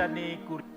menjalani kuliah.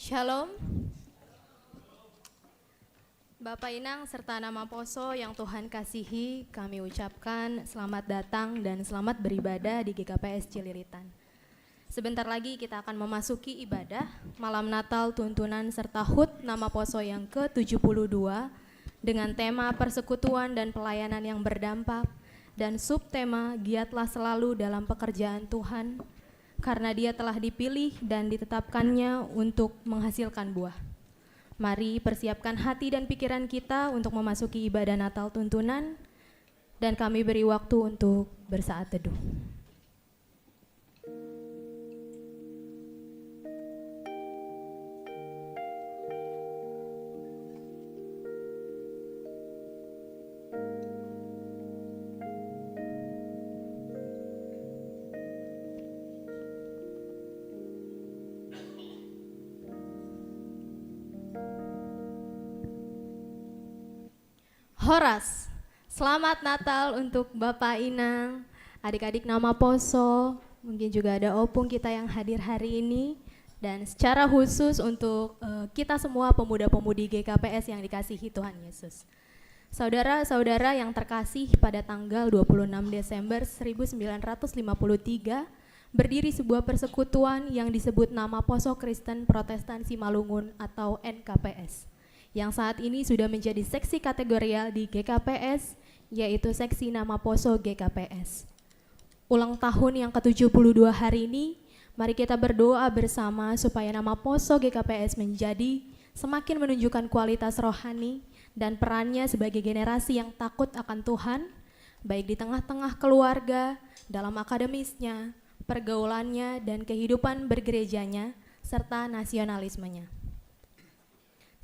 Shalom, Bapak Inang serta nama Poso yang Tuhan kasihi, kami ucapkan selamat datang dan selamat beribadah di GKPS Cililitan. Sebentar lagi kita akan memasuki ibadah malam Natal tuntunan serta HUT nama Poso yang ke-72 dengan tema persekutuan dan pelayanan yang berdampak dan subtema giatlah selalu dalam pekerjaan Tuhan, karena Dia telah dipilih dan ditetapkannya untuk menghasilkan buah. Mari persiapkan hati dan pikiran kita untuk memasuki ibadah Natal tuntunan, dan kami beri waktu untuk bersaat teduh. Horas. Selamat Natal untuk Bapak Inang, adik-adik nama Poso, mungkin juga ada opung kita yang hadir hari ini, dan secara khusus untuk kita semua pemuda-pemudi GKPS yang dikasihi Tuhan Yesus. Saudara-saudara yang terkasih, pada tanggal 26 Desember 1953 berdiri sebuah persekutuan yang disebut nama Poso Kristen Protestan Simalungun atau NKPS, yang saat ini sudah menjadi seksi kategorial di GKPS, yaitu seksi nama Poso GKPS. Ulang tahun yang ke-72 hari ini, mari kita berdoa bersama supaya nama Poso GKPS menjadi semakin menunjukkan kualitas rohani dan perannya sebagai generasi yang takut akan Tuhan, baik di tengah-tengah keluarga, dalam akademisnya, pergaulannya, dan kehidupan bergerejanya, serta nasionalismenya.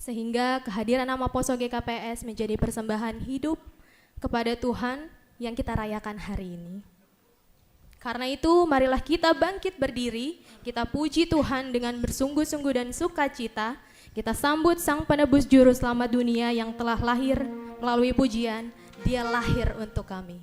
Sehingga kehadiran nama Poso GKPS menjadi persembahan hidup kepada Tuhan yang kita rayakan hari ini. Karena itu, marilah kita bangkit berdiri, kita puji Tuhan dengan bersungguh-sungguh dan sukacita. Kita sambut Sang Penebus Juru Selamat dunia yang telah lahir melalui pujian, Dia lahir untuk kami.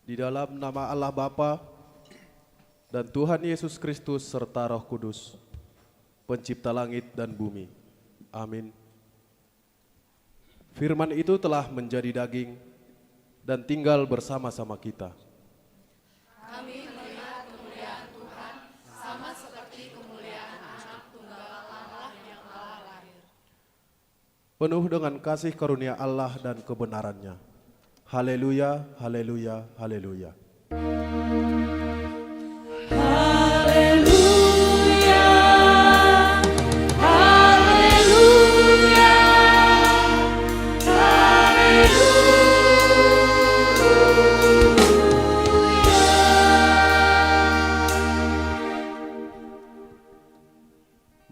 Di dalam nama Allah Bapa dan Tuhan Yesus Kristus serta Roh Kudus, pencipta langit dan bumi. Amin. Firman itu telah menjadi daging dan tinggal bersama-sama kita. Kami melihat kemuliaan Tuhan sama seperti kemuliaan anak tunggal Allah yang telah lahir. Penuh dengan kasih karunia Allah dan kebenarannya. Haleluya, haleluya, haleluya. Haleluya, haleluya, haleluya.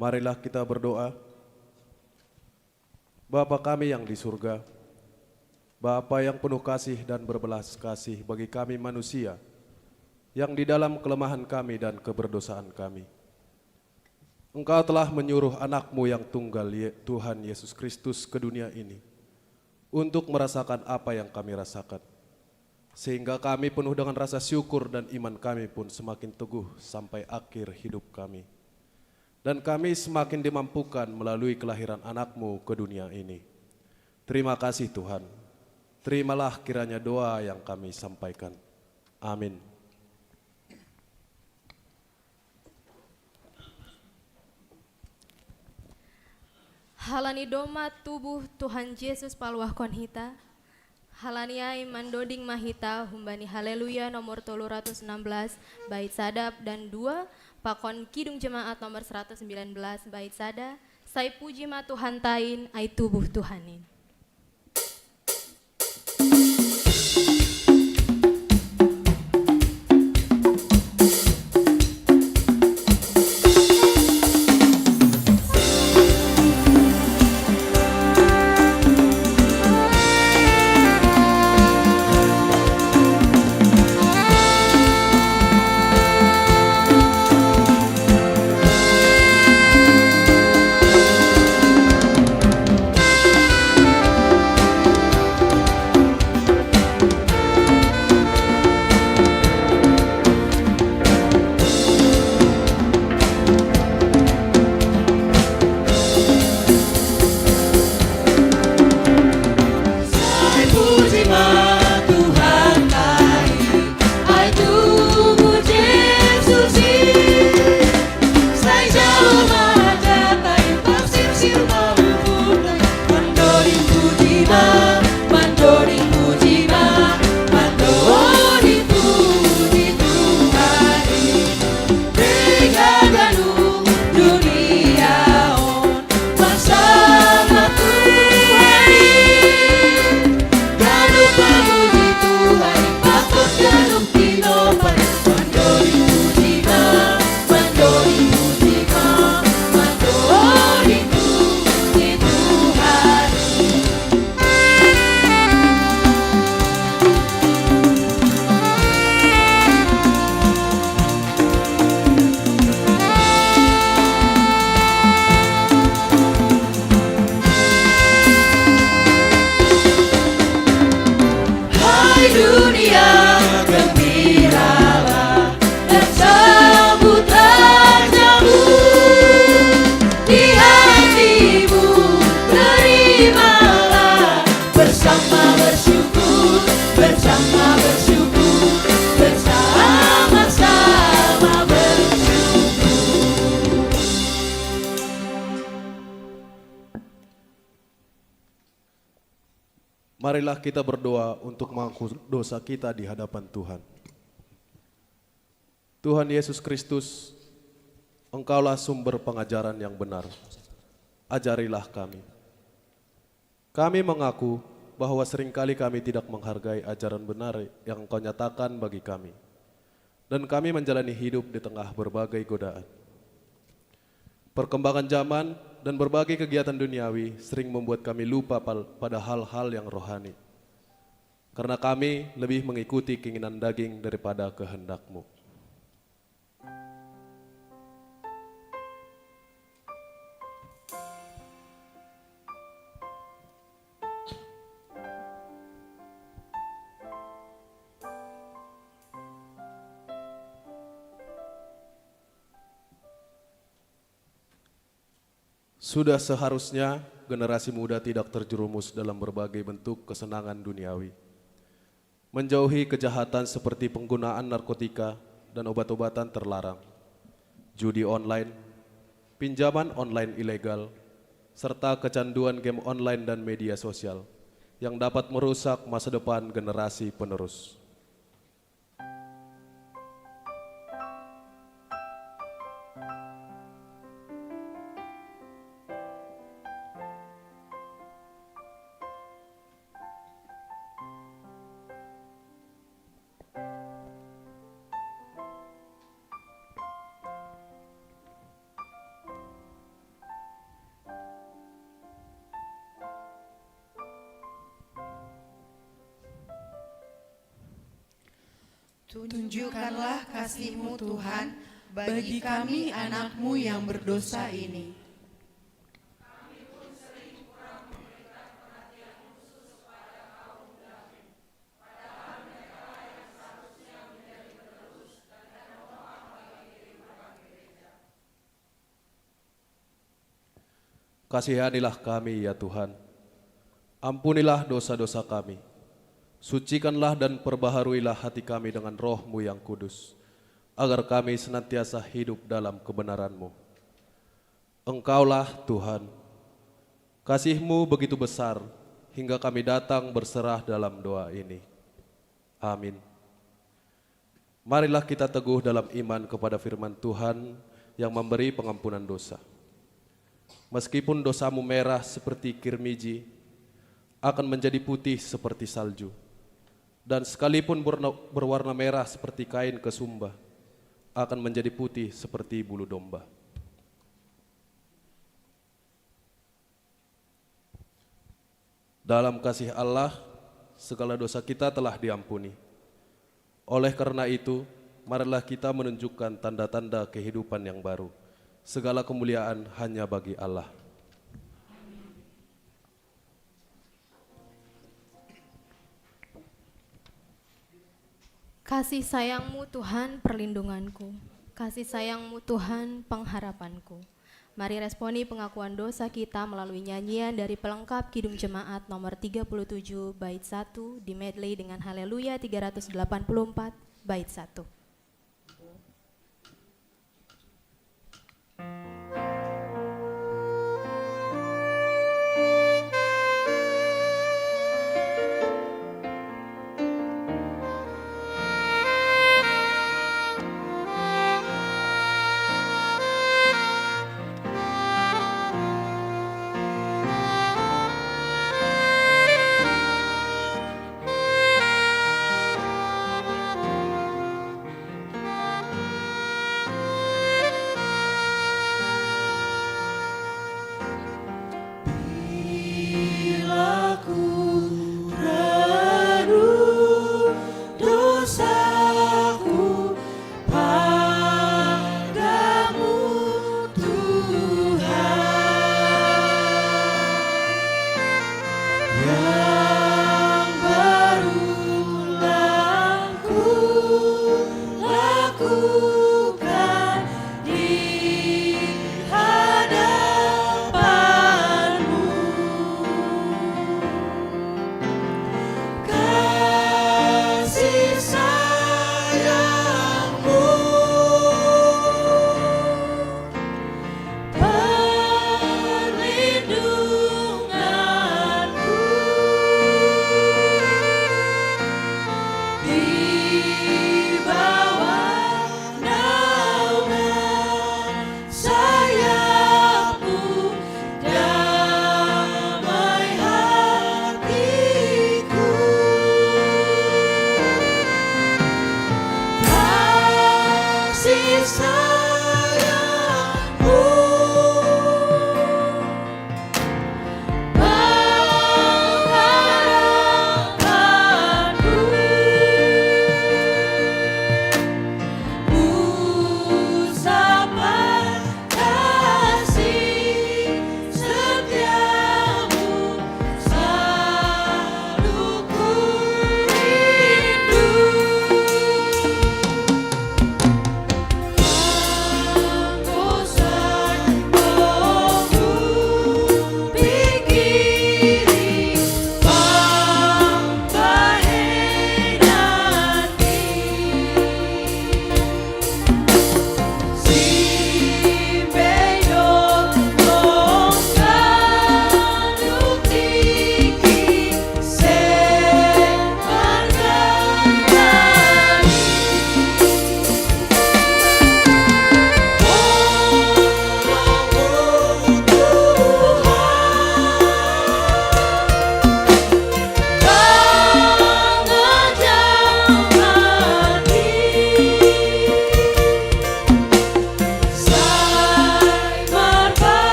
Marilah kita berdoa. Bapa kami yang di surga, Bapa yang penuh kasih dan berbelas kasih bagi kami manusia, yang di dalam kelemahan kami dan keberdosaan kami, Engkau telah menyuruh anak-Mu yang tunggal, Tuhan Yesus Kristus, ke dunia ini untuk merasakan apa yang kami rasakan, sehingga kami penuh dengan rasa syukur dan iman kami pun semakin teguh sampai akhir hidup kami. Dan kami semakin dimampukan melalui kelahiran anak-Mu ke dunia ini. Terima kasih Tuhan. Terimalah kiranya doa yang kami sampaikan. Amin. Halani doma tubuh Tuhan Yesus paluah konhita. Halaniai mandoding mahita humbani haleluya nomor 316 bait sadap dan 2 pakon kidung jemaat nomor 119 bait sada. Sai puji ma Tuhan tain ai tubuh Tuhanin. Marilah kita berdoa untuk mengaku dosa kita di hadapan Tuhan. Tuhan Yesus Kristus, Engkaulah sumber pengajaran yang benar. Ajarilah kami. Kami mengaku bahwa seringkali kami tidak menghargai ajaran benar yang Engkau nyatakan bagi kami. Dan kami menjalani hidup di tengah berbagai godaan. Perkembangan zaman dan berbagai kegiatan duniawi sering membuat kami lupa pada hal-hal yang rohani. Karena kami lebih mengikuti keinginan daging daripada kehendak-Mu. Sudah seharusnya generasi muda tidak terjerumus dalam berbagai bentuk kesenangan duniawi. Menjauhi kejahatan seperti penggunaan narkotika dan obat-obatan terlarang, judi online, pinjaman online ilegal, serta kecanduan game online dan media sosial yang dapat merusak masa depan generasi penerus. Tunjukkanlah kasih-Mu Tuhan bagi kami anak-Mu yang berdosa ini. Kasihanilah kami ya Tuhan, ampunilah dosa-dosa kami, sucikanlah dan perbaharuilah hati kami dengan roh-Mu yang kudus, agar kami senantiasa hidup dalam kebenaran-Mu. Engkaulah Tuhan, kasih-Mu begitu besar, hingga kami datang berserah dalam doa ini. Amin. Marilah kita teguh dalam iman kepada firman Tuhan yang memberi pengampunan dosa. Meskipun dosamu merah seperti kirmiji, akan menjadi putih seperti salju. Dan sekalipun berwarna merah seperti kain kesumba, akan menjadi putih seperti bulu domba. Dalam kasih Allah, segala dosa kita telah diampuni. Oleh karena itu, marilah kita menunjukkan tanda-tanda kehidupan yang baru. Segala kemuliaan hanya bagi Allah. Kasih sayang-Mu Tuhan perlindunganku, kasih sayang-Mu Tuhan pengharapanku. Mari responi pengakuan dosa kita melalui nyanyian dari pelengkap Kidung Jemaat nomor 37 bait 1 di medley dengan Haleluya 384 bait 1.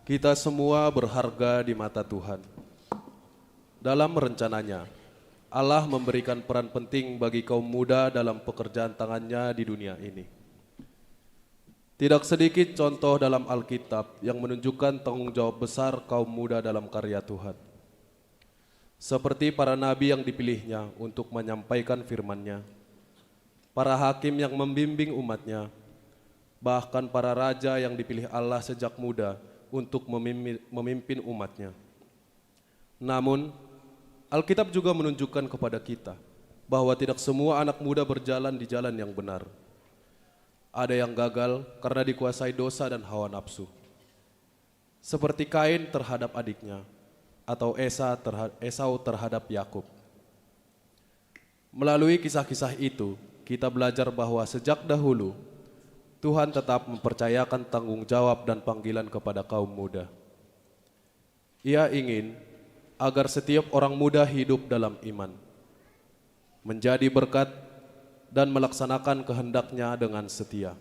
Kita semua berharga di mata Tuhan. Dalam rencananya, Allah memberikan peran penting bagi kaum muda dalam pekerjaan tangannya di dunia ini. Tidak sedikit contoh dalam Alkitab yang menunjukkan tanggung jawab besar kaum muda dalam karya Tuhan. Seperti para nabi yang dipilihnya untuk menyampaikan firman-Nya, para hakim yang membimbing umat-Nya, bahkan para raja yang dipilih Allah sejak muda untuk memimpin umat-Nya. Namun, Alkitab juga menunjukkan kepada kita bahwa tidak semua anak muda berjalan di jalan yang benar. Ada yang gagal karena dikuasai dosa dan hawa nafsu. Seperti Kain terhadap adiknya, atau Esau terhadap Yakub. Melalui kisah-kisah itu, kita belajar bahwa sejak dahulu, Tuhan tetap mempercayakan tanggung jawab dan panggilan kepada kaum muda. Ia ingin agar setiap orang muda hidup dalam iman, menjadi berkat dan melaksanakan kehendak-Nya dengan setia.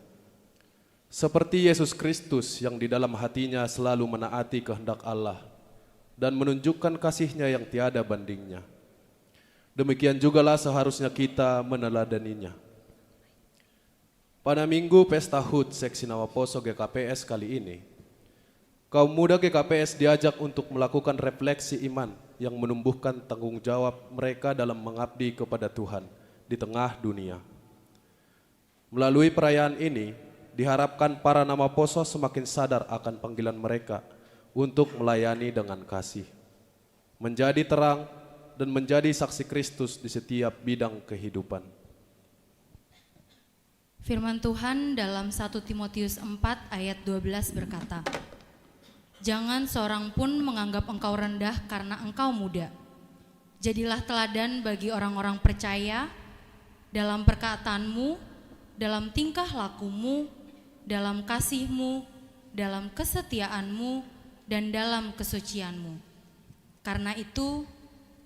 Seperti Yesus Kristus yang di dalam hatinya selalu menaati kehendak Allah dan menunjukkan kasih-Nya yang tiada bandingnya. Demikian jugalah seharusnya kita meneladaninya. Pada Minggu Pesta HUT Seksi Nawaposo GKPS kali ini, kaum muda GKPS diajak untuk melakukan refleksi iman yang menumbuhkan tanggung jawab mereka dalam mengabdi kepada Tuhan di tengah dunia. Melalui perayaan ini, diharapkan para Namaposo semakin sadar akan panggilan mereka untuk melayani dengan kasih, menjadi terang dan menjadi saksi Kristus di setiap bidang kehidupan. Firman Tuhan dalam 1 Timotius 4 ayat 12 berkata, "Jangan seorang pun menganggap engkau rendah karena engkau muda. Jadilah teladan bagi orang-orang percaya dalam perkataanmu, dalam tingkah lakumu, dalam kasihmu, dalam kesetiaanmu, dan dalam kesucianmu. Karena itu,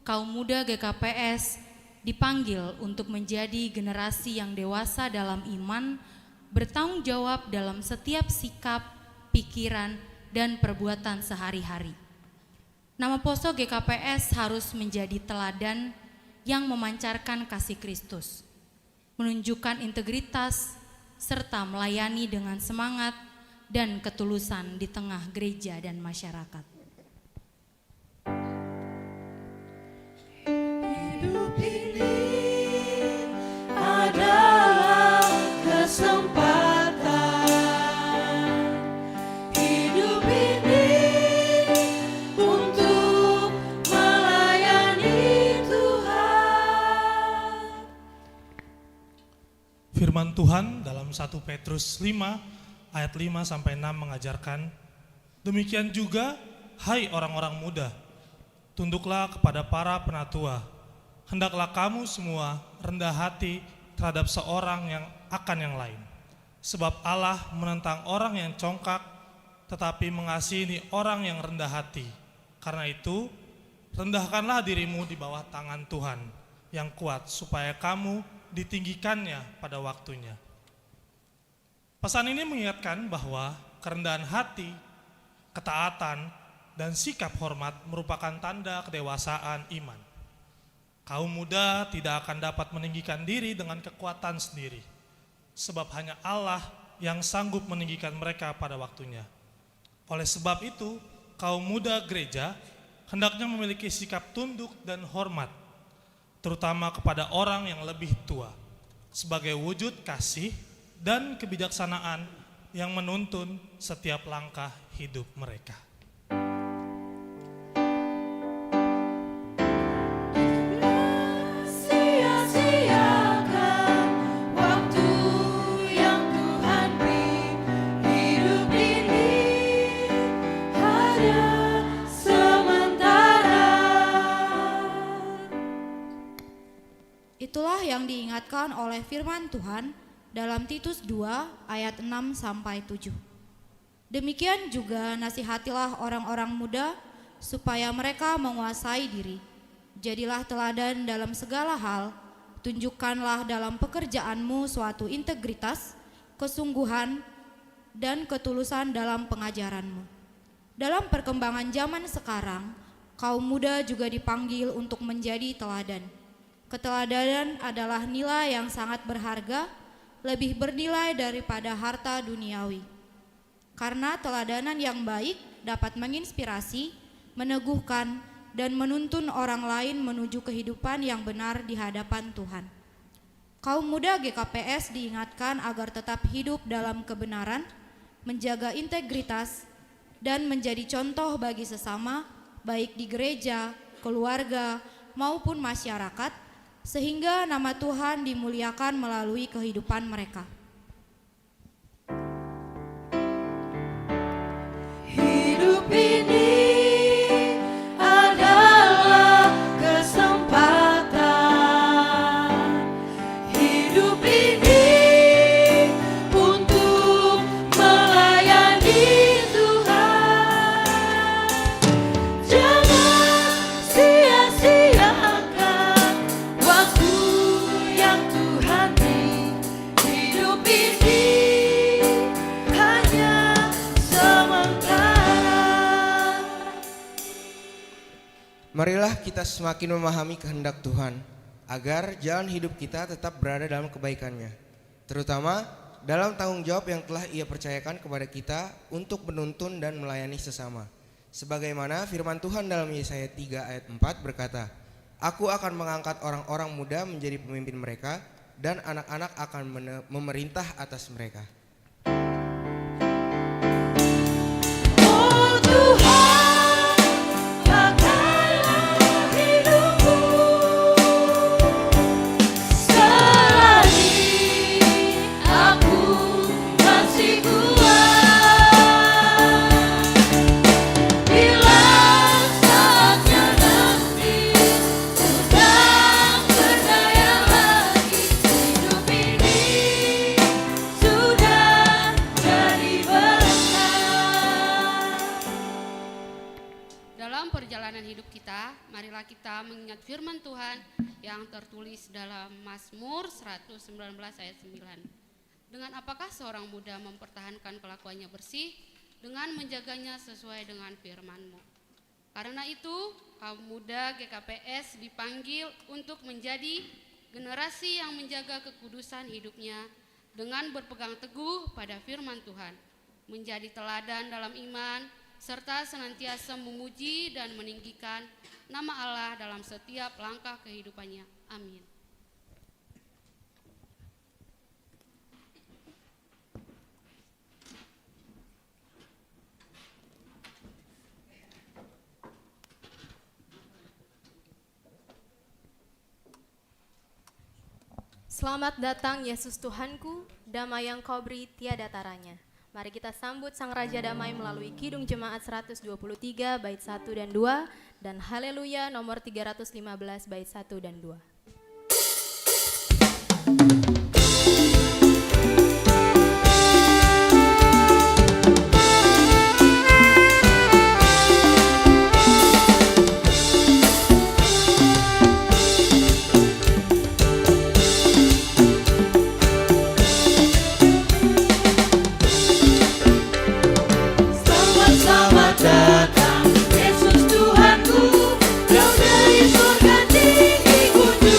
kaum muda GKPS dipanggil untuk menjadi generasi yang dewasa dalam iman, bertanggung jawab dalam setiap sikap, pikiran, dan perbuatan sehari-hari. Namaposo GKPS harus menjadi teladan yang memancarkan kasih Kristus, menunjukkan integritas, serta melayani dengan semangat dan ketulusan di tengah gereja dan masyarakat." Hidup ini adalah kesempatan. Hidup ini untuk melayani Tuhan. Firman Tuhan dalam 1 Petrus 5 ayat 5 sampai 6 mengajarkan, "Demikian juga, hai orang-orang muda, tunduklah kepada para penatua. Hendaklah kamu semua rendah hati terhadap seorang yang akan yang lain. Sebab Allah menentang orang yang congkak, tetapi mengasihi orang yang rendah hati. Karena itu, rendahkanlah dirimu di bawah tangan Tuhan yang kuat, supaya kamu ditinggikannya pada waktunya." Pesan ini mengingatkan bahwa kerendahan hati, ketaatan, dan sikap hormat merupakan tanda kedewasaan iman. Kaum muda tidak akan dapat meninggikan diri dengan kekuatan sendiri, sebab hanya Allah yang sanggup meninggikan mereka pada waktunya. Oleh sebab itu, kaum muda gereja hendaknya memiliki sikap tunduk dan hormat, terutama kepada orang yang lebih tua, sebagai wujud kasih dan kebijaksanaan yang menuntun setiap langkah hidup mereka. Sia-siakan waktu yang Tuhan beri. Hidup ini hanya sementara. Itulah yang diingatkan oleh firman Tuhan dalam Titus 2 ayat 6 sampai 7. Demikian juga nasihatilah orang-orang muda supaya mereka menguasai diri. Jadilah teladan dalam segala hal, tunjukkanlah dalam pekerjaanmu suatu integritas, kesungguhan, dan ketulusan dalam pengajaranmu. Dalam perkembangan zaman sekarang, kaum muda juga dipanggil untuk menjadi teladan. Keteladanan adalah nilai yang sangat berharga, lebih bernilai daripada harta duniawi. Karena teladanan yang baik dapat menginspirasi, meneguhkan, dan menuntun orang lain menuju kehidupan yang benar di hadapan Tuhan. Kaum muda GKPS diingatkan agar tetap hidup dalam kebenaran, menjaga integritas, dan menjadi contoh bagi sesama, baik di gereja, keluarga, maupun masyarakat, sehingga nama Tuhan dimuliakan melalui kehidupan mereka. Hidup ini adalah kesempatan. Hidup ini untuk melayani Tuhan. Jangan sia-siakan waktu yang Tuhan beri. Hidup ini hanya sementara. Marilah kita semakin memahami kehendak Tuhan, agar jalan hidup kita tetap berada dalam kebaikannya, terutama dalam tanggung jawab yang telah Ia percayakan kepada kita untuk menuntun dan melayani sesama. Sebagaimana firman Tuhan dalam Yesaya 3 ayat 4 berkata, "Aku akan mengangkat orang-orang muda menjadi pemimpin mereka, dan anak-anak akan memerintah atas mereka." Oh Tuhan, pakailah hidupku selagi aku masih kuat. Bila saatnya nanti sudah berdaya lagi, hidup ini sudah jadi berkah. Dalam perjalanan hidup kita, marilah kita mengingat firman Tuhan yang tertulis dalam Mazmur 119 ayat 9. Dengan apakah seorang muda mempertahankan kelakuannya bersih? Dengan menjaganya sesuai dengan firman-Mu. Karena itu, kaum muda GKPS dipanggil untuk menjadi generasi yang menjaga kekudusan hidupnya dengan berpegang teguh pada firman Tuhan, menjadi teladan dalam iman, serta senantiasa memuji dan meninggikan nama Allah dalam setiap langkah kehidupannya. Amin. Selamat datang Yesus Tuhanku, damai yang kau beri tiada taranya. Mari kita sambut Sang Raja Damai melalui Kidung Jemaat 123 bait 1 dan 2 dan Haleluya nomor 315 bait 1 dan 2. Selamat datang Yesus Tuhanku, Kau dari surga tinggi kunjung.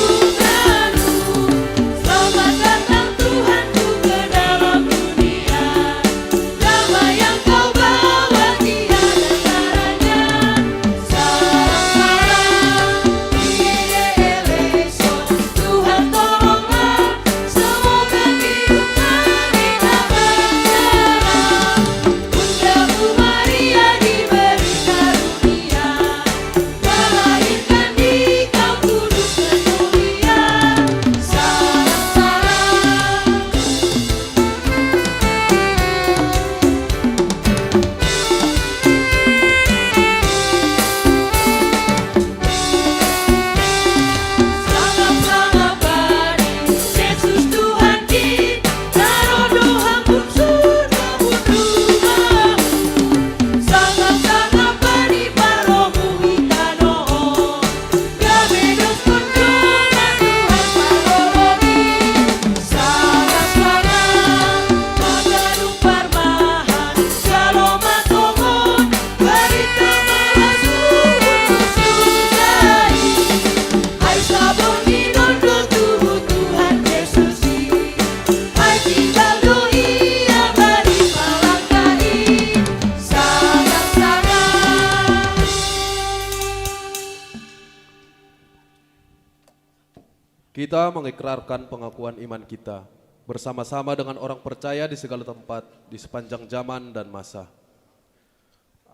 Kita mengikrarkan pengakuan iman kita bersama-sama dengan orang percaya di segala tempat di sepanjang zaman dan masa.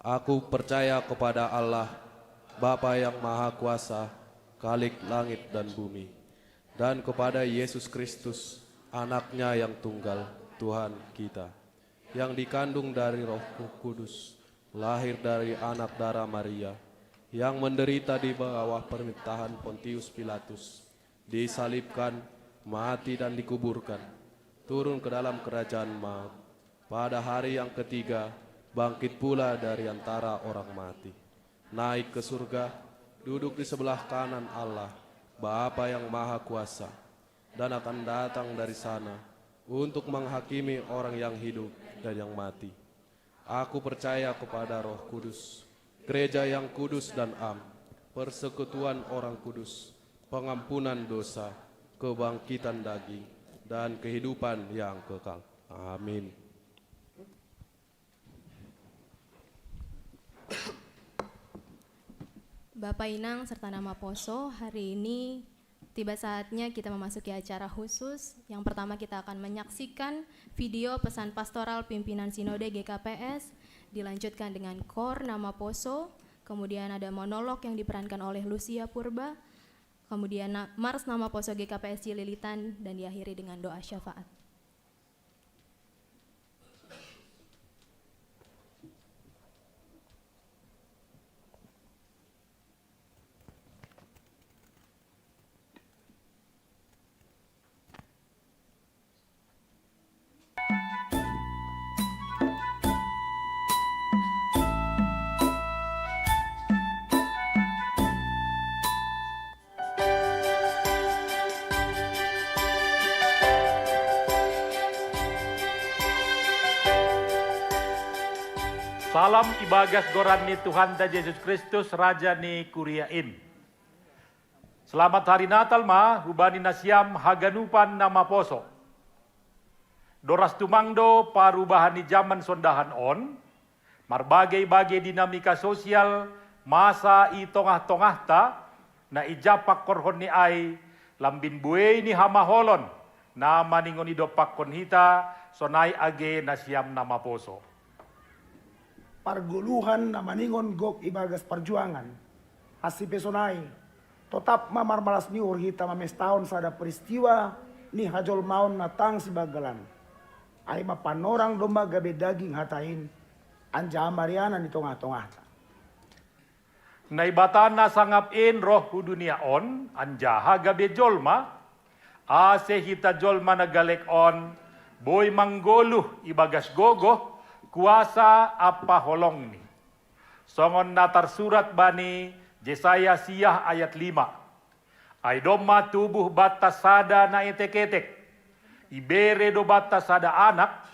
Aku percaya kepada Allah, Bapa yang Maha Kuasa, Khalik langit dan bumi, dan kepada Yesus Kristus, Anaknya yang tunggal, Tuhan kita, yang dikandung dari Roh Kudus, lahir dari anak darah Maria, yang menderita di bawah pemerintahan Pontius Pilatus, disalibkan, mati dan dikuburkan, turun ke dalam kerajaan maut, pada hari yang ketiga bangkit pula dari antara orang mati, naik ke surga, duduk di sebelah kanan Allah, Bapa yang Maha Kuasa, dan akan datang dari sana untuk menghakimi orang yang hidup dan yang mati. Aku percaya kepada Roh Kudus, gereja yang kudus dan am, persekutuan orang kudus, pengampunan dosa, kebangkitan daging, dan kehidupan yang kekal. Amin. Bapak Inang serta nama Poso, hari ini tiba saatnya kita memasuki acara khusus. Yang pertama kita akan menyaksikan video pesan pastoral pimpinan Sinode GKPS, dilanjutkan dengan kor nama Poso, kemudian ada monolog yang diperankan oleh Lucia Purba, kemudian mars nama Poso GKPS Cililitan, dan diakhiri dengan doa syafaat. Salam ibagas goran ni Tuhan dan Yesus Kristus Raja ni kuriain. Selamat hari Natal ma, hubani nasiam haganupan nama Poso. Doras tumangdo parubahan ni zaman sondahan on, marbagai-bagai dinamika sosial masa i tongah-tongah ta, na ijapak korhon ni ay, lambin buey ni hamaholon, na maningon idopak konhita, sonay age nasiam nama Poso. Parguluhan na maningon gok ibagas perjuangan, hasi pesonai, tetap mamarmalas ni urhita mamestahon sada peristiwa ni hajol maun natang si bagalan. Ay mapanorang domba gabe daging hatain, anja mariana ni tongah-tongah. Naibatan na sangapin roh dunia on, anjaha gabe jolma, ase hita jolma nagalek on, boy manggoluh ibagas gogoh, kuasa apa holong ni. Songon natar surat bani Jesaya Siyah ayat 5. Ay doma tubuh batas sada na etek-etek. Ibere do batas sada anak.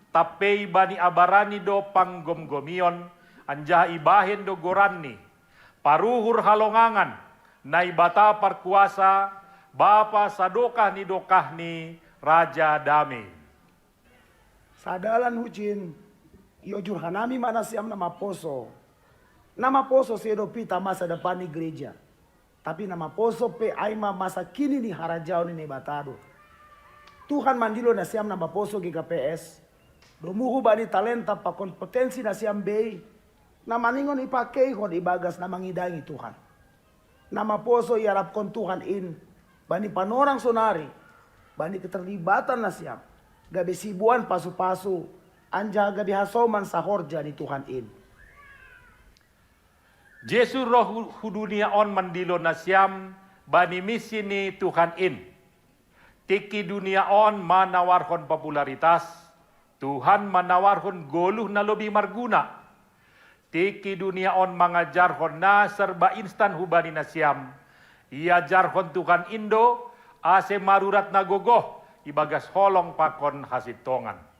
Tapei bani abarani do panggom-gomion. Anjah ibahin do gorani. Paruhur halongangan. Na ibata parkuasa. Bapa sadokah ni Raja Damai. Sadalan hucin. Iojur hanami mana siam nama Poso. Nama Poso sedo pita masa depan ni gereja. Tapi nama Poso pe aima masa kini ni harajau ni batado. Tuhan mandilo na siam nama Poso GKPS. Domuhu bani talenta pa kompetensi na siam bei. Na maningon ipakei kon ibagas na mangidangi Tuhan. Nama Poso iarap kon Tuhan in. Bani panorang sonari. Bani keterlibatan na siam. Gabe sibuan pasu-pasu. Anja gabi hasoman sahorja ni Tuhan in. Jesu roh dunia on mandilo nasyam bani misi ni Tuhan in. Tiki dunia on manawarhon popularitas, Tuhan manawarhon goluh na lebih marguna. Tiki dunia on mangajarhon na serba instan hubani nasyam. Iajarhon Tuhan Indo ase marurat na gogoh ibagas holong pakon hasitongan.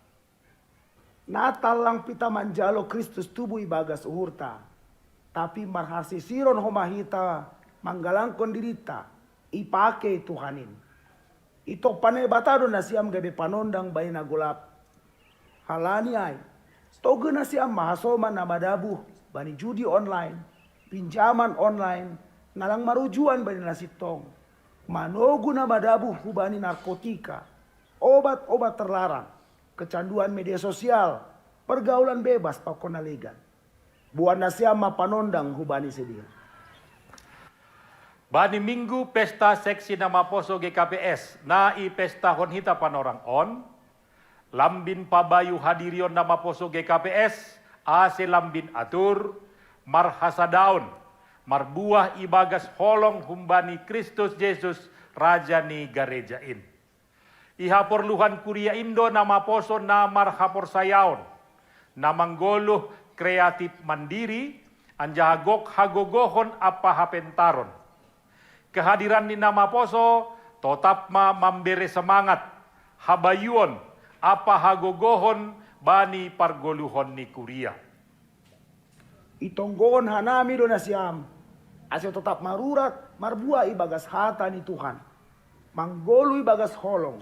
Natal lang pita manjalo Kristus tubuh ibagas uhurta. Tapi marhasisiron homahita manggalangkon dirita. Ipake Tuhanin. Ito panay batado na siyam gabi panondang bayi na gulap. Halani ay. Togo na siyam mahasoman na madabuh. Bani judi online. Pinjaman online. Nalang marujuan bani na sitong. manogu na madabu hubani narkotika, obat-obat terlarang, kecanduan media sosial, pergaulan bebas pakona legal. Buana siama panondang hubani sedia. Bani minggu pesta seksi nama poso GKPS, na i pesta honhita panorang on, lambin pabayu hadirion nama poso GKPS, ase lambin atur, marhasa daun, marbuah ibagas holong humbani Kristus Yesus Raja ni garejain. Ihapor luhan kuria Indo nama poso na marhapor sayaon, namanggoluh kreatif mandiri, anjahagok hagogohon apa hapentaron. Kehadiran ni nama poso tetap memberi semangat, habayuon apa hagogohon bani pargoluhon ni kuria. Itonggohon hanami do nasiam, asio tetap marurat, marbuah ibagas hata ni Tuhan. Manggolu ibagas holong,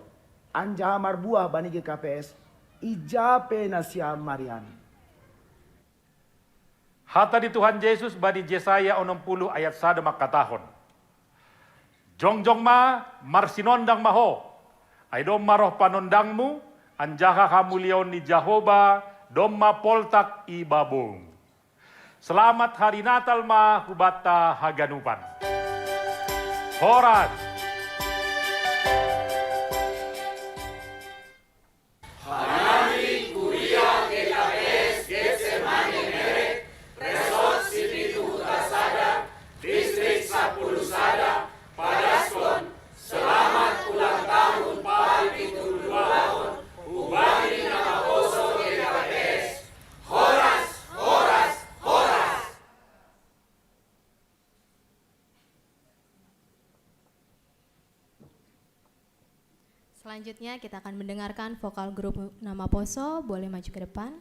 anjaha marbuah bani GKPS, ijape nasiam mariani. Hata di Tuhan Yesus bani Yesaya 60 ayat 1 makatahon. Jongjong ma marsinondang maho, ay dom maroh panondangmu, anjaha hamulion ni Jehovah, dom ma poltak ibabong. Selamat hari Natal ma hubata haganupan. Horas. Selanjutnya kita akan mendengarkan vokal grup Nama Poso, boleh maju ke depan.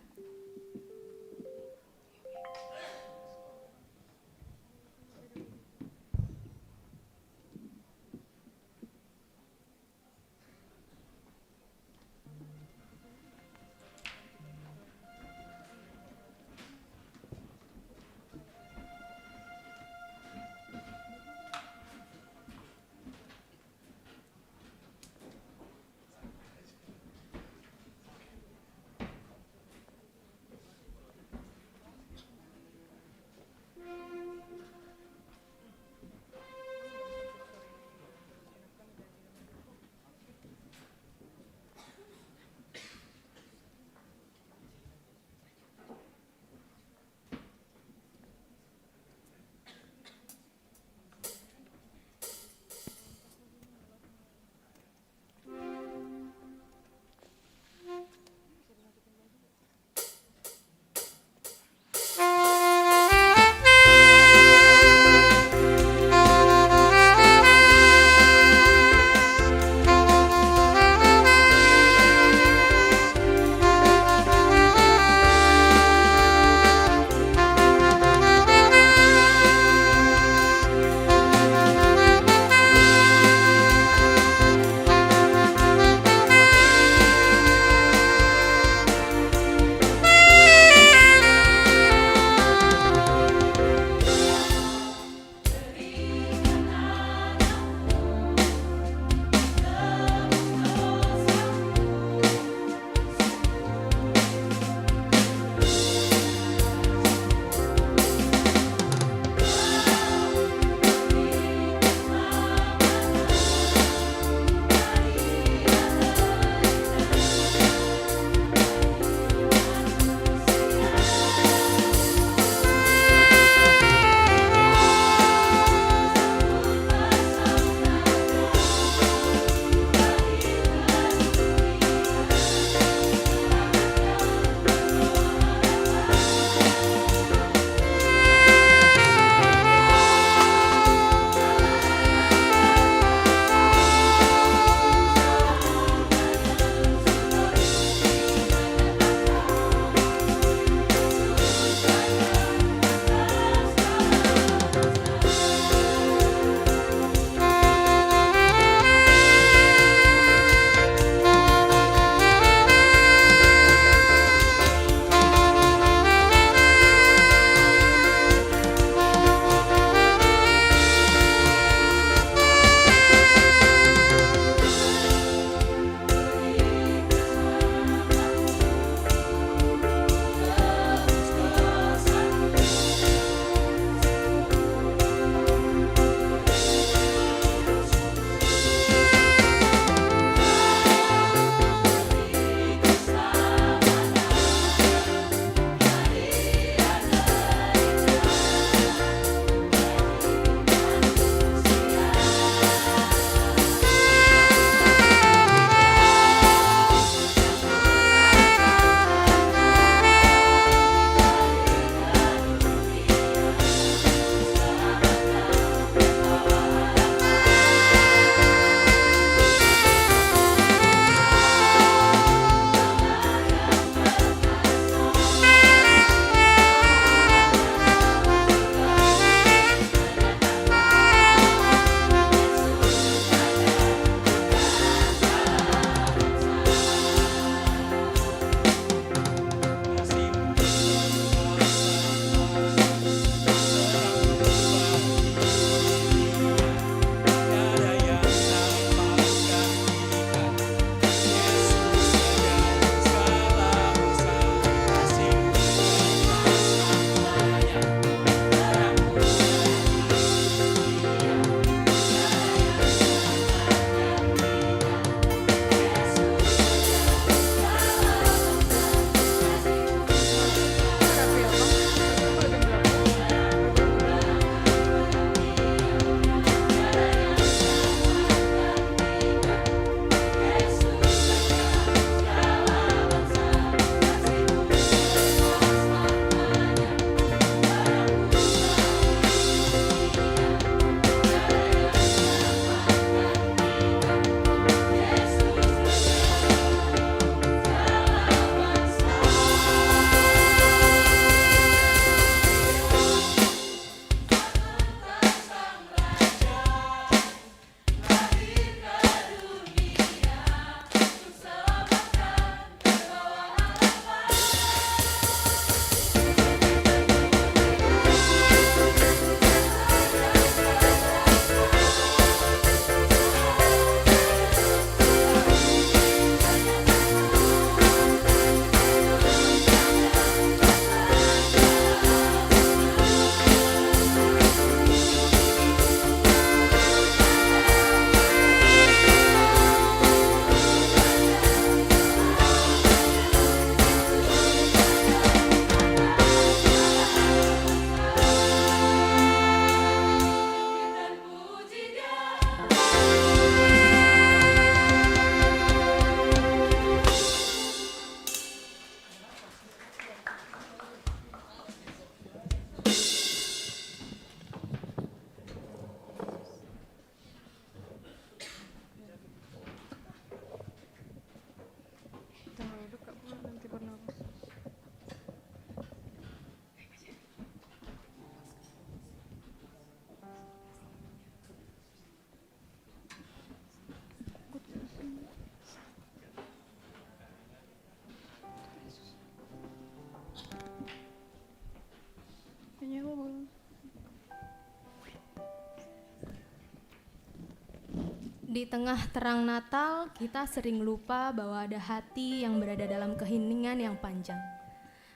Di tengah terang Natal, kita sering lupa bahwa ada hati yang berada dalam keheningan yang panjang.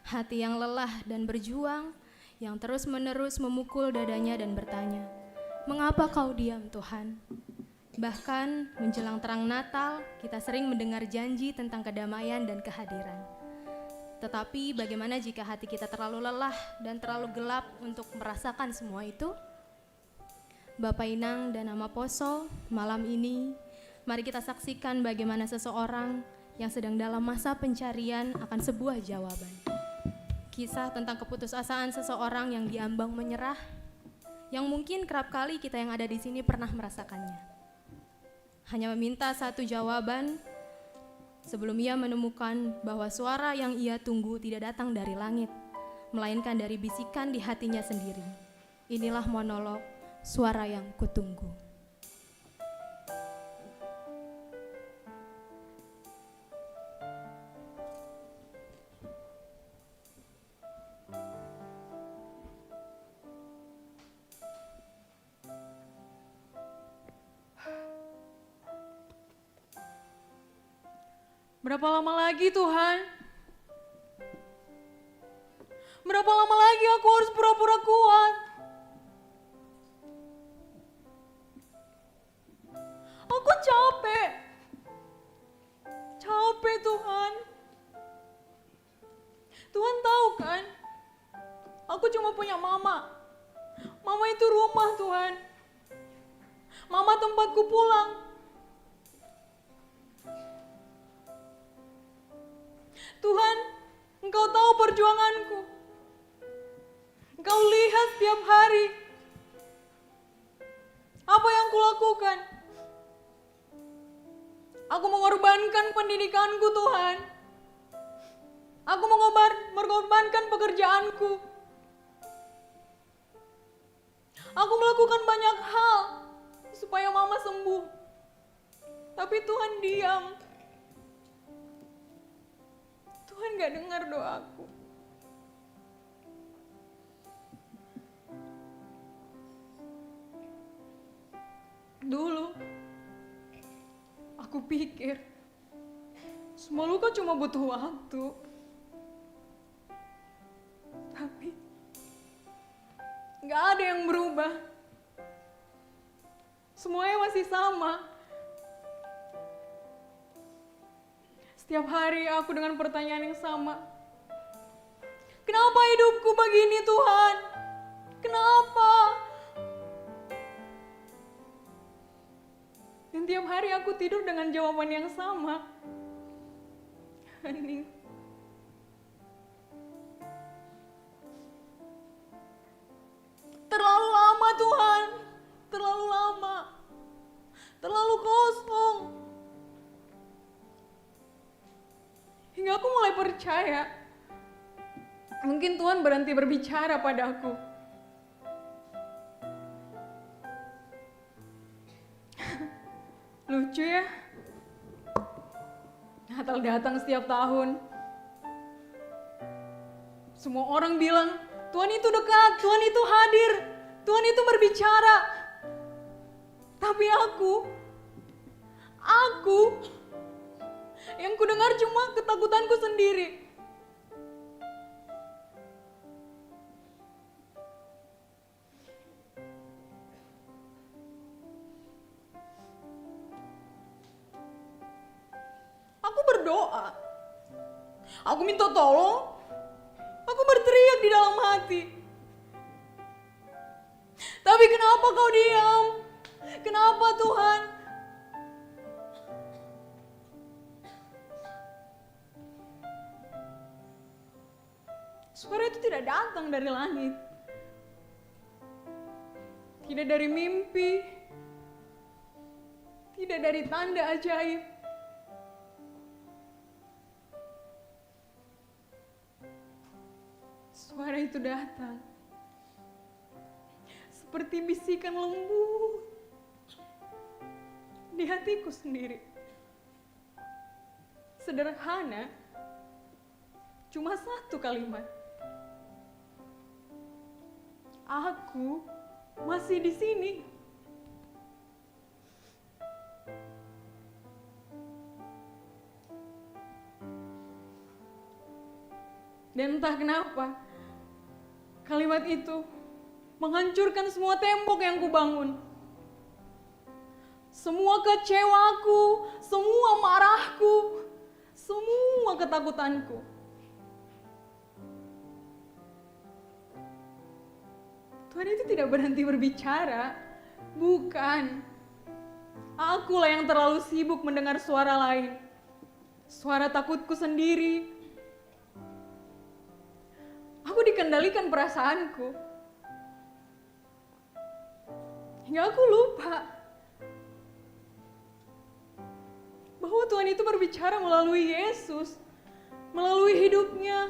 Hati yang lelah dan berjuang, yang terus-menerus memukul dadanya dan bertanya, "Mengapa kau diam, Tuhan?" Bahkan menjelang terang Natal, kita sering mendengar janji tentang kedamaian dan kehadiran. Tetapi bagaimana jika hati kita terlalu lelah dan terlalu gelap untuk merasakan semua itu? Bapak Inang dan Ama Poso, malam ini mari kita saksikan bagaimana seseorang yang sedang dalam masa pencarian akan sebuah jawaban. Kisah tentang keputusasaan seseorang yang diambang menyerah, yang mungkin kerap kali kita yang ada di sini pernah merasakannya. Hanya meminta satu jawaban sebelum ia menemukan bahwa suara yang ia tunggu tidak datang dari langit, melainkan dari bisikan di hatinya sendiri. Inilah monolog Suara yang Kutunggu. Berapa lama lagi Tuhan? Berapa lama lagi aku harus pura-pura kuat? Aku capek. Capek Tuhan. Tuhan tahu kan? Aku cuma punya mama. Mama itu rumah Tuhan. Mama tempatku pulang. Tuhan, Engkau tahu perjuanganku. Engkau lihat setiap hari apa yang kulakukan. Aku mengorbankan pendidikanku Tuhan. Aku mengorbankan pekerjaanku. Aku melakukan banyak hal supaya mama sembuh. Tapi Tuhan diam. Tuhan gak dengar doaku. Dulu, aku pikir semua luka cuma butuh waktu. Tapi gak ada yang berubah. Semuanya masih sama. Setiap hari aku dengan pertanyaan yang sama. Kenapa hidupku begini Tuhan? Kenapa? Dan tiap hari aku tidur dengan jawaban yang sama. Hening. Terlalu lama Tuhan. Terlalu lama. Terlalu kosong. Hingga aku mulai percaya, mungkin Tuhan berhenti berbicara padaku. Lucu ya, Natal datang setiap tahun. Semua orang bilang, Tuhan itu dekat, Tuhan itu hadir, Tuhan itu berbicara. Tapi aku yang kudengar cuma ketakutanku sendiri. Aku berdoa. Aku minta tolong. Aku berteriak di dalam hati. Tapi kenapa kau diam? Kenapa Tuhan? Suara itu tidak datang dari langit. Tidak dari mimpi. Tidak dari tanda ajaib. Suara itu datang seperti bisikan lembut di hatiku sendiri. Sederhana, cuma satu kalimat. aku masih di sini. Dan entah kenapa, kalimat itu menghancurkan semua tembok yang kubangun. Semua kecewaku, semua marahku, semua ketakutanku. Tuhan itu tidak berhenti berbicara, bukan. Akulah yang terlalu sibuk mendengar suara lain, suara takutku sendiri. Aku dikendalikan perasaanku, hingga aku lupa bahwa Tuhan itu berbicara melalui Yesus, melalui hidupnya,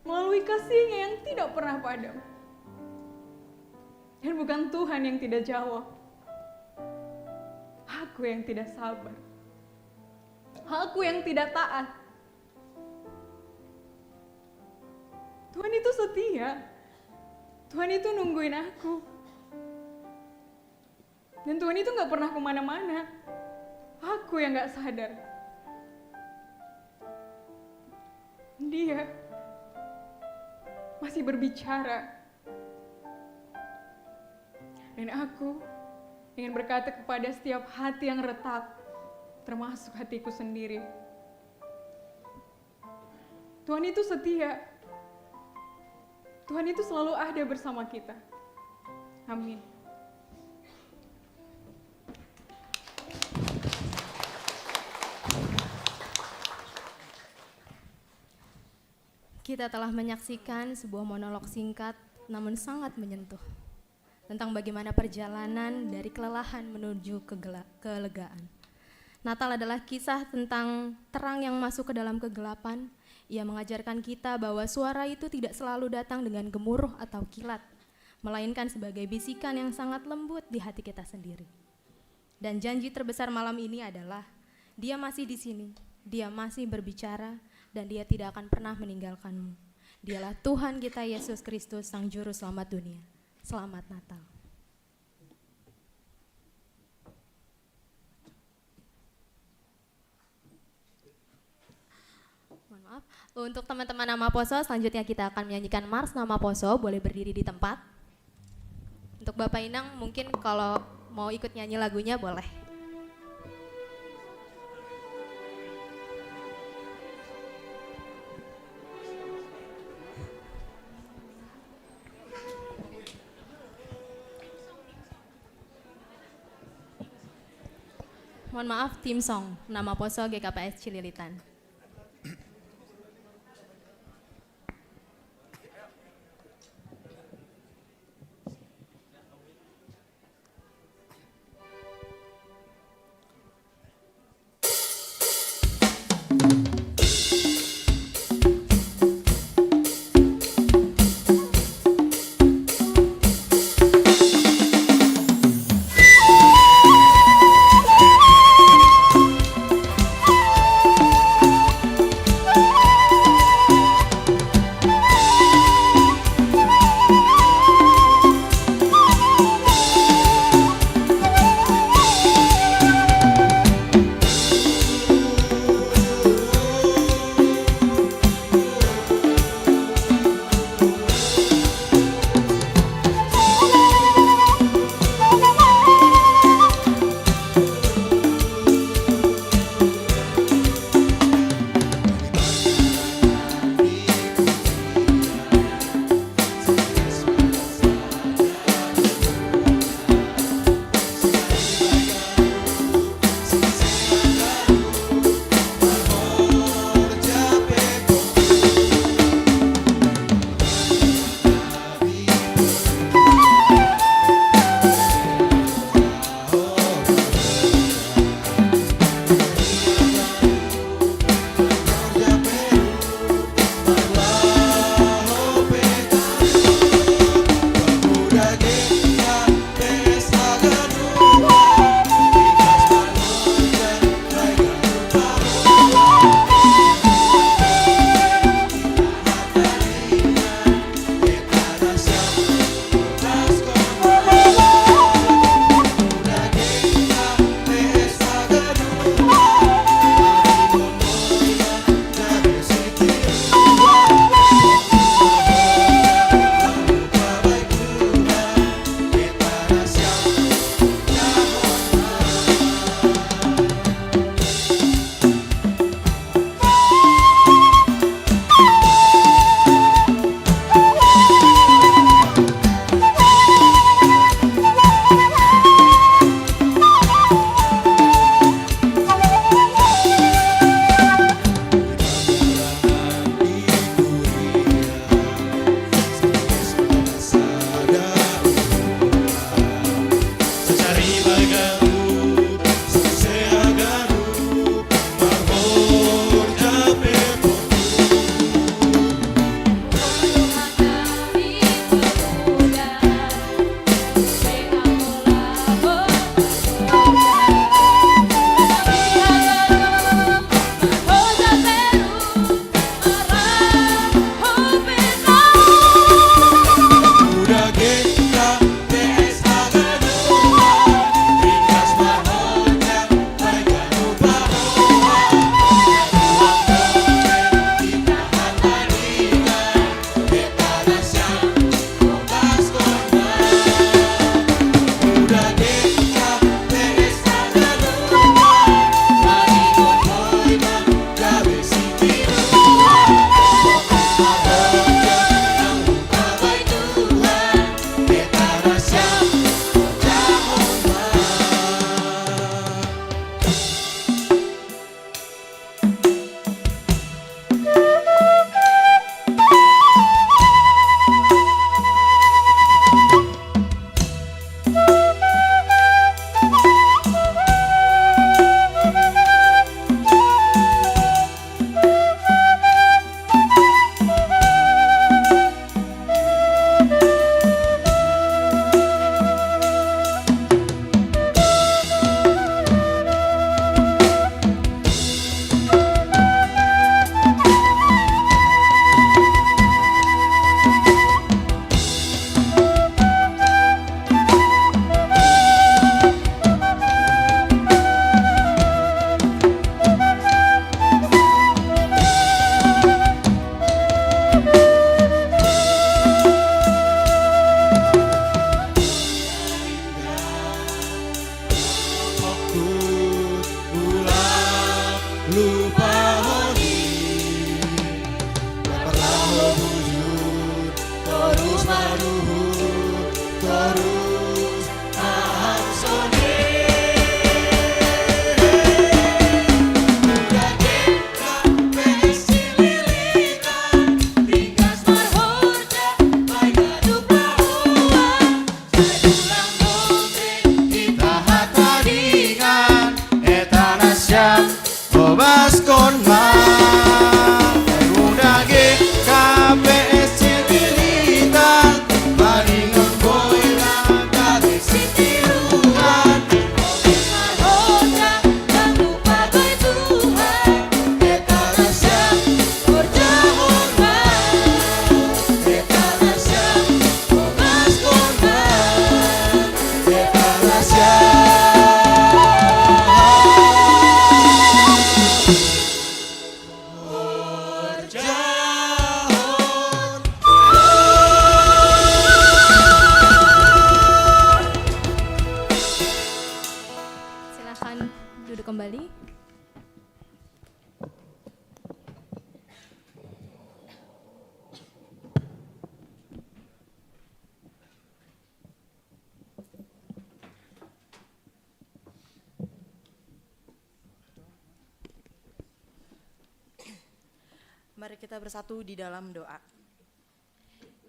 melalui kasih-Nya yang tidak pernah padam. Dan bukan Tuhan yang tidak jawab, aku yang tidak sabar, aku yang tidak taat. Tuhan itu setia, Tuhan itu nungguin aku. Dan Tuhan itu gak pernah kemana-mana, aku yang gak sadar. Dia masih berbicara. Dan aku ingin berkata kepada setiap hati yang retak, termasuk hatiku sendiri. Tuhan itu setia. Tuhan itu selalu ada bersama kita. Amin. Kita telah menyaksikan sebuah monolog singkat namun sangat menyentuh tentang bagaimana perjalanan dari kelelahan menuju kelegaan. Natal adalah kisah tentang terang yang masuk ke dalam kegelapan. Ia mengajarkan kita bahwa suara itu tidak selalu datang dengan gemuruh atau kilat, melainkan sebagai bisikan yang sangat lembut di hati kita sendiri. Dan janji terbesar malam ini adalah Dia masih di sini, Dia masih berbicara, dan Dia tidak akan pernah meninggalkanmu. Dialah Tuhan kita Yesus Kristus, Sang Juru Selamat dunia. Selamat Natal. Maaf. Untuk teman-teman Nama Poso, selanjutnya kita akan menyanyikan Mars Nama Poso. Boleh berdiri di tempat. Untuk Bapak Inang, mungkin kalau mau ikut nyanyi lagunya boleh. Mohon maaf, tim song Nama Poso GKPS Cililitan. Bobas con más, una que KPS Cililitan, maringan boy na kade sitiluan. Otra tanto pagoy Tuhan, etana siyang berjahormat, etana siyang bobas con más, etana siyang. Silakan duduk kembali. Mari kita bersatu di dalam doa.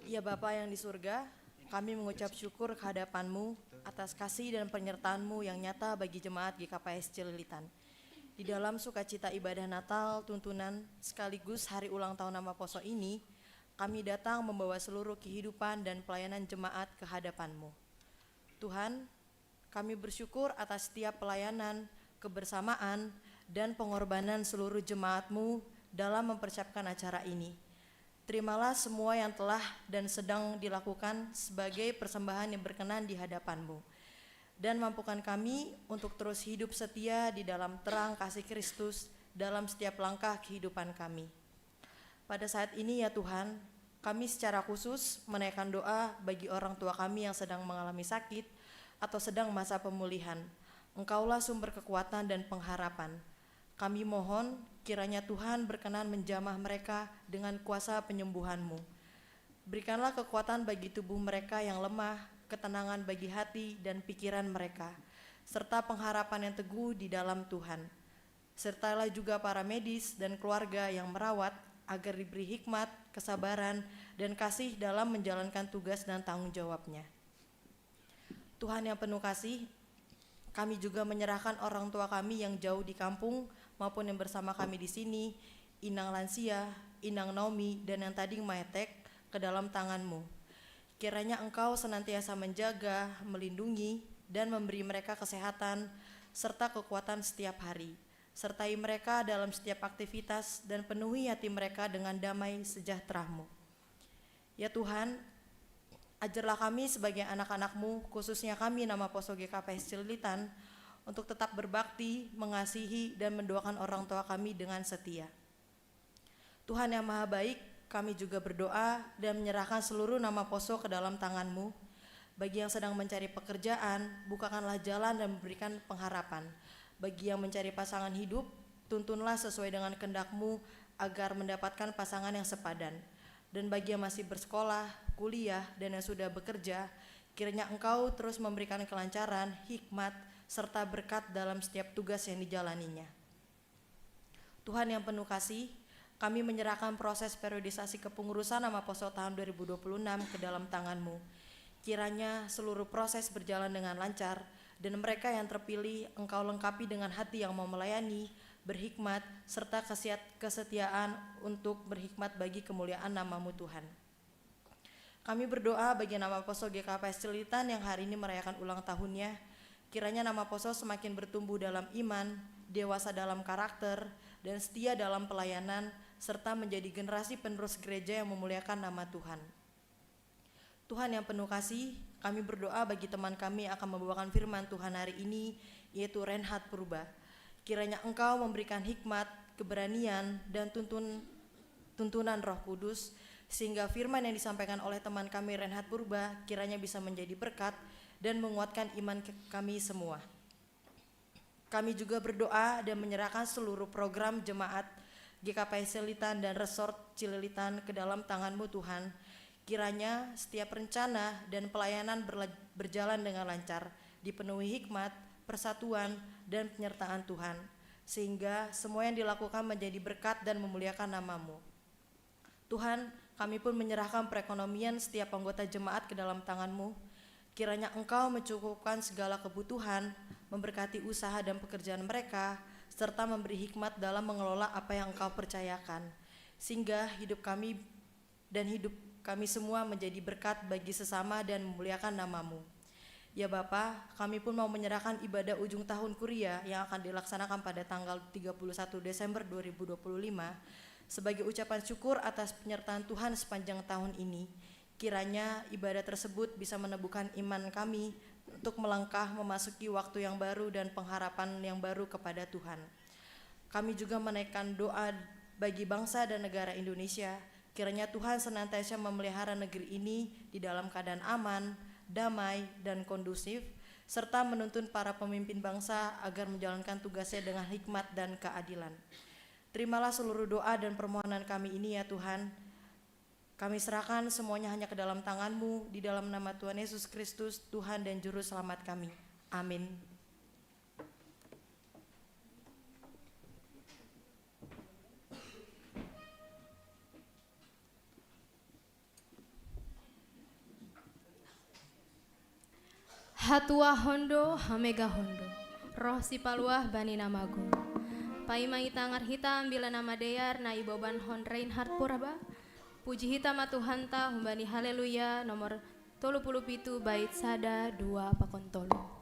Ya Bapa yang di surga, kami mengucap syukur kehadapan-Mu atas kasih dan penyertaan-Mu yang nyata bagi jemaat GKPS Cililitan. Di dalam sukacita ibadah Natal, tuntunan, sekaligus hari ulang tahun Nama Poso ini, kami datang membawa seluruh kehidupan dan pelayanan jemaat ke hadapan-Mu. Tuhan, kami bersyukur atas setiap pelayanan, kebersamaan, dan pengorbanan seluruh jemaat-Mu dalam mempersiapkan acara ini. Terimalah semua yang telah dan sedang dilakukan sebagai persembahan yang berkenan di hadapan-Mu. Dan mampukan kami untuk terus hidup setia di dalam terang kasih Kristus dalam setiap langkah kehidupan kami. Pada saat ini ya Tuhan, kami secara khusus menaikkan doa bagi orang tua kami yang sedang mengalami sakit atau sedang masa pemulihan. Engkaulah sumber kekuatan dan pengharapan. Kami mohon kiranya Tuhan berkenan menjamah mereka dengan kuasa penyembuhan-Mu. Berikanlah kekuatan bagi tubuh mereka yang lemah, ketenangan bagi hati dan pikiran mereka, serta pengharapan yang teguh di dalam Tuhan. Sertalah juga para medis dan keluarga yang merawat agar diberi hikmat, kesabaran, dan kasih dalam menjalankan tugas dan tanggung jawabnya. Tuhan yang penuh kasih, kami juga menyerahkan orang tua kami yang jauh di kampung maupun yang bersama kami di sini, Inang Lansia, Inang Naomi, dan yang tadi Maetek, ke dalam tangan-Mu. Kiranya Engkau senantiasa menjaga, melindungi, dan memberi mereka kesehatan, serta kekuatan setiap hari. Sertai mereka dalam setiap aktivitas, dan penuhi hati mereka dengan damai sejahtera-Mu. Ya Tuhan, ajarlah kami sebagai anak-anak-Mu, khususnya kami Nama Poso GKPS Cililitan, untuk tetap berbakti, mengasihi, dan mendoakan orang tua kami dengan setia. Tuhan yang Maha Baik, kami juga berdoa dan menyerahkan seluruh Nama Poso ke dalam tangan-Mu. Bagi yang sedang mencari pekerjaan, bukakanlah jalan dan memberikan pengharapan. Bagi yang mencari pasangan hidup, tuntunlah sesuai dengan kehendak-Mu agar mendapatkan pasangan yang sepadan. Dan bagi yang masih bersekolah, kuliah, dan yang sudah bekerja, kiranya Engkau terus memberikan kelancaran, hikmat, serta berkat dalam setiap tugas yang dijalaninya. Tuhan yang penuh kasih, kami menyerahkan proses periodisasi kepengurusan Nama Poso tahun 2026 ke dalam tangan-Mu. Kiranya seluruh proses berjalan dengan lancar, dan mereka yang terpilih Engkau lengkapi dengan hati yang mau melayani, berhikmat, serta kesetiaan untuk berhikmat bagi kemuliaan nama-Mu Tuhan. Kami berdoa bagi Nama Poso GKPS Cililitan yang hari ini merayakan ulang tahunnya. Kiranya Nama Poso semakin bertumbuh dalam iman, dewasa dalam karakter, dan setia dalam pelayanan, serta menjadi generasi penerus gereja yang memuliakan nama Tuhan. Tuhan yang penuh kasih, kami berdoa bagi teman kami yang akan membawakan firman Tuhan hari ini, yaitu Reinhard Purba. Kiranya Engkau memberikan hikmat, keberanian, dan tuntunan Roh Kudus, sehingga firman yang disampaikan oleh teman kami Reinhard Purba kiranya bisa menjadi berkat dan menguatkan iman kami semua. Kami juga berdoa dan menyerahkan seluruh program jemaat GKPS Cililitan dan Resort Cililitan ke dalam tangan-Mu Tuhan. Kiranya setiap rencana dan pelayanan berjalan dengan lancar, dipenuhi hikmat, persatuan, dan penyertaan Tuhan, sehingga semua yang dilakukan menjadi berkat dan memuliakan nama-Mu. Tuhan, kami pun menyerahkan perekonomian setiap anggota jemaat ke dalam tangan-Mu. Kiranya Engkau mencukupkan segala kebutuhan, memberkati usaha dan pekerjaan mereka, serta memberi hikmat dalam mengelola apa yang Engkau percayakan, sehingga hidup kami semua menjadi berkat bagi sesama dan memuliakan nama-Mu. Ya Bapa, kami pun mau menyerahkan ibadah ujung tahun Kuria yang akan dilaksanakan pada tanggal 31 Desember 2025 sebagai ucapan syukur atas penyertaan Tuhan sepanjang tahun ini. Kiranya ibadah tersebut bisa meneguhkan iman kami untuk melangkah memasuki waktu yang baru dan pengharapan yang baru kepada Tuhan. Kami juga menaikkan doa bagi bangsa dan negara Indonesia. Kiranya Tuhan senantiasa memelihara negeri ini di dalam keadaan aman, damai, dan kondusif, serta menuntun para pemimpin bangsa agar menjalankan tugasnya dengan hikmat dan keadilan. Terimalah seluruh doa dan permohonan kami ini ya Tuhan. Kami serahkan semuanya hanya ke dalam tangan-Mu, di dalam nama Tuhan Yesus Kristus, Tuhan dan Juru Selamat kami. Amin. Hatua Hondo, Hamega Hondo, Roh Sipaluah Bani Namagung, Paimai Tangar Hitam Bila Nama Deyar Na Iboban Hon Reinhard Puraba, Puji Hitam Atuhanta Humbani Haleluya nomor 37 bait sada 2 Pakontolo.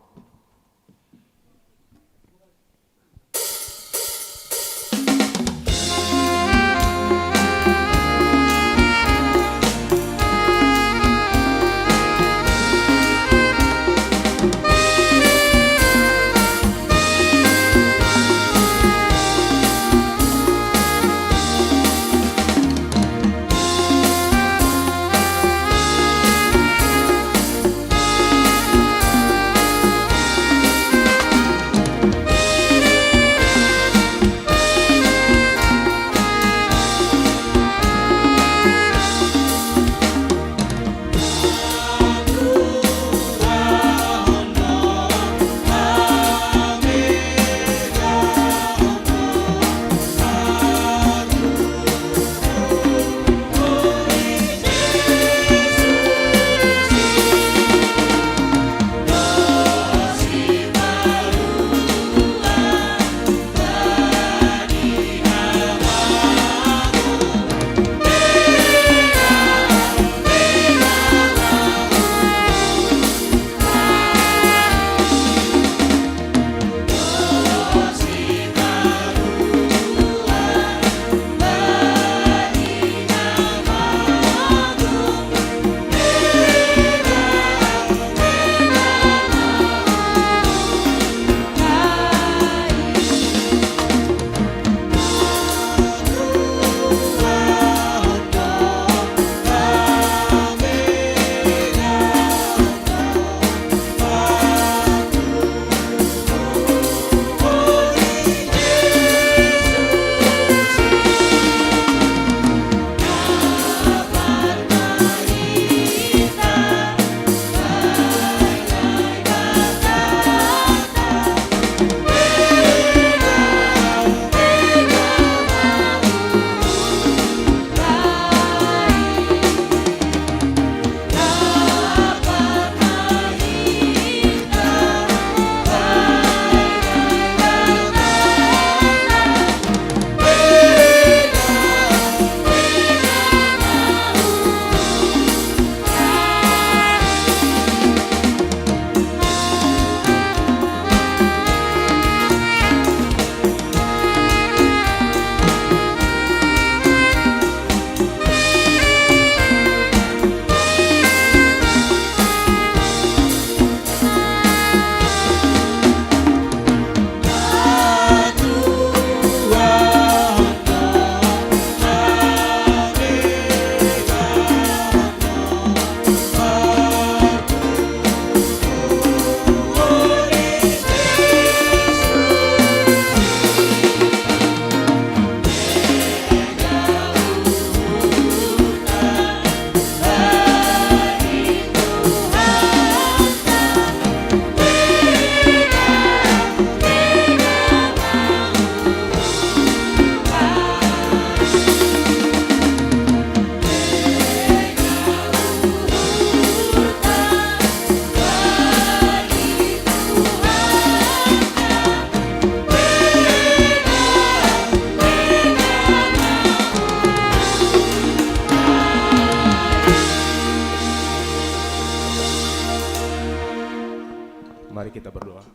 Mari kita berdoa.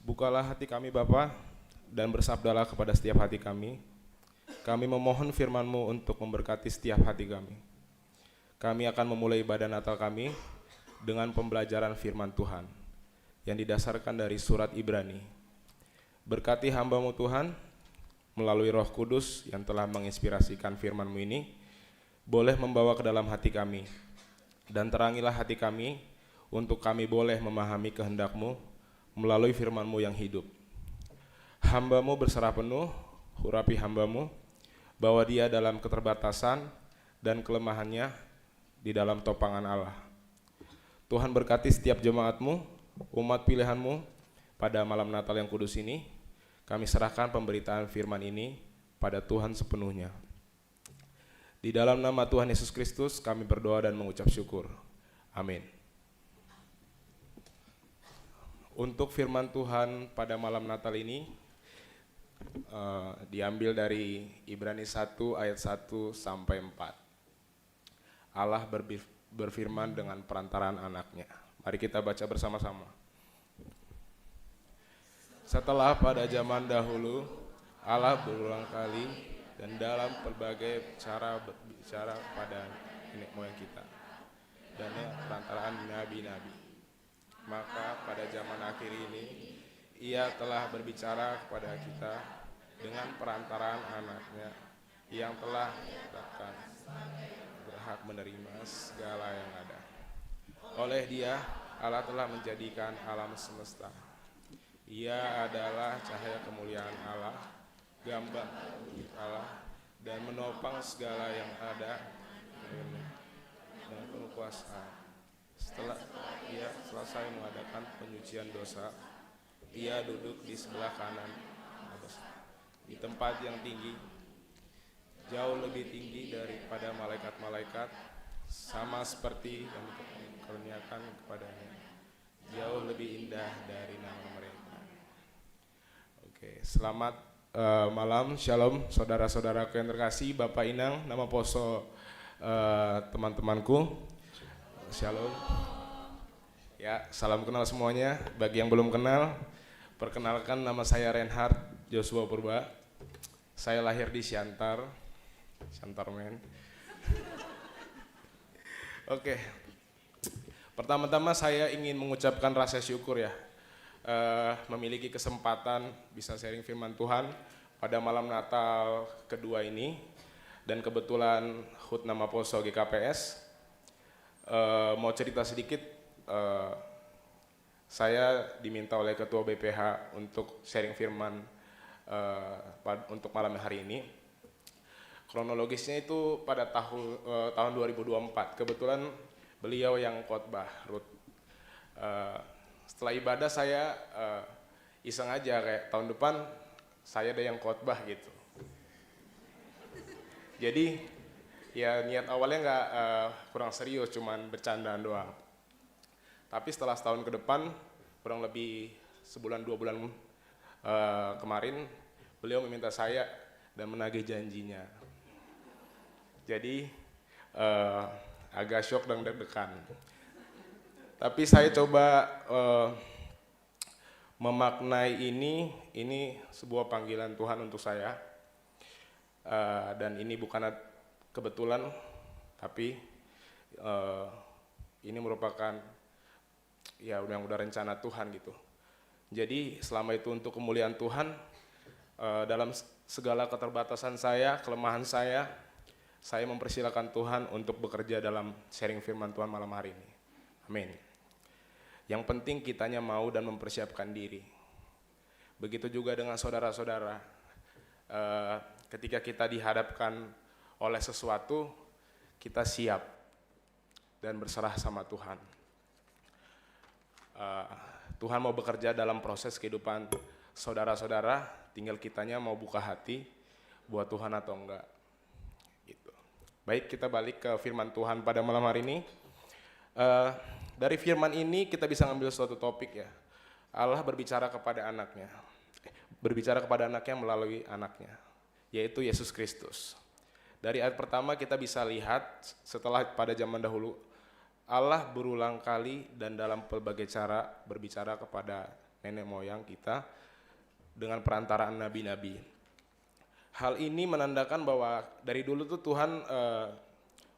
Bukalah hati kami Bapa, dan bersabdalah kepada setiap hati kami. Kami memohon firman-Mu untuk memberkati setiap hati kami. Kami akan memulai ibadah Natal kami dengan pembelajaran firman Tuhan yang didasarkan dari surat Ibrani. Berkati hamba-Mu Tuhan, melalui Roh Kudus yang telah menginspirasikan firman-Mu ini, boleh membawa ke dalam hati kami, dan terangilah hati kami untuk kami boleh memahami kehendak-Mu melalui firman-Mu yang hidup. Hamba-Mu berserah penuh, urapi hamba-Mu, bahwa dia dalam keterbatasan dan kelemahannya di dalam topangan Allah. Tuhan berkati setiap jemaat-Mu, umat pilihan-Mu pada malam Natal yang kudus ini. Kami serahkan pemberitaan firman ini pada Tuhan sepenuhnya. Di dalam nama Tuhan Yesus Kristus kami berdoa dan mengucap syukur. Amin. Untuk firman Tuhan pada malam Natal ini diambil dari Ibrani 1 ayat 1 sampai 4. Allah berfirman dengan perantaraan anaknya. Mari kita baca bersama-sama. Setelah pada zaman dahulu, Allah berulang kali dan dalam berbagai cara berbicara pada nenek moyang kita dan perantaraan nabi-nabi. Maka pada zaman akhir ini, Ia telah berbicara kepada kita dengan perantaraan anaknya yang telah datang berhak menerima segala yang ada. Oleh Dia, Allah telah menjadikan alam semesta. Ia adalah cahaya kemuliaan Allah, gambar Allah, dan menopang segala yang ada dan penuh kuasa. Setelah Ia selesai mengadakan penyucian dosa, Ia duduk di sebelah kanan di tempat yang tinggi, jauh lebih tinggi daripada malaikat-malaikat, sama seperti yang dikaruniakan kepadanya, jauh lebih indah dari nama mereka. Oke, selamat malam, shalom saudara-saudaraku yang terkasih, Bapak Inang, nama Poso teman-temanku, shalom. Ya, salam kenal semuanya. Bagi yang belum kenal, perkenalkan nama saya Reinhard Joshua Purba. Saya lahir di Siantar men. Oke, pertama-tama saya ingin mengucapkan rasa syukur ya, memiliki kesempatan bisa sharing firman Tuhan pada malam Natal kedua ini, dan kebetulan HUT nama Poso GKPS. Mau cerita sedikit, saya diminta oleh Ketua BPH untuk sharing firman untuk malam hari ini. Kronologisnya itu pada tahun 2024, kebetulan beliau yang khotbah, Ruth. Setelah ibadah saya iseng aja kayak tahun depan saya ada yang khotbah gitu. Jadi ya niat awalnya nggak kurang serius, cuman bercandaan doang. Tapi setelah setahun ke depan, kurang lebih sebulan 2 bulan kemarin, beliau meminta saya dan menagih janjinya. Jadi agak syok dan deg-degan. Tapi saya coba memaknai ini sebuah panggilan Tuhan untuk saya, dan ini bukan kebetulan, tapi ini merupakan ya yang udah rencana Tuhan gitu. Jadi selama itu untuk kemuliaan Tuhan, dalam segala keterbatasan saya, kelemahan saya mempersilakan Tuhan untuk bekerja dalam sharing firman Tuhan malam hari ini. Amin. Yang penting kitanya mau dan mempersiapkan diri. Begitu juga dengan saudara-saudara. Ketika kita dihadapkan oleh sesuatu, kita siap dan berserah sama Tuhan. Tuhan mau bekerja dalam proses kehidupan saudara-saudara, tinggal kitanya mau buka hati buat Tuhan atau enggak. Gitu. Baik, kita balik ke firman Tuhan pada malam hari ini. Dari firman ini kita bisa ngambil suatu topik ya. Allah berbicara kepada anaknya. Berbicara kepada anaknya melalui anaknya, yaitu Yesus Kristus. Dari ayat pertama kita bisa lihat setelah pada zaman dahulu Allah berulang kali dan dalam berbagai cara berbicara kepada nenek moyang kita dengan perantaraan nabi-nabi. Hal ini menandakan bahwa dari dulu tuh Tuhan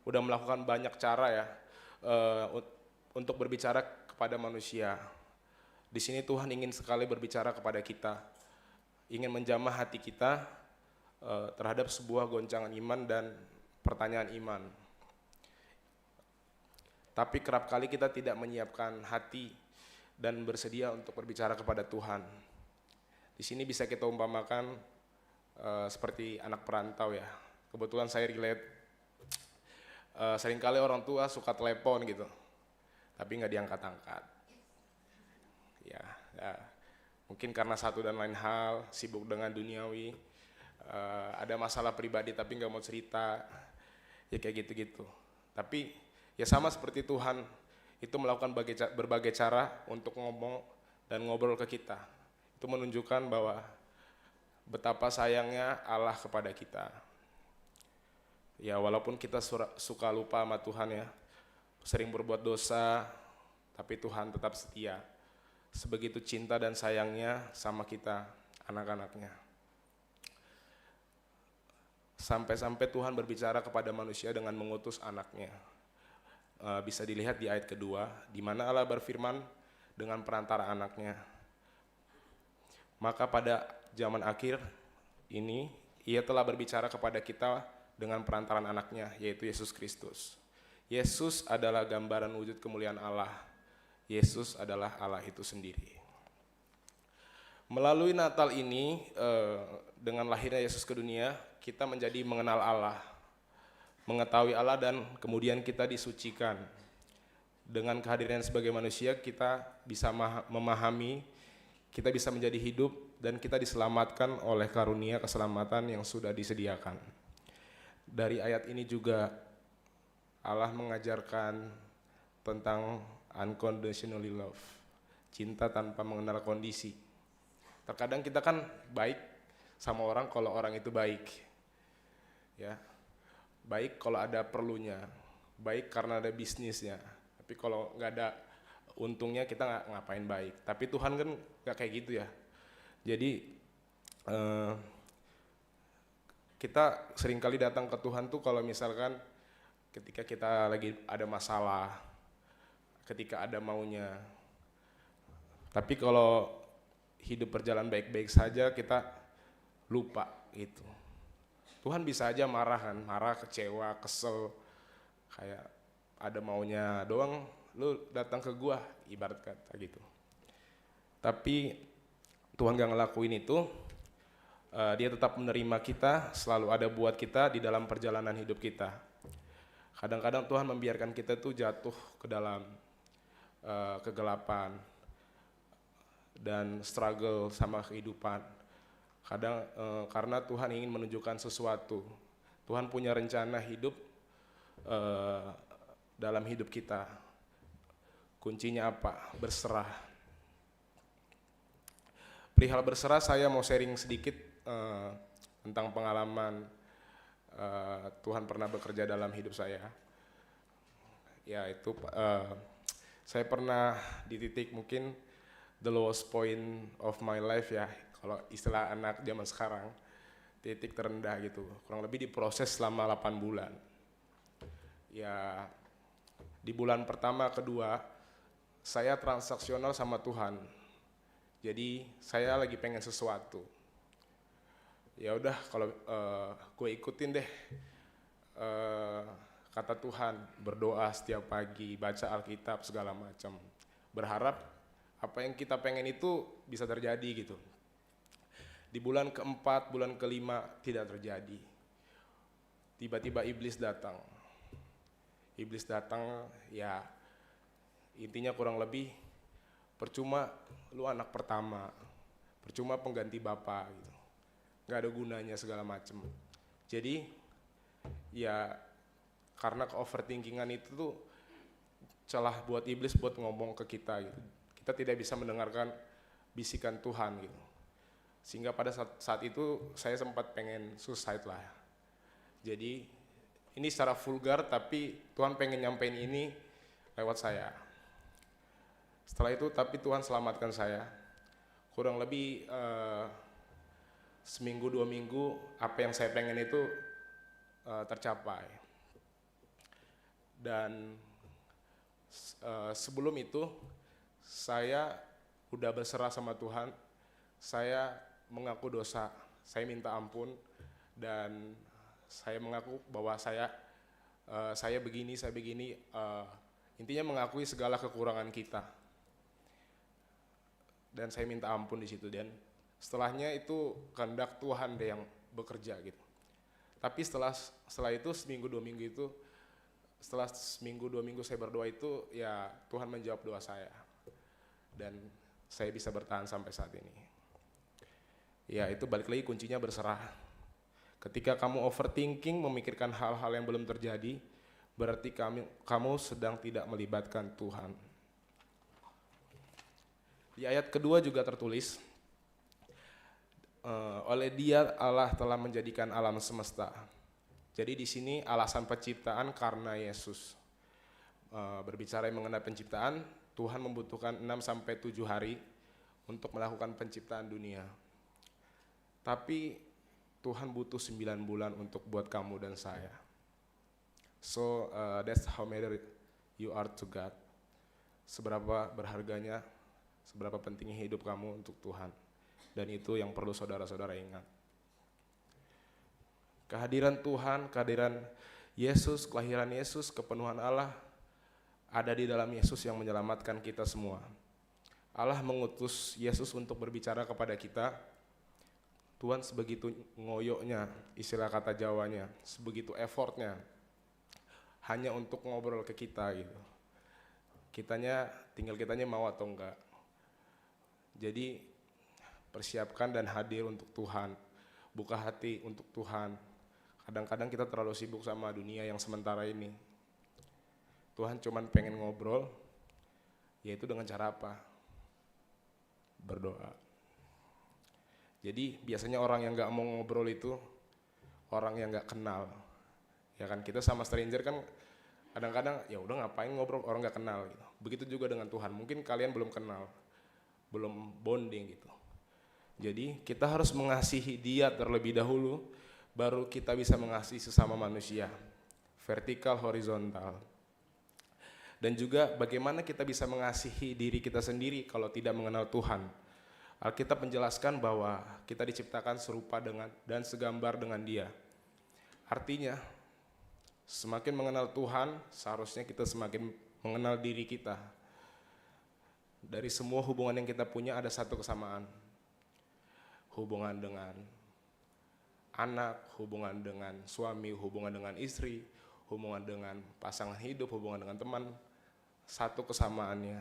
udah melakukan banyak cara ya untuk berbicara kepada manusia. Di sini Tuhan ingin sekali berbicara kepada kita, ingin menjamah hati kita terhadap sebuah goncangan iman dan pertanyaan iman. Tapi kerap kali kita tidak menyiapkan hati dan bersedia untuk berbicara kepada Tuhan. Di sini bisa kita umpamakan seperti anak perantau ya. Kebetulan saya relate. Seringkali orang tua suka telepon gitu, tapi nggak diangkat-angkat. Ya, mungkin karena satu dan lain hal, sibuk dengan duniawi, ada masalah pribadi tapi nggak mau cerita, ya kayak gitu-gitu. Tapi ya sama seperti Tuhan, itu melakukan berbagai cara untuk ngomong dan ngobrol ke kita. Itu menunjukkan bahwa betapa sayangnya Allah kepada kita. Ya walaupun kita suka lupa sama Tuhan ya, sering berbuat dosa, tapi Tuhan tetap setia. Sebegitu cinta dan sayangnya sama kita, anak-anaknya. Sampai-sampai Tuhan berbicara kepada manusia dengan mengutus anaknya. Bisa dilihat di ayat kedua, di mana Allah berfirman dengan perantara anaknya. Maka pada zaman akhir ini, Ia telah berbicara kepada kita dengan perantaran anaknya, yaitu Yesus Kristus. Yesus adalah gambaran wujud kemuliaan Allah. Yesus adalah Allah itu sendiri. Melalui Natal ini, dengan lahirnya Yesus ke dunia, kita menjadi mengenal Allah, mengetahui Allah, dan kemudian kita disucikan. Dengan kehadiran sebagai manusia, kita bisa memahami, kita bisa menjadi hidup, dan kita diselamatkan oleh karunia keselamatan yang sudah disediakan. Dari ayat ini juga Allah mengajarkan tentang unconditionally love, cinta tanpa mengenal kondisi. Terkadang kita kan baik sama orang kalau orang itu baik, ya. Baik kalau ada perlunya, baik karena ada bisnisnya. Tapi kalau nggak ada untungnya kita nggak ngapain baik. Tapi Tuhan kan nggak kayak gitu ya. Jadi kita seringkali datang ke Tuhan tuh kalau misalkan ketika kita lagi ada masalah, ketika ada maunya. Tapi kalau hidup berjalan baik-baik saja kita lupa gitu. Tuhan bisa aja marah kan, marah, kecewa, kesel, kayak ada maunya doang, lu datang ke gua, ibarat kata gitu. Tapi Tuhan gak ngelakuin itu, Dia tetap menerima kita, selalu ada buat kita di dalam perjalanan hidup kita. Kadang-kadang Tuhan membiarkan kita tuh jatuh ke dalam kegelapan dan struggle sama kehidupan. Kadang karena Tuhan ingin menunjukkan sesuatu. Tuhan punya rencana hidup dalam hidup kita. Kuncinya apa? Berserah. Perihal berserah, saya mau sharing sedikit tentang pengalaman Tuhan pernah bekerja dalam hidup saya. Ya itu saya pernah di titik mungkin the lowest point of my life ya, kalau istilah anak zaman sekarang, titik terendah gitu, kurang lebih diproses selama 8 bulan. Ya di bulan pertama, kedua, saya transaksional sama Tuhan. Jadi saya lagi pengen sesuatu. Ya udah kalau gue ikutin deh kata Tuhan, berdoa setiap pagi, baca Alkitab segala macam. Berharap apa yang kita pengen itu bisa terjadi gitu. Di bulan keempat, bulan kelima tidak terjadi. Tiba-tiba iblis datang. Iblis datang ya intinya kurang lebih percuma lu anak pertama, percuma pengganti bapak gitu. Gak ada gunanya segala macem. Jadi ya karena ke-overthinkingan itu tuh celah buat iblis buat ngomong ke kita gitu. Kita tidak bisa mendengarkan bisikan Tuhan gitu. Sehingga pada saat itu saya sempat pengen suicide lah. Jadi ini secara vulgar tapi Tuhan pengen nyampein ini lewat saya. Setelah itu tapi Tuhan selamatkan saya. Kurang lebih seminggu 2 minggu apa yang saya pengen itu tercapai. Dan sebelum itu saya udah berserah sama Tuhan. Saya mengaku dosa, saya minta ampun, dan saya mengaku bahwa saya begini, intinya mengakui segala kekurangan kita. Dan saya minta ampun di situ, dan setelahnya itu kehendak Tuhan deh yang bekerja gitu. Tapi setelah itu seminggu 2 minggu itu, setelah seminggu 2 minggu saya berdoa itu, ya Tuhan menjawab doa saya. Dan saya bisa bertahan sampai saat ini. Ya itu balik lagi kuncinya berserah. Ketika kamu overthinking, memikirkan hal-hal yang belum terjadi, berarti kamu sedang tidak melibatkan Tuhan. Di ayat kedua juga tertulis, oleh Dia Allah telah menjadikan alam semesta. Jadi di sini alasan penciptaan karena Yesus. Berbicara mengenai penciptaan, Tuhan membutuhkan 6-7 hari untuk melakukan penciptaan dunia. Tapi Tuhan butuh 9 bulan untuk buat kamu dan saya. So that's how matter you are to God. Seberapa berharganya, seberapa pentingnya hidup kamu untuk Tuhan. Dan itu yang perlu saudara-saudara ingat. Kehadiran Tuhan, kehadiran Yesus, kelahiran Yesus, kepenuhan Allah ada di dalam Yesus yang menyelamatkan kita semua. Allah mengutus Yesus untuk berbicara kepada kita. Tuhan sebegitu ngoyoknya, istilah kata Jawanya, sebegitu effortnya hanya untuk ngobrol ke kita gitu. Tinggal kitanya mau atau enggak. Jadi persiapkan dan hadir untuk Tuhan, buka hati untuk Tuhan. Kadang-kadang kita terlalu sibuk sama dunia yang sementara ini. Tuhan cuman pengen ngobrol, yaitu dengan cara apa? Berdoa. Jadi biasanya orang yang gak mau ngobrol itu orang yang gak kenal. Ya kan, kita sama stranger kan kadang-kadang ya udah ngapain ngobrol orang gak kenal gitu. Begitu juga dengan Tuhan, mungkin kalian belum kenal, belum bonding gitu. Jadi kita harus mengasihi Dia terlebih dahulu, baru kita bisa mengasihi sesama manusia. Vertikal, horizontal. Dan juga bagaimana kita bisa mengasihi diri kita sendiri kalau tidak mengenal Tuhan. Alkitab menjelaskan bahwa kita diciptakan serupa dengan dan segambar dengan Dia. Artinya, semakin mengenal Tuhan, seharusnya kita semakin mengenal diri kita. Dari semua hubungan yang kita punya ada satu kesamaan. Hubungan dengan anak, hubungan dengan suami, hubungan dengan istri, hubungan dengan pasangan hidup, hubungan dengan teman. Satu kesamaannya,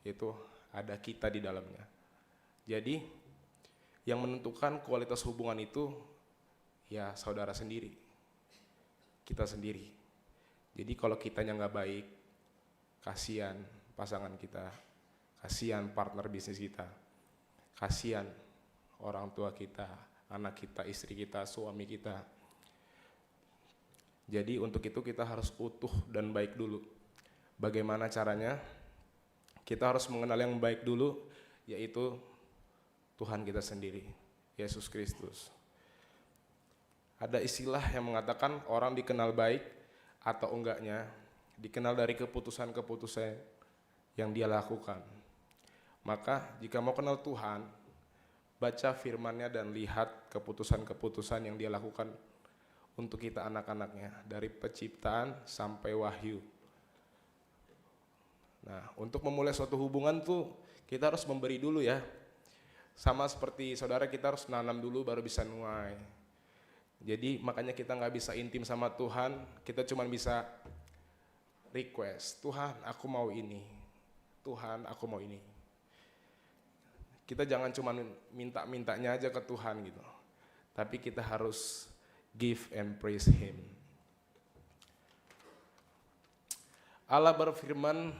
yaitu ada kita di dalamnya. Jadi yang menentukan kualitas hubungan itu ya saudara sendiri, kita sendiri. Jadi kalau kitanya nggak baik, kasihan pasangan kita, kasihan partner bisnis kita, kasihan orang tua kita, anak kita, istri kita, suami kita. Jadi untuk itu kita harus utuh dan baik dulu. Bagaimana caranya? Kita harus mengenal yang baik dulu, yaitu Tuhan kita sendiri, Yesus Kristus. Ada istilah yang mengatakan orang dikenal baik atau enggaknya dikenal dari keputusan-keputusan yang dia lakukan. Maka jika mau kenal Tuhan, baca firman-Nya dan lihat keputusan-keputusan yang dia lakukan untuk kita anak-anaknya, dari penciptaan sampai wahyu. Nah, untuk memulai suatu hubungan tuh kita harus memberi dulu ya. Sama seperti saudara, kita harus nanam dulu baru bisa nuai. Jadi makanya kita nggak bisa intim sama Tuhan, kita cuma bisa request, Tuhan aku mau ini, Tuhan aku mau ini. Kita jangan cuma minta-mintanya aja ke Tuhan gitu, tapi kita harus give and praise Him. Allah berfirman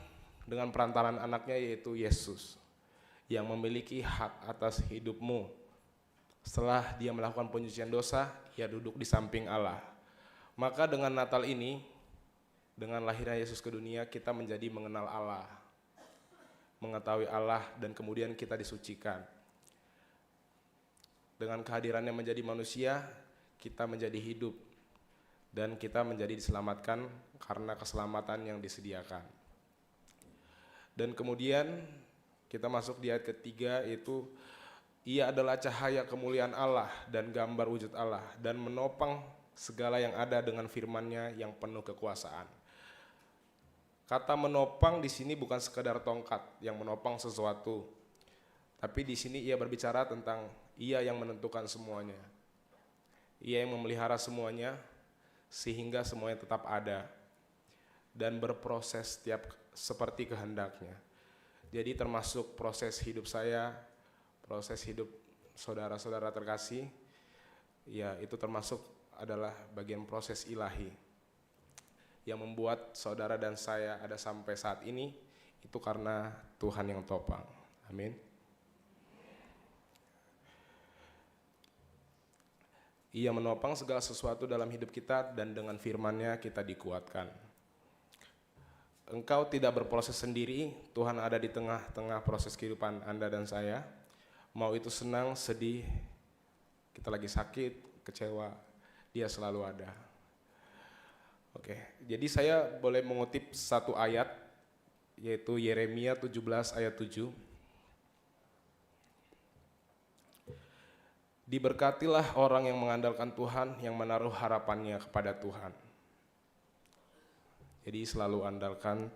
dengan perantaran anaknya yaitu Yesus, yang memiliki hak atas hidupmu. Setelah dia melakukan penyucian dosa, ia duduk di samping Allah. Maka dengan Natal ini, Dengan lahirnya Yesus ke dunia, kita menjadi mengenal Allah, mengetahui Allah, dan kemudian kita disucikan. Dengan kehadirannya menjadi manusia, kita menjadi hidup, dan kita menjadi diselamatkan karena keselamatan yang disediakan. Dan kemudian kita masuk di ayat ketiga, yaitu Ia adalah cahaya kemuliaan Allah dan gambar wujud Allah, dan menopang segala yang ada dengan firman-Nya yang penuh kekuasaan. Kata menopang di sini bukan sekadar tongkat yang menopang sesuatu, tapi di sini Ia berbicara tentang Ia yang menentukan semuanya. Ia yang memelihara semuanya sehingga semuanya tetap ada dan berproses seperti kehendaknya. Jadi termasuk proses hidup saya, proses hidup saudara-saudara terkasih, ya itu termasuk adalah bagian proses ilahi yang membuat saudara dan saya ada sampai saat ini, itu karena Tuhan yang topang. Amin. Ia menopang segala sesuatu dalam hidup kita, dan dengan firman-Nya kita dikuatkan. Engkau tidak berproses sendiri, Tuhan ada di tengah-tengah proses kehidupan Anda dan saya. Mau itu senang, sedih, kita lagi sakit, kecewa, Dia selalu ada. Oke, jadi saya boleh mengutip satu ayat, yaitu Yeremia 17 ayat 7. Diberkatilah orang yang mengandalkan Tuhan, yang menaruh harapannya kepada Tuhan. Jadi selalu andalkan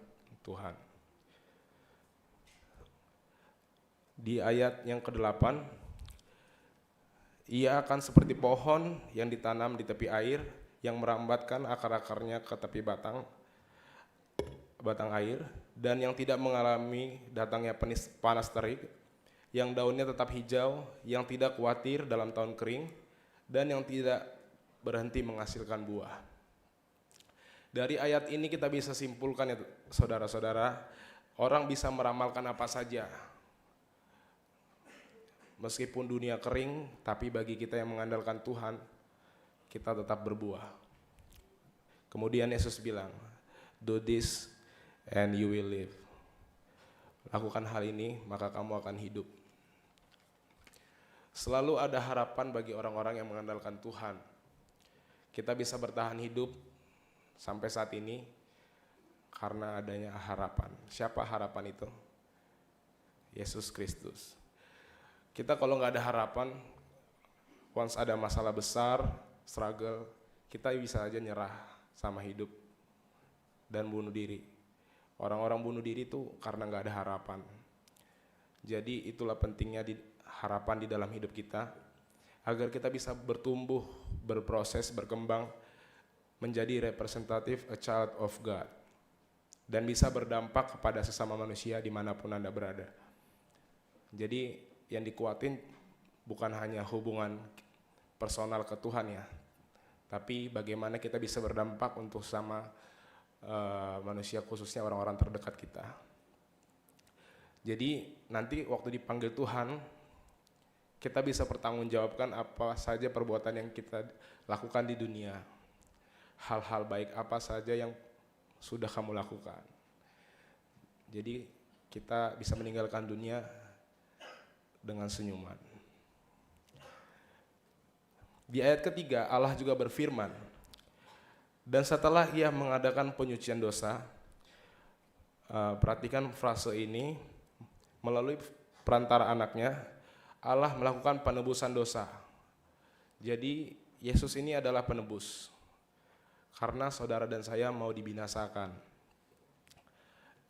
Tuhan. Di ayat yang ke-8, Ia akan seperti pohon yang ditanam di tepi air, yang merambatkan akar-akarnya ke tepi batang air, dan yang tidak mengalami datangnya panas terik, yang daunnya tetap hijau, yang tidak khawatir dalam tahun kering, dan yang tidak berhenti menghasilkan buah. Dari ayat ini kita bisa simpulkan ya saudara-saudara, orang bisa meramalkan apa saja. Meskipun dunia kering, tapi bagi kita yang mengandalkan Tuhan, kita tetap berbuah. Kemudian Yesus bilang, do this and you will live. Lakukan hal ini, maka kamu akan hidup. Selalu ada harapan bagi orang-orang yang mengandalkan Tuhan. Kita bisa bertahan hidup sampai saat ini karena adanya harapan. Siapa harapan itu? Yesus Kristus. Kita kalau nggak ada harapan, once ada masalah besar, struggle, kita bisa aja nyerah sama hidup dan bunuh diri. Orang-orang bunuh diri itu karena nggak ada harapan. Jadi itulah pentingnya harapan di dalam hidup kita, agar kita bisa bertumbuh, berproses, berkembang, menjadi representative a child of God, dan bisa berdampak kepada sesama manusia dimanapun Anda berada. Jadi yang dikuatin bukan hanya hubungan personal ke Tuhan ya, tapi bagaimana kita bisa berdampak untuk sama manusia, khususnya orang-orang terdekat kita. Jadi nanti waktu dipanggil Tuhan, kita bisa pertanggungjawabkan apa saja perbuatan yang kita lakukan di dunia. Hal-hal baik apa saja yang sudah kamu lakukan. Jadi kita bisa meninggalkan dunia dengan senyuman. Di ayat ketiga, Allah juga berfirman, dan setelah Ia mengadakan penyucian dosa, perhatikan frase ini, melalui perantara anaknya, Allah melakukan penebusan dosa. Jadi Yesus ini adalah penebus, karena saudara dan saya mau dibinasakan,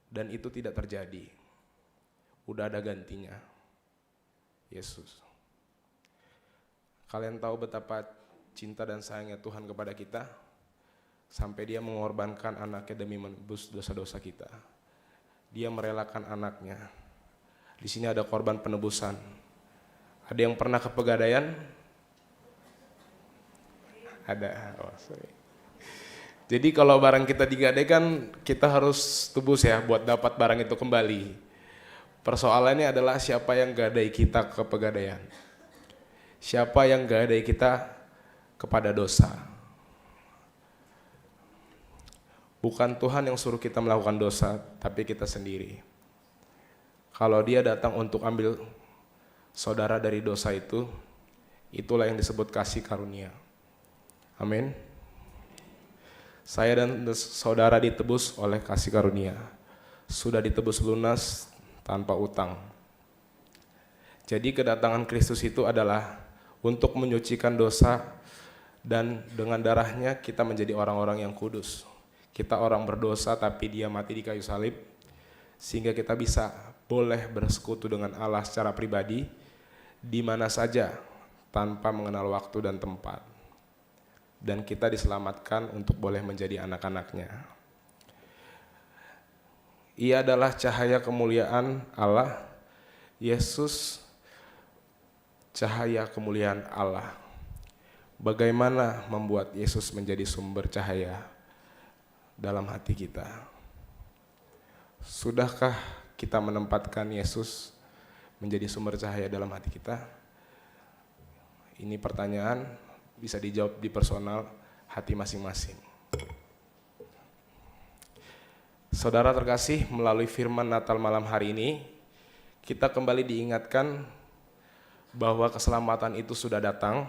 dan itu tidak terjadi. Udah ada gantinya, Yesus. Kalian tahu betapa cinta dan sayangnya Tuhan kepada kita, sampai Dia mengorbankan anaknya demi menebus dosa-dosa kita. Dia merelakan anaknya. Di sini ada korban penebusan. Ada yang pernah ke Pegadaian? Ada. Oh, sorry. Jadi kalau barang kita digadaikan, kita harus tebus ya buat dapat barang itu kembali. Persoalannya adalah siapa yang gadai kita ke Pegadaian? Siapa yang gadai kita kepada dosa? Bukan Tuhan yang suruh kita melakukan dosa, tapi kita sendiri. Kalau Dia datang untuk ambil saudara dari dosa itu, itulah yang disebut kasih karunia. Amin. Saya dan saudara ditebus oleh kasih karunia. Sudah ditebus lunas tanpa utang. Jadi kedatangan Kristus itu adalah untuk menyucikan dosa, dan dengan darahnya kita menjadi orang-orang yang kudus. Kita orang berdosa tapi Dia mati di kayu salib, sehingga kita bisa boleh bersekutu dengan Allah secara pribadi di mana saja tanpa mengenal waktu dan tempat. Dan kita diselamatkan untuk boleh menjadi anak-anak-Nya. Ia adalah cahaya kemuliaan Allah. Yesus cahaya kemuliaan Allah. Bagaimana membuat Yesus menjadi sumber cahaya dalam hati kita? Sudahkah kita menempatkan Yesus menjadi sumber cahaya dalam hati kita? Ini pertanyaan bisa dijawab di personal hati masing-masing. Saudara terkasih, melalui firman Natal malam hari ini, kita kembali diingatkan bahwa keselamatan itu sudah datang.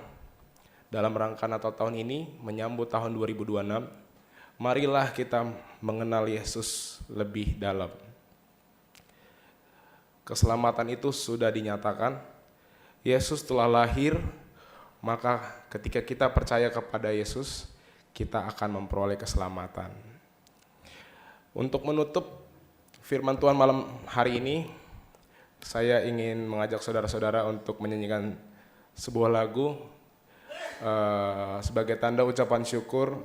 Dalam rangka Natal tahun ini, menyambut tahun 2026, marilah kita mengenal Yesus lebih dalam. Keselamatan itu sudah dinyatakan. Yesus telah lahir, maka ketika kita percaya kepada Yesus, kita akan memperoleh keselamatan. Untuk menutup firman Tuhan malam hari ini, saya ingin mengajak saudara-saudara untuk menyanyikan sebuah lagu sebagai tanda ucapan syukur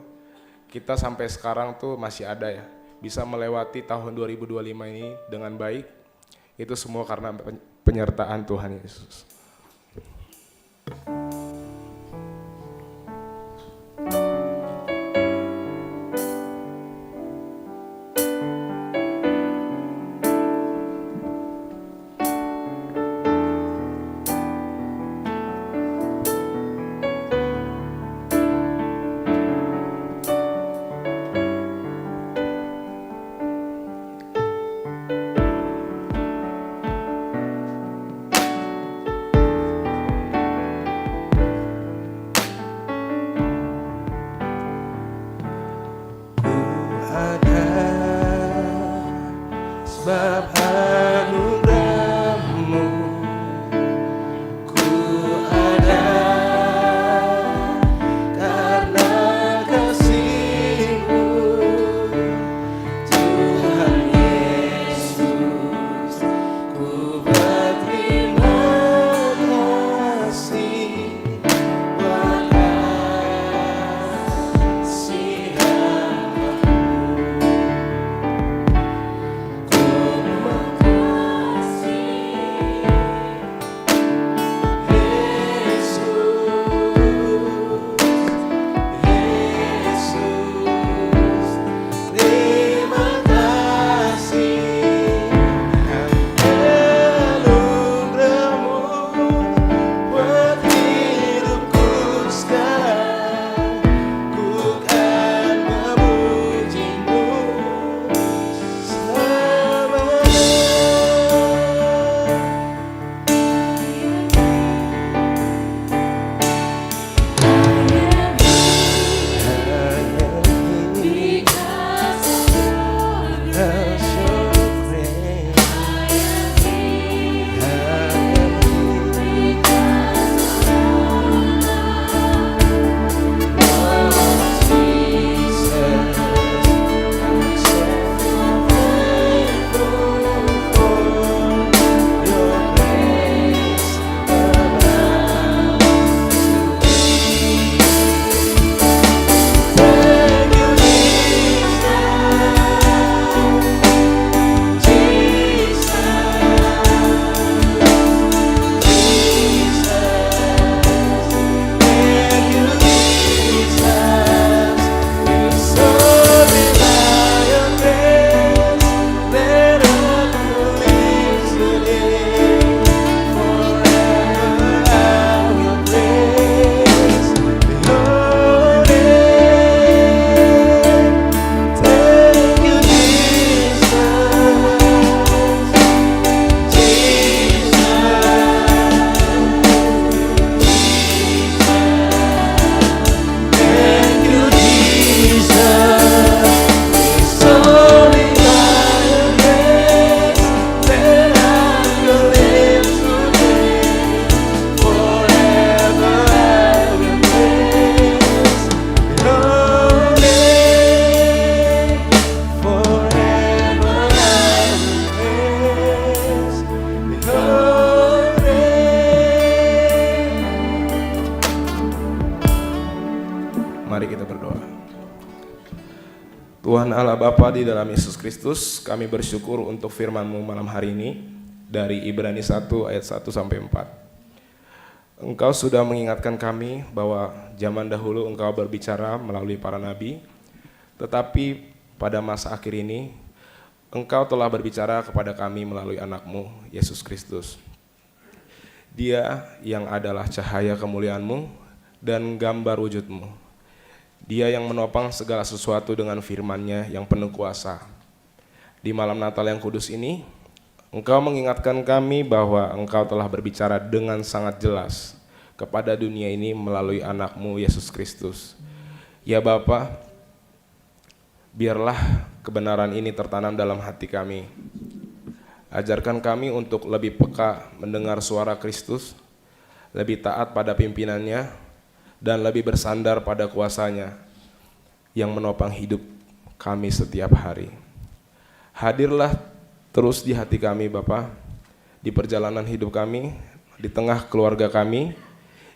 kita sampai sekarang tuh masih ada ya, bisa melewati tahun 2025 ini dengan baik. Itu semua karena penyertaan Tuhan Yesus. Sebab anugerah-Mu, ku ada karena kasih-Mu, Tuhan Yesus. Ku berterima kasih buat kasihan-Mu. Tuhan Allah Bapa di dalam Yesus Kristus, kami bersyukur untuk firman-Mu malam hari ini dari Ibrani 1 ayat 1 sampai 4. Engkau sudah mengingatkan kami bahwa zaman dahulu Engkau berbicara melalui para nabi, tetapi pada masa akhir ini Engkau telah berbicara kepada kami melalui anak-Mu, Yesus Kristus. Dia yang adalah cahaya kemuliaan-Mu dan gambar wujud-Mu. Dia yang menopang segala sesuatu dengan firman-Nya yang penuh kuasa. Di malam Natal yang kudus ini, Engkau mengingatkan kami bahwa Engkau telah berbicara dengan sangat jelas kepada dunia ini melalui anak-Mu Yesus Kristus. Ya Bapa, biarlah kebenaran ini tertanam dalam hati kami. Ajarkan kami untuk lebih peka mendengar suara Kristus, lebih taat pada pimpinannya, dan lebih bersandar pada kuasa-Nya yang menopang hidup kami setiap hari. Hadirlah terus di hati kami Bapa, di perjalanan hidup kami, di tengah keluarga kami.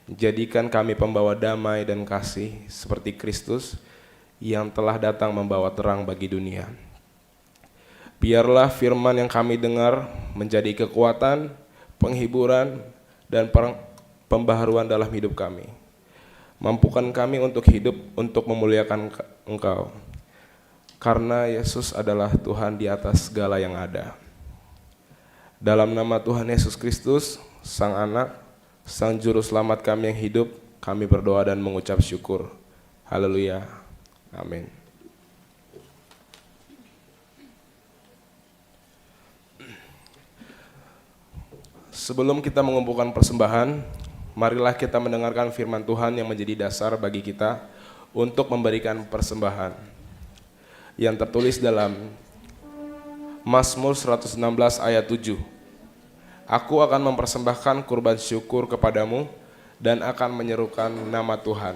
Jadikan kami pembawa damai dan kasih seperti Kristus yang telah datang membawa terang bagi dunia. Biarlah firman yang kami dengar menjadi kekuatan, penghiburan, dan pembaharuan dalam hidup kami. Mampukan kami untuk hidup untuk memuliakan Engkau, karena Yesus adalah Tuhan di atas segala yang ada. Dalam nama Tuhan Yesus Kristus, Sang Anak, Sang Juru Selamat kami yang hidup, kami berdoa dan mengucap syukur. Haleluya. Amin. Sebelum kita mengumpulkan persembahan, marilah kita mendengarkan firman Tuhan yang menjadi dasar bagi kita untuk memberikan persembahan. Yang tertulis dalam Mazmur 116 ayat 7. Aku akan mempersembahkan kurban syukur kepadamu dan akan menyerukan nama Tuhan.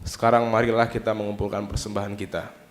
Sekarang marilah kita mengumpulkan persembahan kita.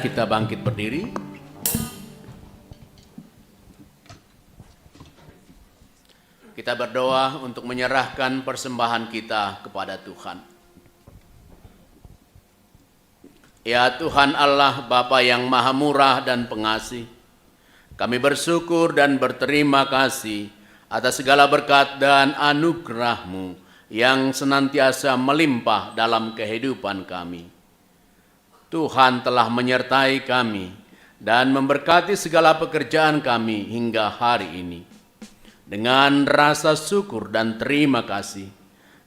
Marilah kita bangkit berdiri. Kita berdoa untuk menyerahkan persembahan kita kepada Tuhan. Ya Tuhan Allah, Bapa yang Maha Murah dan Pengasih, kami bersyukur dan berterima kasih atas segala berkat dan anugerah-Mu yang senantiasa melimpah dalam kehidupan kami. Tuhan telah menyertai kami dan memberkati segala pekerjaan kami hingga hari ini. Dengan rasa syukur dan terima kasih,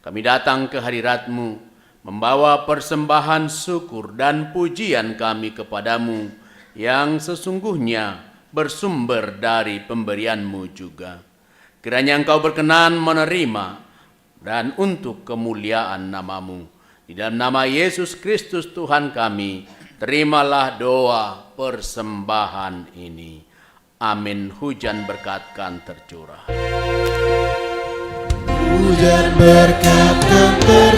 kami datang ke hadirat-Mu, membawa persembahan syukur dan pujian kami kepadamu yang sesungguhnya bersumber dari pemberian-Mu juga. Kiranya Engkau berkenan menerima dan untuk kemuliaan nama-Mu. Di dalam nama Yesus Kristus Tuhan kami, terimalah doa persembahan ini. Amin. Hujan berkat kan tercurah. Hujan berkat kan tercurah,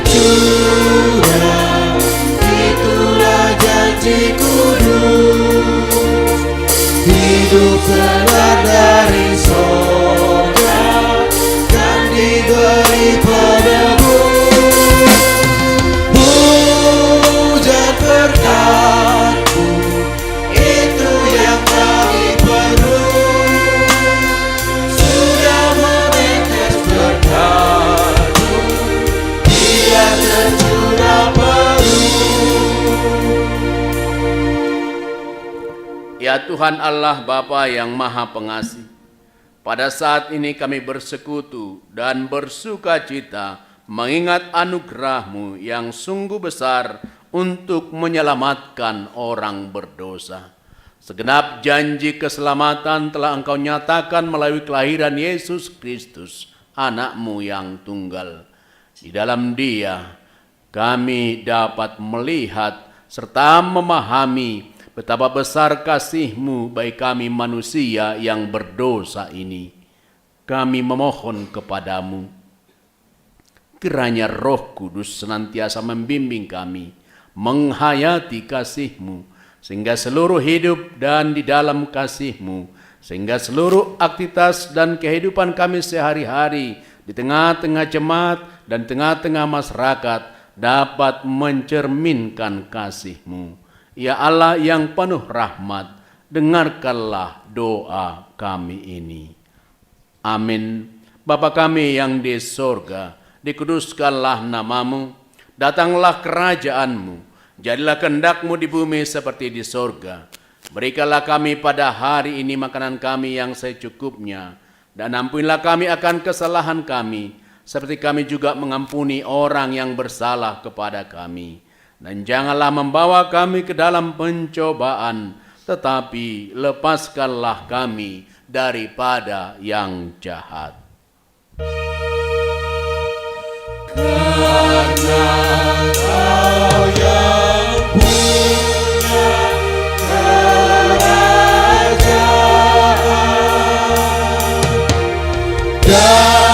itulah janji kudus. Hidup segar dari sorga kan diberi penebus. Hujan berkat-Mu, itu yang kami perlu. Sudah menetes berkat-Mu, tidak tercurah penuh. Ya Tuhan Allah Bapa yang Maha Pengasih, pada saat ini kami bersekutu dan bersuka cita mengingat anugerah-Mu yang sungguh besar untuk menyelamatkan orang berdosa. Segenap janji keselamatan telah Engkau nyatakan melalui kelahiran Yesus Kristus, anak-Mu yang tunggal. Di dalam Dia kami dapat melihat serta memahami betapa besar kasih-Mu bagi kami manusia yang berdosa ini. Kami memohon kepadamu, kiranya Roh Kudus senantiasa membimbing kami, menghayati kasih-Mu, sehingga seluruh hidup dan di dalam kasih-Mu, sehingga seluruh aktivitas dan kehidupan kami sehari-hari di tengah-tengah jemaat dan tengah-tengah masyarakat dapat mencerminkan kasih-Mu. Ya Allah yang penuh rahmat, dengarkanlah doa kami ini. Amin. Bapa kami yang di sorga, dikuduskanlah nama-Mu, datanglah kerajaan-Mu, jadilah kehendak-Mu di bumi seperti di sorga. Berikanlah kami pada hari ini makanan kami yang secukupnya, dan ampunilah kami akan kesalahan kami, seperti kami juga mengampuni orang yang bersalah kepada kami. Dan janganlah membawa kami ke dalam pencobaan, tetapi lepaskanlah kami daripada yang jahat. Karena Kau yang punya kerajaan dan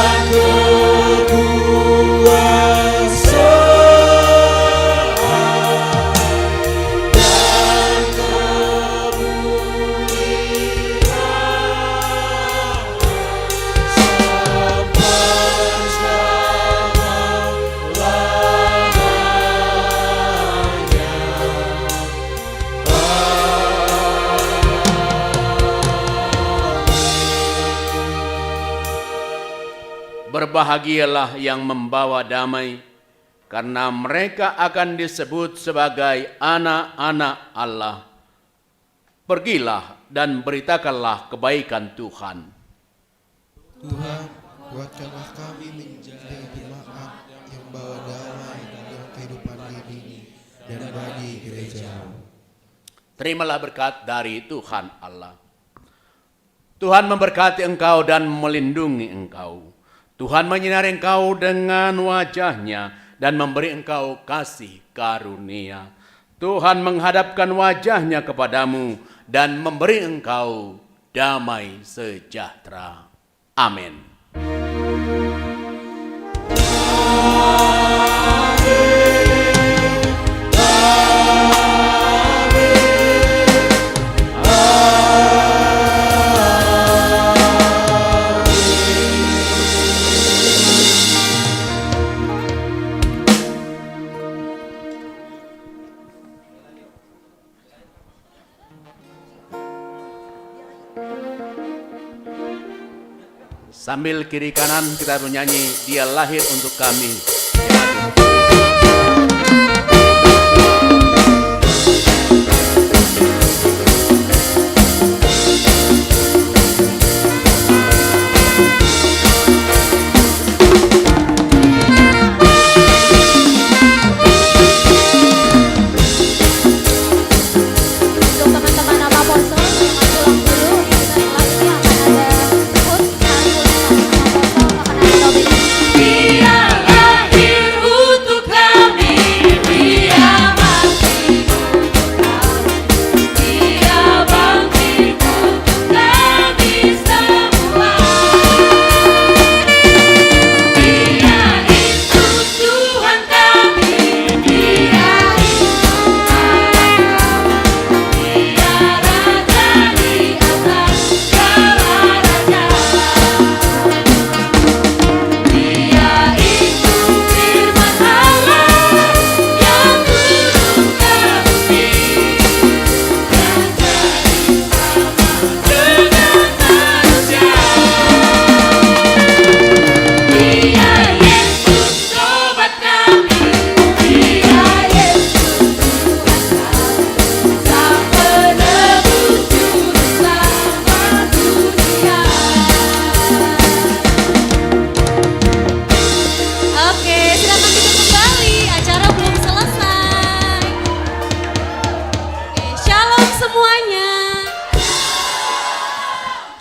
Berbahagialah yang membawa damai, karena mereka akan disebut sebagai anak-anak Allah. Pergilah dan beritakanlah kebaikan Tuhan. Tuhan, kuatkanlah kami menjadi jemaat yang bawa damai dalam kehidupan ini dan bagi gereja. Terimalah berkat dari Tuhan Allah. Tuhan memberkati engkau dan melindungi engkau. Tuhan menyinari engkau dengan wajah-Nya dan memberi engkau kasih karunia. Tuhan menghadapkan wajah-Nya kepadamu dan memberi engkau damai sejahtera. Amin. Sambil kiri kanan kita menyanyi Dia Lahir Untuk Kami.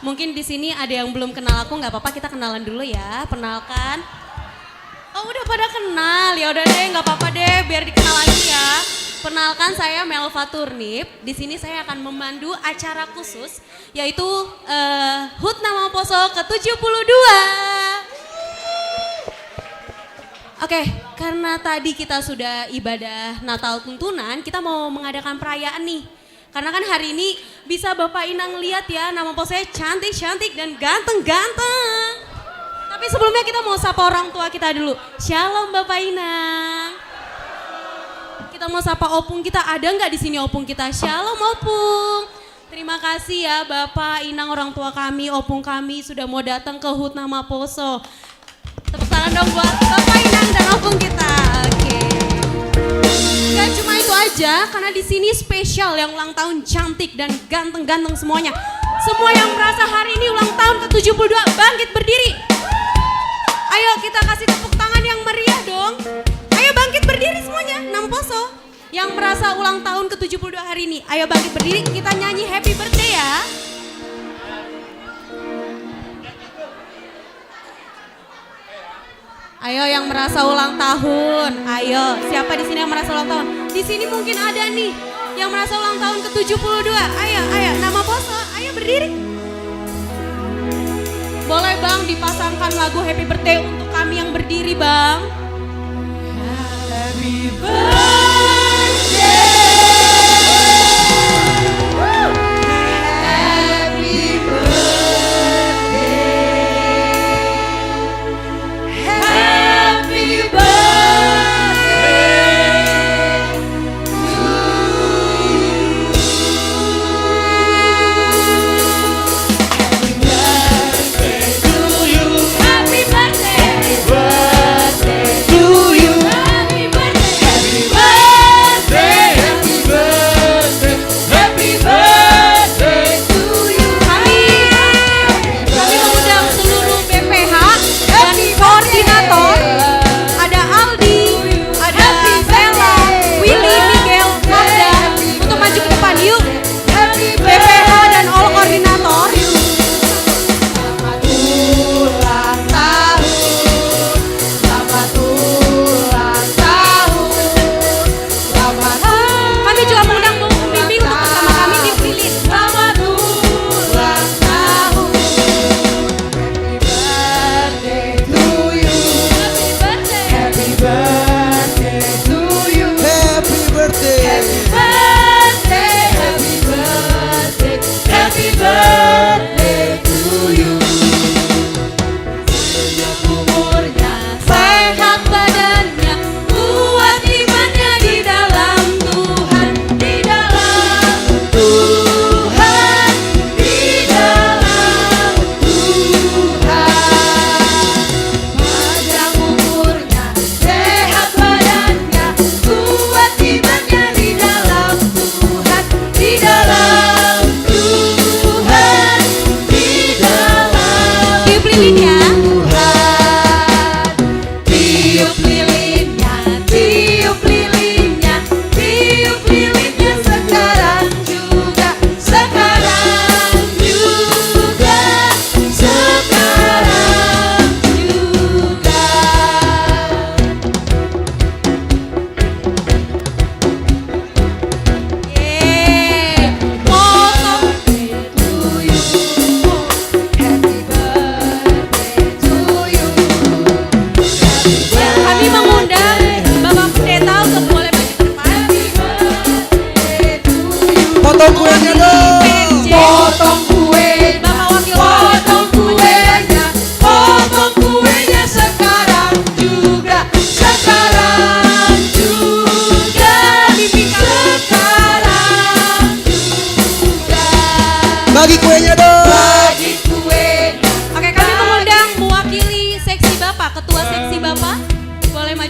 Mungkin di sini ada yang belum kenal aku, nggak apa-apa kita kenalan dulu ya, perkenalkan. Oh udah pada kenal, ya udah deh nggak apa-apa deh, biar dikenal lagi ya. Perkenalkan saya Melva Turnip. Di sini saya akan memandu acara khusus yaitu HUT Namaposo ke-72. Oke, karena tadi kita sudah ibadah Natal tuntunan, kita mau mengadakan perayaan nih. Karena kan hari ini bisa Bapak Inang lihat ya, Namaposonya cantik-cantik dan ganteng-ganteng. Tapi sebelumnya kita mau sapa orang tua kita dulu. Shalom Bapak Inang. Kita mau sapa opung kita, ada nggak di sini opung kita? Shalom opung. Terima kasih ya Bapak Inang, orang tua kami, opung kami sudah mau datang ke HUT Namaposo. Tepuk tangan dong buat Bapak Inang dan opung kita. Oke. Gak cuma itu aja, karena di sini spesial yang ulang tahun cantik dan ganteng-ganteng semuanya. Semua yang merasa hari ini ulang tahun ke-72 bangkit berdiri. Ayo kita kasih tepuk tangan yang meriah dong. Ayo bangkit berdiri semuanya, Namaposo. Yang merasa ulang tahun ke-72 hari ini, ayo bangkit berdiri, kita nyanyi happy birthday ya. Ayo yang merasa ulang tahun, ayo. Siapa di sini yang merasa ulang tahun? Di sini mungkin ada nih yang merasa ulang tahun ke-72. Ayo, Namaposo, ayo berdiri. Boleh Bang dipasangkan lagu Happy Birthday untuk kami yang berdiri Bang. Happy birthday. Happy birthday.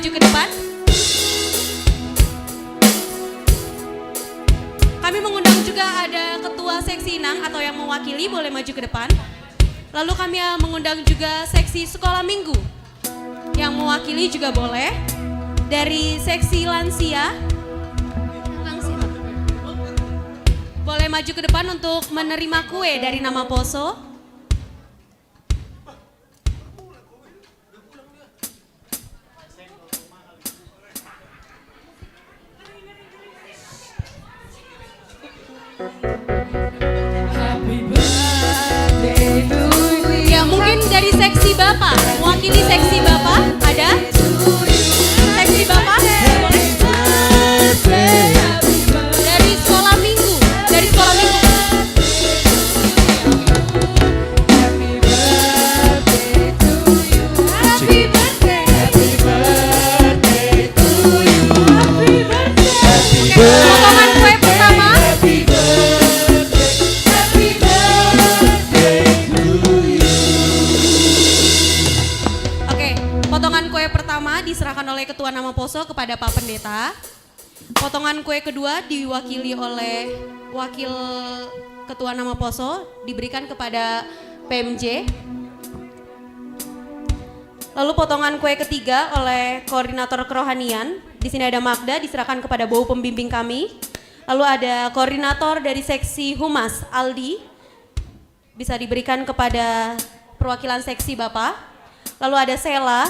maju ke depan. Kami mengundang juga ada ketua seksi Inang atau yang mewakili boleh maju ke depan. Lalu kami mengundang juga seksi sekolah minggu. Yang mewakili juga boleh. Dari seksi lansia. Boleh maju ke depan untuk menerima kue dari nama Poso. Ya mungkin dari seksi Bapak, mewakili seksi Bapak ada? Seksi Bapak? Dari sekolah minggu, dari sekolah minggu. Potongan kue pertama. Oke, potongan kue pertama diserahkan oleh Ketua Nama Poso kepada Pak Pendeta. Potongan kue kedua diwakili oleh Wakil Ketua Nama Poso diberikan kepada PMJ. Lalu potongan kue ketiga oleh Koordinator Kerohanian. Di sini ada Magda diserahkan kepada bau pembimbing kami. Lalu ada koordinator dari seksi Humas Aldi bisa diberikan kepada perwakilan seksi Bapak. Lalu ada Sela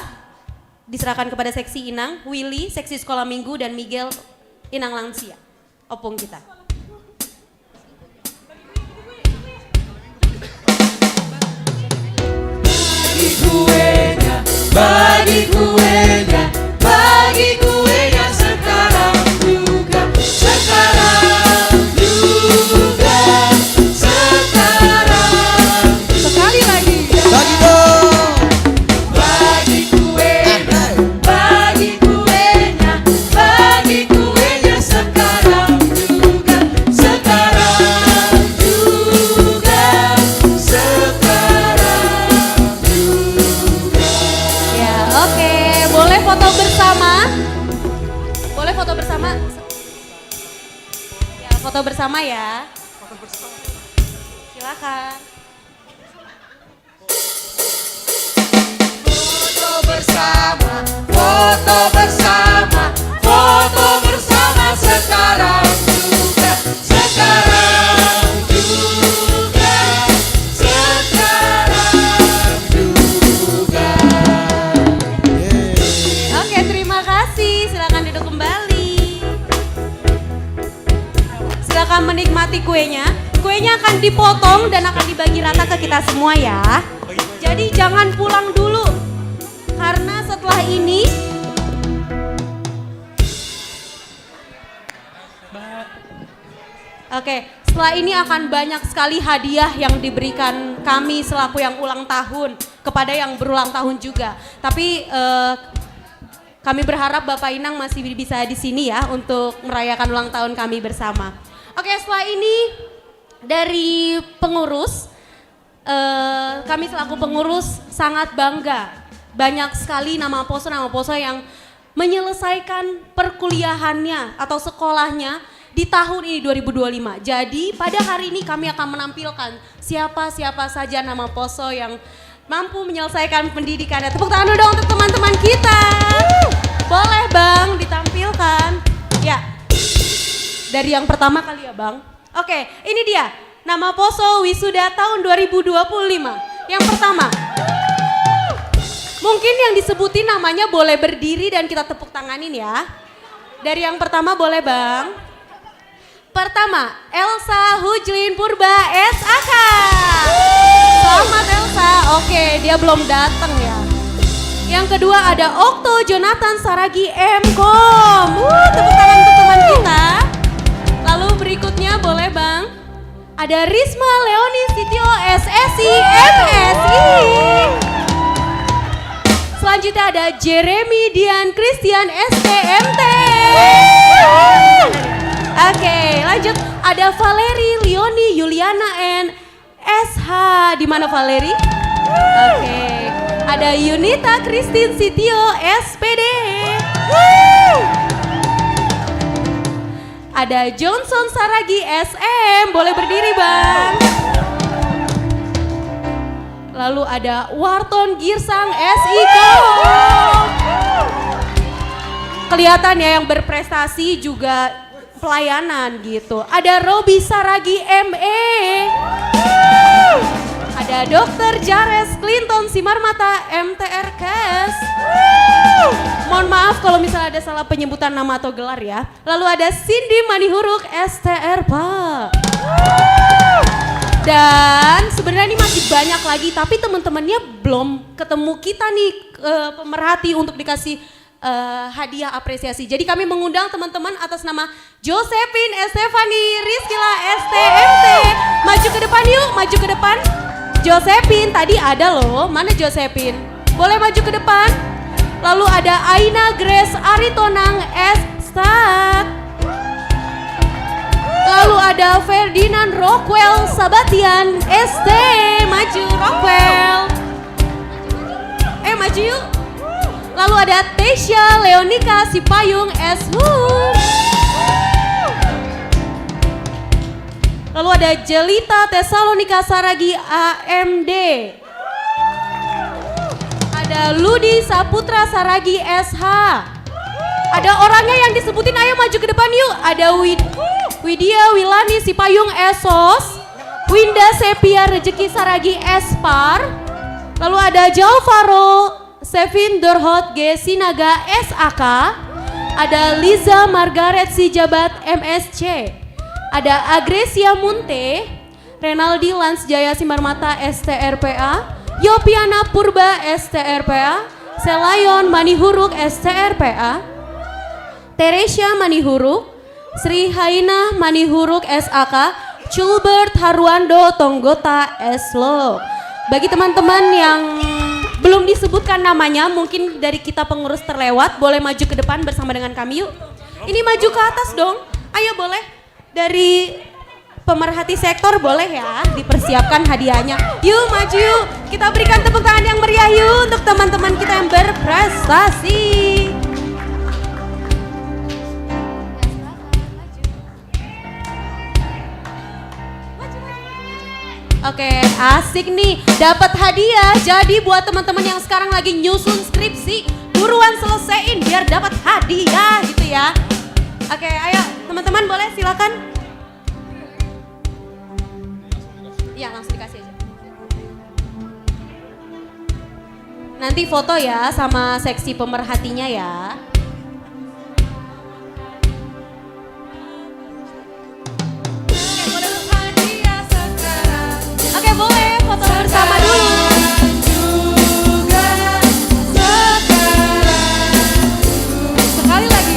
diserahkan kepada seksi Inang, Willy seksi sekolah minggu dan Miguel Inang lansia. Opung kita. Bagi kuenya, bagi kuenya sekarang juga, sekarang juga, sekarang. Sekali lagi. Bagi dong. Bagi kuenya, bagi kuenya, bagi kuenya sekarang juga, sekarang juga, sekarang juga. Ya, oke. Boleh foto bersama? Boleh foto bersama? Ya, foto bersama ya. Silakan. Foto bersama, foto bersama, foto bersama sekarang juga, sekarang juga, sekarang juga. Oke, terima kasih. Silakan duduk kembali. Silakan menikmati kuenya. Kuenya akan dipotong dan akan dibagi rata ke kita semua ya. Jadi jangan pulang dulu. Karena setelah ini Oke, setelah ini akan banyak sekali hadiah yang diberikan kami selaku yang ulang tahun kepada yang berulang tahun juga. Tapi kami berharap Bapak Inang masih bisa di sini ya untuk merayakan ulang tahun kami bersama. Oke, setelah ini dari pengurus, kami selaku pengurus sangat bangga. Banyak sekali nama Poso yang menyelesaikan perkuliahannya atau sekolahnya di tahun ini 2025. Jadi pada hari ini kami akan menampilkan siapa saja nama Poso yang mampu menyelesaikan pendidikannya. Tepuk tangan dulu dong untuk teman-teman kita. Boleh Bang ditampilkan. Ya, dari yang pertama kali ya Bang. Oke, ini dia nama Poso wisuda tahun 2025. Yang pertama. Mungkin yang disebutin namanya boleh berdiri dan kita tepuk tanganin ya. Dari yang pertama boleh Bang. Pertama, Elsa Hujlin Purba SAK. Selamat Elsa. Oke, dia belum datang ya. Yang kedua ada Okto Jonathan Saragi M.Com. Tepuk tangan untuk teman kita. Lalu berikutnya boleh Bang. Ada Risma Leoni Sitio SSI MSI. Selanjutnya ada Jeremy Dian Christian STMT. Oke, lanjut ada Valeri Leoni Yuliana N SH. Di mana Valeri? Oke. Ada Yunita Christine Sitio SPD. Ada Johnson Saragi SM, boleh berdiri Bang. Lalu ada Warton Girsang SIKO. Kelihatan ya yang berprestasi juga pelayanan gitu. Ada Robi Saragi ME. Ada Dr. Jares Clinton Simarmata MTR Kes. Mohon maaf kalau misalnya ada salah penyebutan nama atau gelar ya. Lalu ada Cindy Manihuruk STR Pak. Dan sebenarnya ini masih banyak lagi, tapi teman-temannya belum ketemu kita nih pemerhati untuk dikasih hadiah apresiasi. Jadi kami mengundang teman-teman atas nama Josephine Estefani Rizkila STMT. Maju ke depan yuk, maju ke depan. Josephine tadi ada loh, mana Josephine? Boleh maju ke depan. Lalu ada Aina Grace Aritonang S. Lalu ada Ferdinand Rockwell Sabatian ST. Maju Rockwell. Maju yuk. Lalu ada Tesya Leonika Sipayung SHU. Lalu ada Jelita Tesalonika Saragi AMD. Ada Ludi Saputra Saragi SH. Ada orangnya yang disebutin, ayo maju ke depan yuk. Ada Widya Wilani Sipayung SOS. Winda Sepia Rezeki Saragi SPAR. Lalu ada Jalvaro Sevin Dorhot G Sinaga SAK. Ada Liza Margaret Sijabat MSC. Ada Agresia Munte, Renaldi Lansjaya Simarmata STRPA, Yopiana Purba STRPA, Selayon Manihuruk STRPA, Teresia Manihuruk, Sri Haina Manihuruk SAK, Chulbert Harwando Tonggota SLO. Bagi teman-teman yang belum disebutkan namanya, mungkin dari kita pengurus terlewat, boleh maju ke depan bersama dengan kami yuk. Ini maju ke atas dong, ayo boleh. Dari pemerhati sektor boleh ya dipersiapkan hadiahnya. Yuk maju yuk, kita berikan tepuk tangan yang meriah yuk untuk teman-teman kita yang berprestasi. Oke, asik nih, dapat hadiah. Jadi buat teman-teman yang sekarang lagi nyusun skripsi, buruan selesaiin biar dapat hadiah gitu ya. Oke, ayo teman-teman boleh silakan. Ya, langsung dikasih aja. Nanti foto ya sama seksi pemerhatinya ya. Oke, boleh foto bersama dulu. Sekali lagi.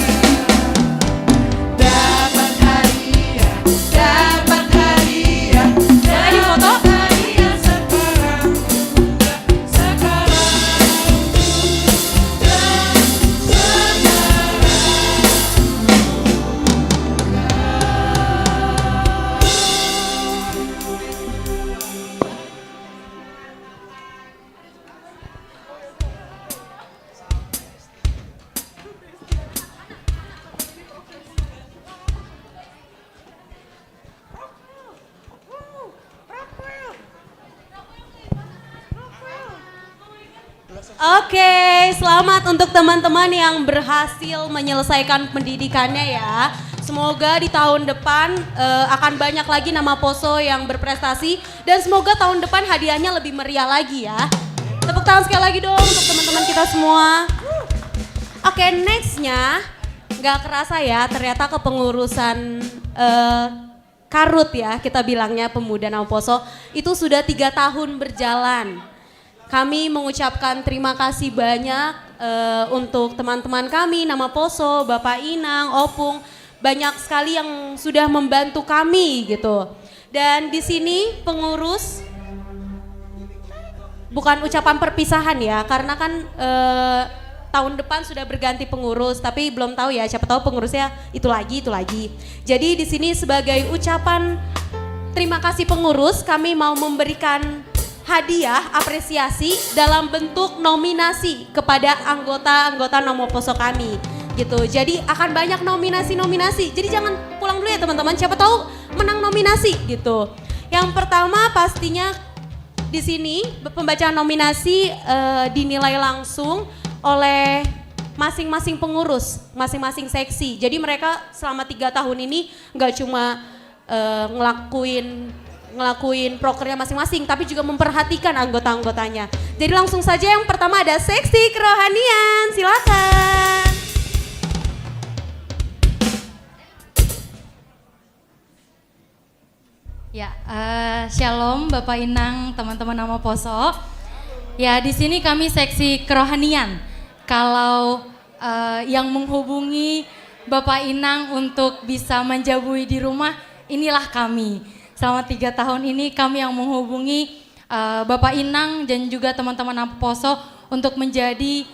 Oke, selamat untuk teman-teman yang berhasil menyelesaikan pendidikannya ya. Semoga di tahun depan akan banyak lagi nama Poso yang berprestasi dan semoga tahun depan hadiahnya lebih meriah lagi ya. Tepuk tangan sekali lagi dong untuk teman-teman kita semua. Oke, nextnya nggak kerasa ya ternyata kepengurusan Karut ya kita bilangnya Pemuda Nama Poso itu sudah 3 tahun berjalan. Kami mengucapkan terima kasih banyak untuk teman-teman kami, Nama Poso, Bapak Inang, Opung, banyak sekali yang sudah membantu kami gitu. Dan di sini pengurus, bukan ucapan perpisahan ya, karena kan tahun depan sudah berganti pengurus, tapi belum tahu ya, siapa tahu pengurusnya itu lagi. Jadi di sini sebagai ucapan terima kasih pengurus, kami mau memberikan hadiah apresiasi dalam bentuk nominasi kepada anggota-anggota Nama Poso kami. gitu. Jadi akan banyak nominasi-nominasi. Jadi jangan pulang dulu ya teman-teman, siapa tahu menang nominasi gitu. Yang pertama pastinya di sini pembacaan nominasi dinilai langsung oleh masing-masing pengurus, masing-masing seksi. Jadi mereka selama 3 tahun ini nggak cuma ngelakuin prokernya masing-masing, tapi juga memperhatikan anggota-anggotanya. Jadi langsung saja yang pertama ada seksi kerohanian, silakan. Ya, shalom Bapak Inang, teman-teman nama Poso. Ya, di sini kami seksi kerohanian. Kalau yang menghubungi Bapak Inang untuk bisa menjabui di rumah, inilah kami. Selama 3 tahun ini kami yang menghubungi Bapak Inang dan juga teman-teman nama Poso untuk menjadi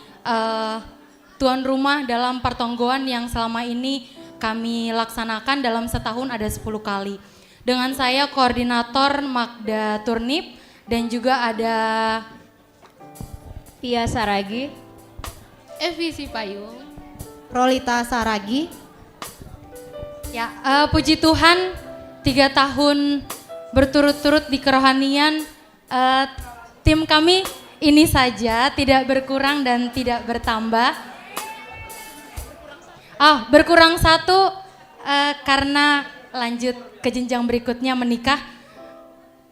tuan rumah dalam pertonggoan yang selama ini kami laksanakan dalam setahun ada 10 kali. Dengan saya koordinator Magda Turnip dan juga ada Tia Saragi, Evi Sipayung, Rolita Saragi. Ya, puji Tuhan 3 tahun berturut-turut di kerohanian, tim kami ini saja, tidak berkurang dan tidak bertambah. Berkurang 1 karena lanjut ke jenjang berikutnya menikah.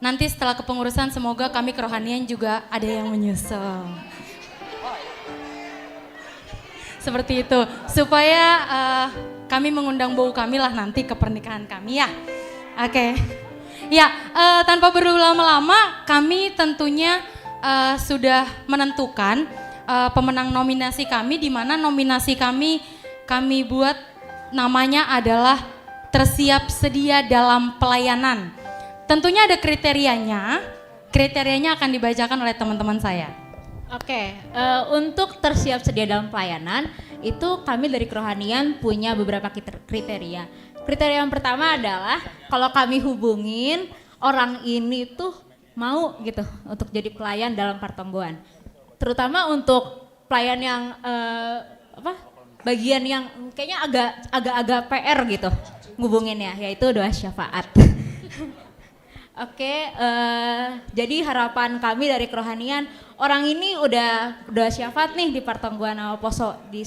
Nanti setelah kepengurusan semoga kami kerohanian juga ada yang menyusul. Seperti itu, supaya kami mengundang bau kami lah nanti ke pernikahan kami ya. Oke. Ya, tanpa berlama-lama kami tentunya sudah menentukan pemenang nominasi kami, di mana nominasi kami buat namanya adalah tersiap sedia dalam pelayanan. Tentunya ada kriterianya akan dibacakan oleh teman-teman saya. Oke, untuk tersiap sedia dalam pelayanan itu kami dari kerohanian punya beberapa kriteria. Kriteria yang pertama adalah kalau kami hubungin orang ini tuh mau gitu untuk jadi pelayan dalam pertonggoan. Terutama untuk pelayan yang bagian yang kayaknya agak PR gitu ngubunginnya, yaitu doa syafaat. Oke, jadi harapan kami dari kerohanian, orang ini udah doa syafaat nih di pertonggoan sama Poso di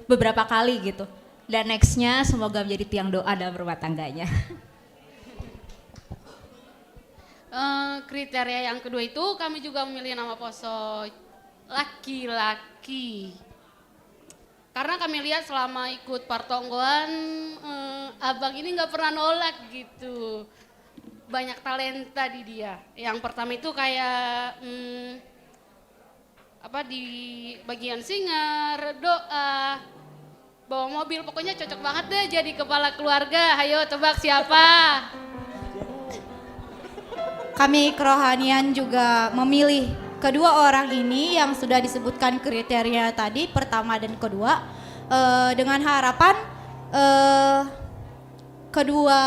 beberapa kali gitu. Dan nextnya semoga menjadi tiang doa dalam rumah tangganya. Kriteria yang kedua itu kami juga memilih nama Poso laki-laki. Karena kami lihat selama ikut pertonggoan, abang ini nggak pernah nolak gitu. Banyak talenta di dia. Yang pertama itu kayak di bagian singer, doa, bawa mobil, pokoknya cocok banget deh jadi kepala keluarga. Ayo tebak siapa? Kami kerohanian juga memilih kedua orang ini yang sudah disebutkan kriteria tadi, pertama dan kedua, dengan harapan kedua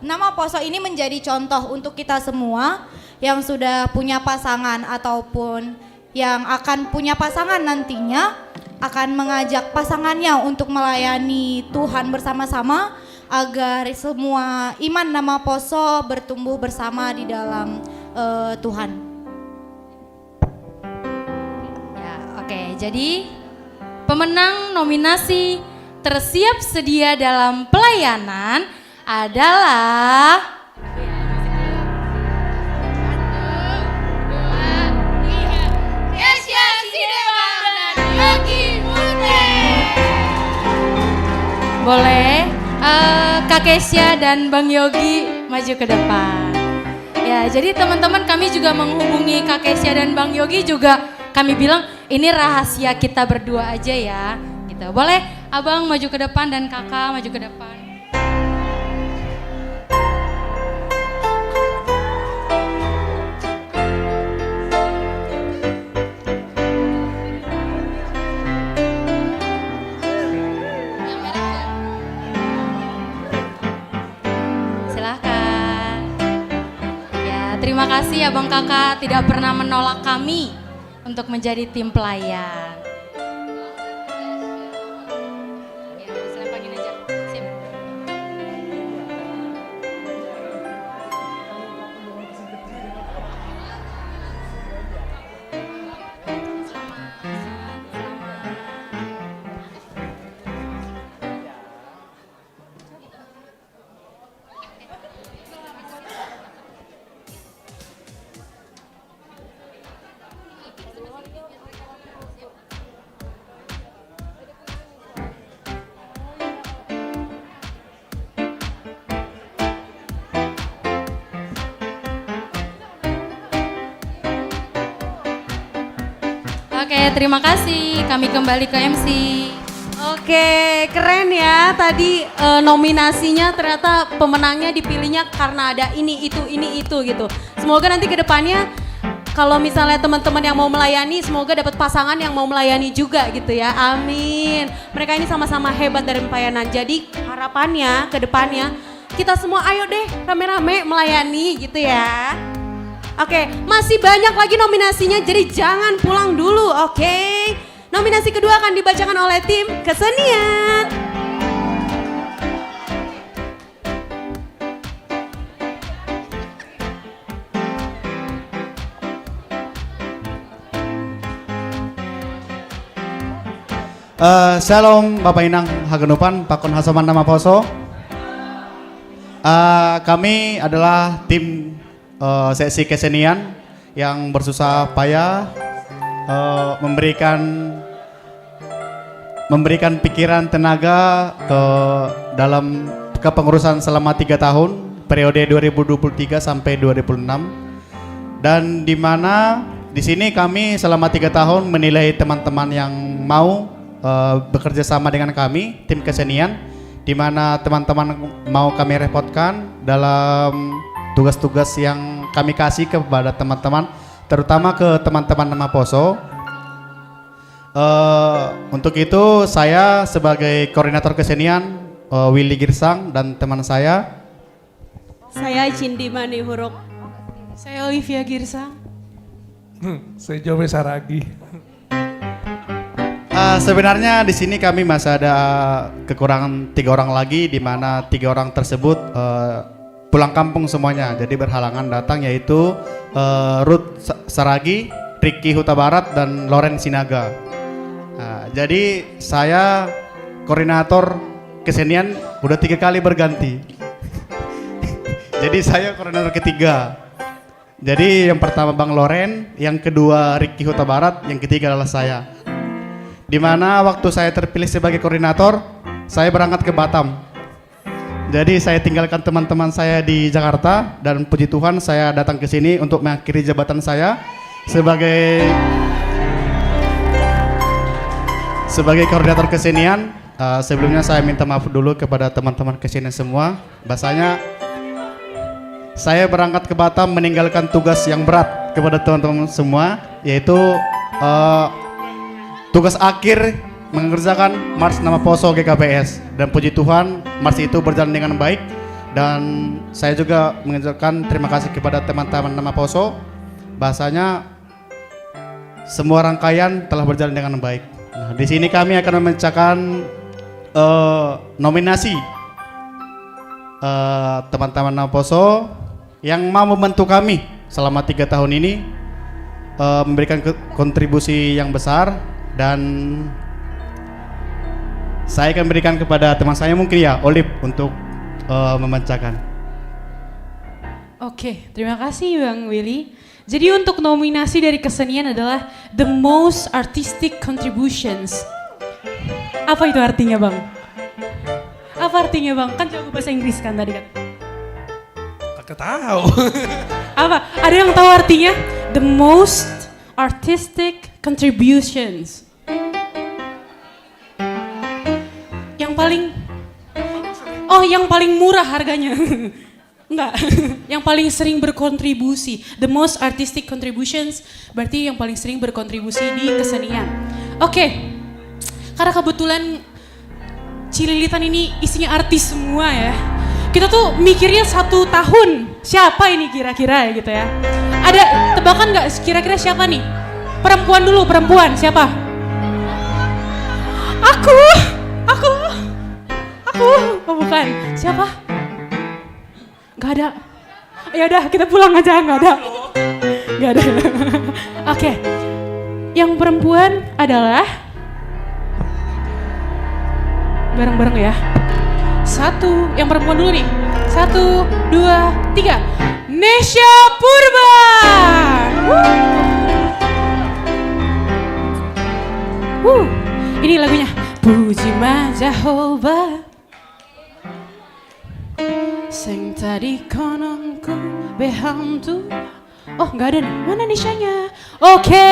nama Poso ini menjadi contoh untuk kita semua yang sudah punya pasangan ataupun yang akan punya pasangan nantinya, akan mengajak pasangannya untuk melayani Tuhan bersama-sama agar semua iman nama Poso bertumbuh bersama di dalam Tuhan. Oke, jadi pemenang nominasi tersiap sedia dalam pelayanan adalah Kesya Sidewang dan Yogi Mute. boleh Kak Kesya dan Bang Yogi maju ke depan. Ya, jadi teman-teman kami juga menghubungi Kak Kesya dan Bang Yogi juga kami bilang ini rahasia kita berdua aja ya, gitu. Boleh abang maju ke depan dan kakak maju ke depan. Silahkan. Ya, terima kasih abang kakak tidak pernah menolak kami untuk menjadi tim pelayan. Oke, terima kasih. Kami kembali ke MC. Oke, keren ya. Tadi nominasinya ternyata pemenangnya dipilihnya karena ada ini itu gitu. Semoga nanti ke depannya kalau misalnya teman-teman yang mau melayani, semoga dapat pasangan yang mau melayani juga gitu ya. Amin. Mereka ini sama-sama hebat dari pelayanan. Jadi harapannya ke depannya kita semua ayo deh rame-rame melayani gitu ya. Oke, masih banyak lagi nominasinya, jadi jangan pulang dulu, oke? Nominasi kedua akan dibacakan oleh tim kesenian. Shalom Bapak Inang Hagenupan, Pakon Hasoman Nama Poso. Kami adalah tim seksi kesenian yang bersusah payah memberikan pikiran tenaga ke dalam kepengurusan selama 3 tahun periode 2023 sampai 2006, dan di mana di sini kami selama 3 tahun menilai teman-teman yang mau bekerja sama dengan kami tim kesenian, di mana teman-teman mau kami repotkan dalam tugas-tugas yang kami kasih kepada teman-teman, terutama ke teman-teman Nama Poso. Untuk itu saya sebagai koordinator kesenian Willy Girsang dan teman saya Cindi Mani Huruk. Saya Olivia Girsang. Saya Jowe Saragi. Sebenarnya di sini kami masih ada kekurangan 3 orang lagi, di mana 3 orang tersebut pulang kampung semuanya, jadi berhalangan datang, yaitu Ruth Saragi, Ricky Huta Barat, dan Loren Sinaga. Jadi saya koordinator kesenian udah 3 kali berganti. Jadi saya koordinator ketiga. Jadi yang pertama Bang Loren, yang kedua Ricky Huta Barat, yang ketiga adalah saya. Dimana waktu saya terpilih sebagai koordinator, saya berangkat ke Batam. Jadi saya tinggalkan teman-teman saya di Jakarta, dan puji Tuhan saya datang ke sini untuk mengakhiri jabatan saya sebagai koordinator kesenian. Sebelumnya saya minta maaf dulu kepada teman-teman kesenian semua. Bahasanya saya berangkat ke Batam meninggalkan tugas yang berat kepada teman-teman semua, yaitu tugas akhir mengerjakan Mars Nama Poso GKPS, dan puji Tuhan Mars itu berjalan dengan baik, dan saya juga mengucapkan terima kasih kepada teman-teman Nama Poso. Bahasanya semua rangkaian telah berjalan dengan baik. Nah, di sini kami akan memecahkan nominasi teman-teman Nama Poso yang mau membantu kami selama 3 tahun ini memberikan kontribusi yang besar, dan saya akan berikan kepada teman saya mungkin ya, Olive, untuk membacakan. Oke, terima kasih Bang Willy. Jadi untuk nominasi dari kesenian adalah The Most Artistic Contributions. Apa itu artinya Bang? Apa artinya Bang? Kan jago bahasa Inggris kan tadi kan? Kagak tahu. Apa? Ada yang tahu artinya? The Most Artistic Contributions. Yang paling murah harganya. Enggak, yang paling sering berkontribusi. The most artistic contributions berarti yang paling sering berkontribusi di kesenian. Oke, karena kebetulan Cililitan ini isinya artis semua ya. Kita tuh mikirnya 1 tahun, siapa ini kira-kira gitu ya. Ada tebakan nggak kira-kira siapa nih? Perempuan dulu, perempuan siapa? Aku. Oh bukan, siapa? Gak ada. Ya udah kita pulang aja, gak ada. Oke. Yang perempuan adalah bareng-bareng ya. 1, yang perempuan dulu nih. 1, 2, 3. Nesya Purba. Ini lagunya. Puji ma Jehovah, sing tadi kononku behantu. Oh nggak ada nih, mana Nisyanya? Oke.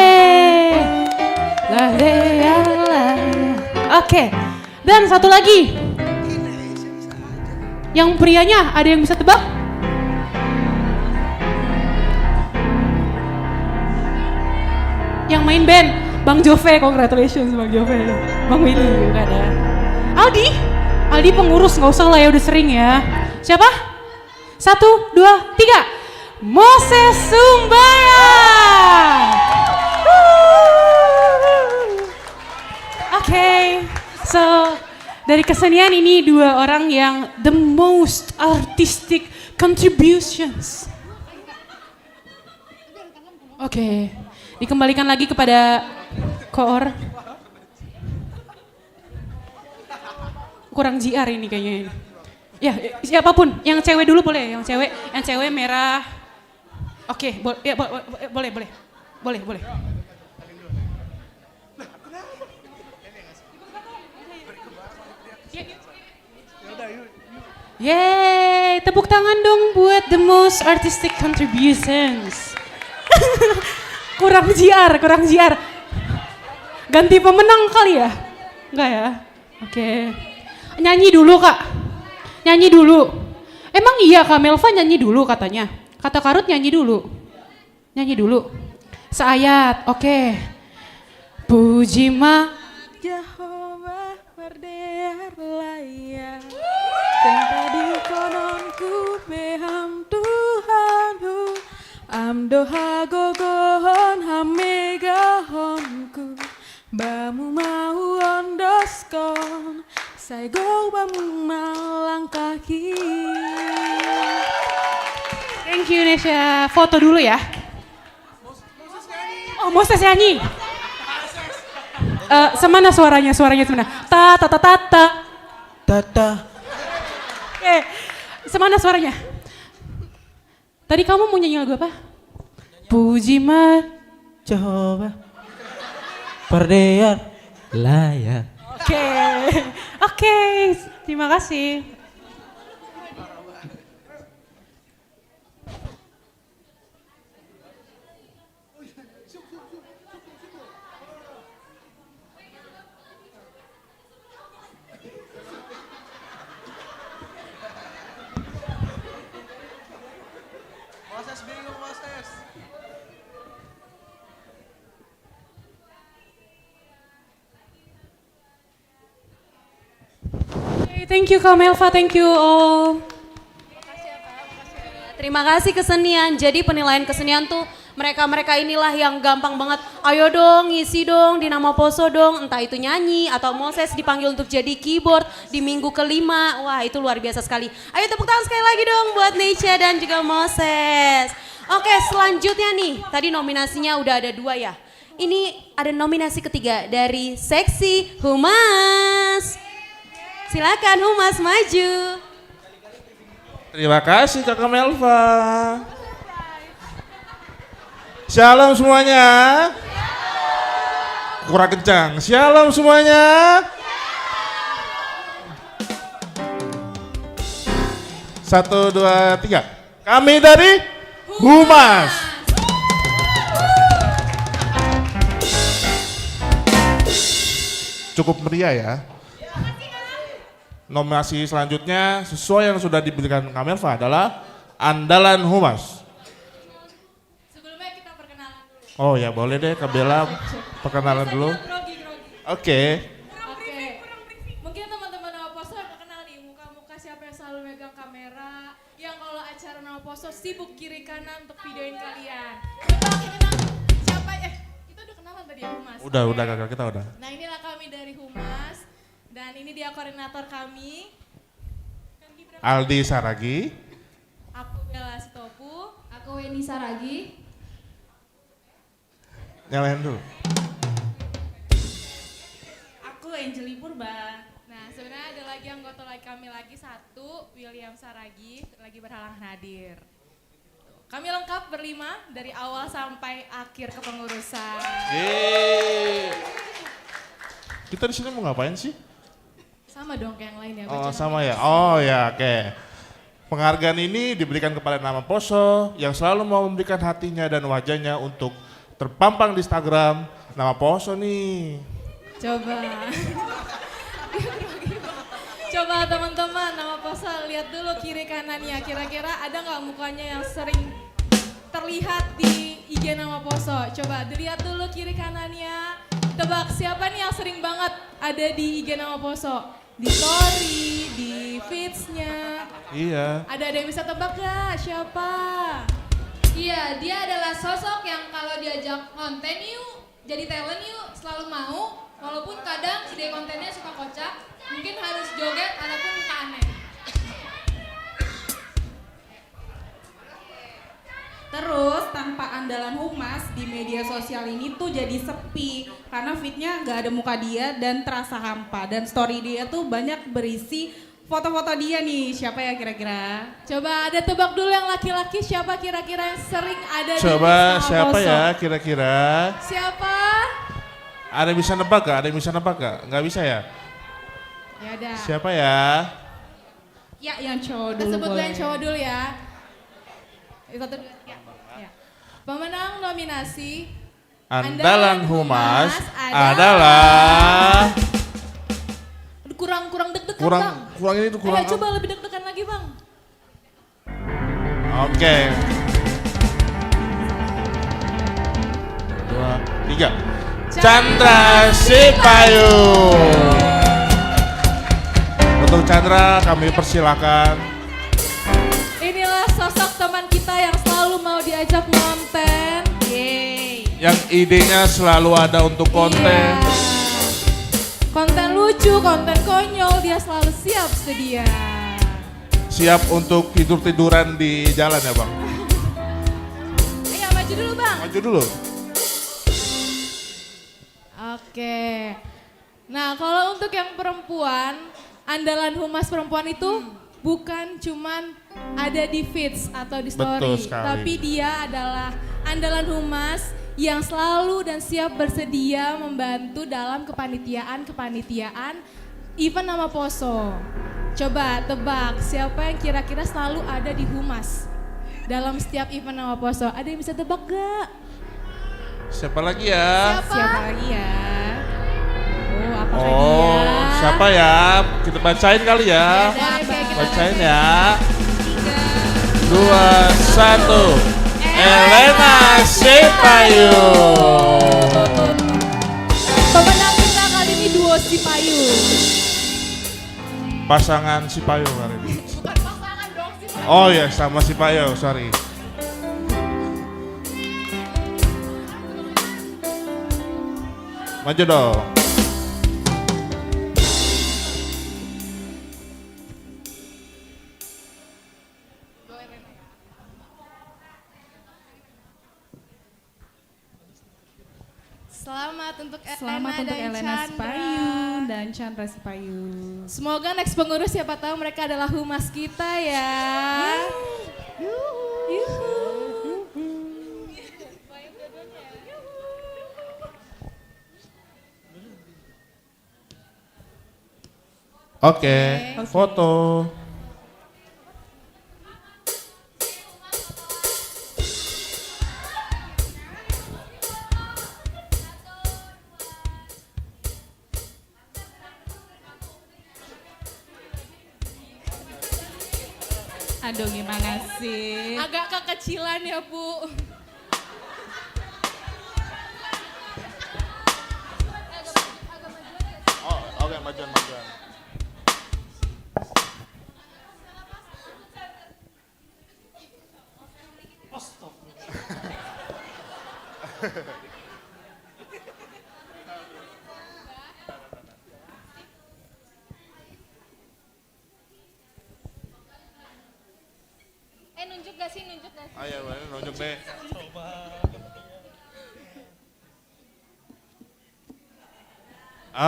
Oke, dan satu lagi. Yang prianya ada yang bisa tebak? Yang main band, Bang Jove, congratulations Bang Jove. Bang Willy juga ada. Aldi pengurus, nggak usah lah ya, udah sering ya. Siapa? 1, 2, 3. Moses Sumbara. Oke, so dari kesenian ini dua orang yang the most artistic contributions. Oke, dikembalikan lagi kepada koor. Kurang JR ini kayaknya. Ya, siapapun, yang cewek dulu boleh, yang cewek merah. Oke, boleh. Yeay, tepuk tangan dong buat the most artistic contributions. Kurang JR. Ganti pemenang kali ya? Enggak ya? Oke. Nyanyi dulu Kak. Emang iya Kak Melva nyanyi dulu katanya. Kata Karut nyanyi dulu. Seayat, oke. Puji ma Jehovah berdear layak. Sing tadi kononku beham Tuhanku. Amdoha gogohon hamegahonku. Bamu mau ondoskon. Saya go bamu malangkahi. Thank you Nesha. Foto dulu ya. Oh Moses nyanyi. Semana suaranya semana. Ta. Oke, semana suaranya. Tadi kamu mau nyanyi lagu apa? Puji ma Jehovah berdear layak. Oke, terima kasih. Thank you Kak Melva, thank you all. Terima kasih kesenian. Jadi penilaian kesenian tuh mereka inilah yang gampang banget. Ayo dong ngisi dong di Nama Poso dong. Entah itu nyanyi atau Moses dipanggil untuk jadi keyboard di minggu kelima. Wah itu luar biasa sekali. Ayo tepuk tangan sekali lagi dong buat Neisha dan juga Moses. Oke selanjutnya nih. Tadi nominasinya udah ada 2 ya. Ini ada nominasi ketiga dari seksi Humas. Silakan Humas maju. Terima kasih Kakak Melva. Shalom semuanya. Kurang kencang. Shalom semuanya. Satu, dua, tiga. Kami dari Humas. Cukup meriah ya. Nominasi selanjutnya sesuai yang sudah diberikan Kak Melva adalah Andalan Humas. Sebelumnya kita perkenalan dulu. Oh ya boleh deh Kak Bella perkenalan dulu. Oke. Mungkin teman-teman Nama Poso kenal nih muka-muka siapa yang selalu megang kamera, yang kalau acara Nama Poso sibuk kiri kanan untuk videoin kalian. Siapa itu udah kenalan tadi ya Humas? Udah Kakak kita udah. Nah inilah kami dari Humas dan ini dia koordinator kami. Aldi Saragi. Aku Bella Sitopu. Aku Weni Saragi. Nyalain dulu. Aku Angeli Purba. Nah sebenarnya ada lagi anggota kami lagi satu, William Saragi, lagi berhalangan hadir. Kami lengkap berlima dari awal sampai akhir kepengurusan. Yeay. Kita di sini mau ngapain sih? Sama dong kayak yang lain ya. Oh sama ya. Oh ya oke. Penghargaan ini diberikan kepada Nama Poso yang selalu mau memberikan hatinya dan wajahnya untuk terpampang di Instagram nama Poso nih. Coba. Coba teman-teman, nama Poso lihat dulu kiri kanannya. Kira-kira ada nggak mukanya yang sering terlihat di IG nama Poso? Coba dilihat dulu kiri kanannya. Tebak siapa nih yang sering banget ada di IG nama Poso? Di story, di feeds-nya. Iya. Ada yang bisa tebak gak? Siapa? Iya, dia adalah sosok yang kalau diajak konten yuk, jadi talent yuk, selalu mau. Walaupun kadang ide kontennya suka kocak, mungkin harus joget ataupun muka aneh. Terus tanpa andalan Humas di media sosial ini tuh jadi sepi karena feednya nggak ada muka dia dan terasa hampa, dan story dia tuh banyak berisi foto-foto dia nih. Siapa ya kira-kira? Coba ada tebak dulu yang laki-laki, siapa kira-kira yang sering ada di Coba Sama siapa Poso? ya kira-kira? Siapa? Ada yang bisa nebak gak? Ada yang bisa nebak gak? Nggak bisa ya? Ya ada. Siapa ya? Ya yang cowok Kita dulu sebut boleh. yang cowok dulu ya. Satu, dua, tiga. Ya. Pemenang nominasi Andalan Humas adalah kurang deg-degan kurang Bang. ini tuh kurang. Ayo coba lebih deg-degan lagi Bang. Oke. 2, 3. Chandra Sipayung. Untuk Chandra kami persilakan. Inilah sosok teman kita yang selalu mau diajak konten. Yeay. Yang idenya selalu ada untuk konten. Konten lucu, konten konyol, dia selalu siap sedia. Siap untuk tidur-tiduran di jalan ya Bang? Ayo maju dulu Bang. Maju dulu. Oke. Nah kalau untuk yang perempuan, andalan Humas perempuan itu bukan cuman ada di feeds atau di story. Betul sekali. Tapi dia adalah andalan Humas yang selalu dan siap bersedia membantu dalam kepanitiaan event nama Poso. Coba tebak siapa yang kira-kira selalu ada di Humas dalam setiap event nama Poso. Ada yang bisa tebak gak? Siapa lagi ya? Siapa lagi ya? Oh, apakah Oh, dia? siapa ya? Kita bacain kali ya. Bacain ya. 2, 1. Elena Sipayung. Pemenang kita kali ini duo Sipayung. Pasangan Sipayung kali ini. Bukan pasangan dong Sipayung. Oh ya, sama Sipayung, sorry. Maju dong. Selamat untuk Elena Sipayung dan Chandra Sipayung. Semoga next pengurus siapa tahu mereka adalah Humas kita ya. Oke, foto. Aduh gimana sih? Agak kekecilan ya Bu. Oh, oke, majuan. Nunjuk gak sih? Ayo, nunjuk deh.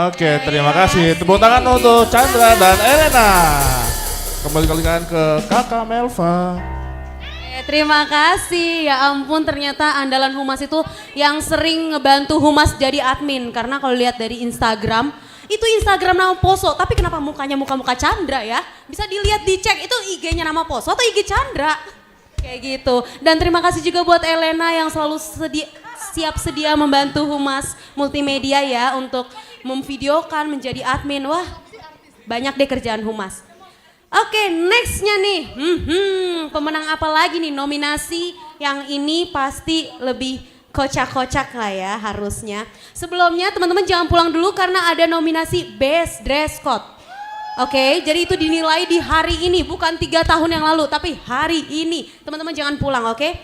Oke, terima kasih. Tepuk tangan untuk Chandra dan Elena. Kembalikan ke Kakak Melva. Terima kasih. Ya ampun, ternyata andalan Humas itu yang sering ngebantu Humas jadi admin. Karena kalau lihat dari Instagram, itu Instagram nama Poso. Tapi kenapa mukanya muka-muka Chandra ya? Bisa dilihat, dicek itu IG-nya nama Poso atau IG Chandra. Kayak gitu. Dan terima kasih juga buat Elena yang selalu siap sedia membantu Humas Multimedia ya untuk memvideokan, menjadi admin. Wah, banyak deh kerjaan Humas. Oke, nextnya nih, pemenang apa lagi nih? Nominasi yang ini pasti lebih kocak-kocak lah ya harusnya. Sebelumnya teman-teman jangan pulang dulu karena ada nominasi Best Dress Code. Oke, jadi itu dinilai di hari ini, bukan 3 tahun yang lalu, tapi hari ini. Teman-teman jangan pulang, oke?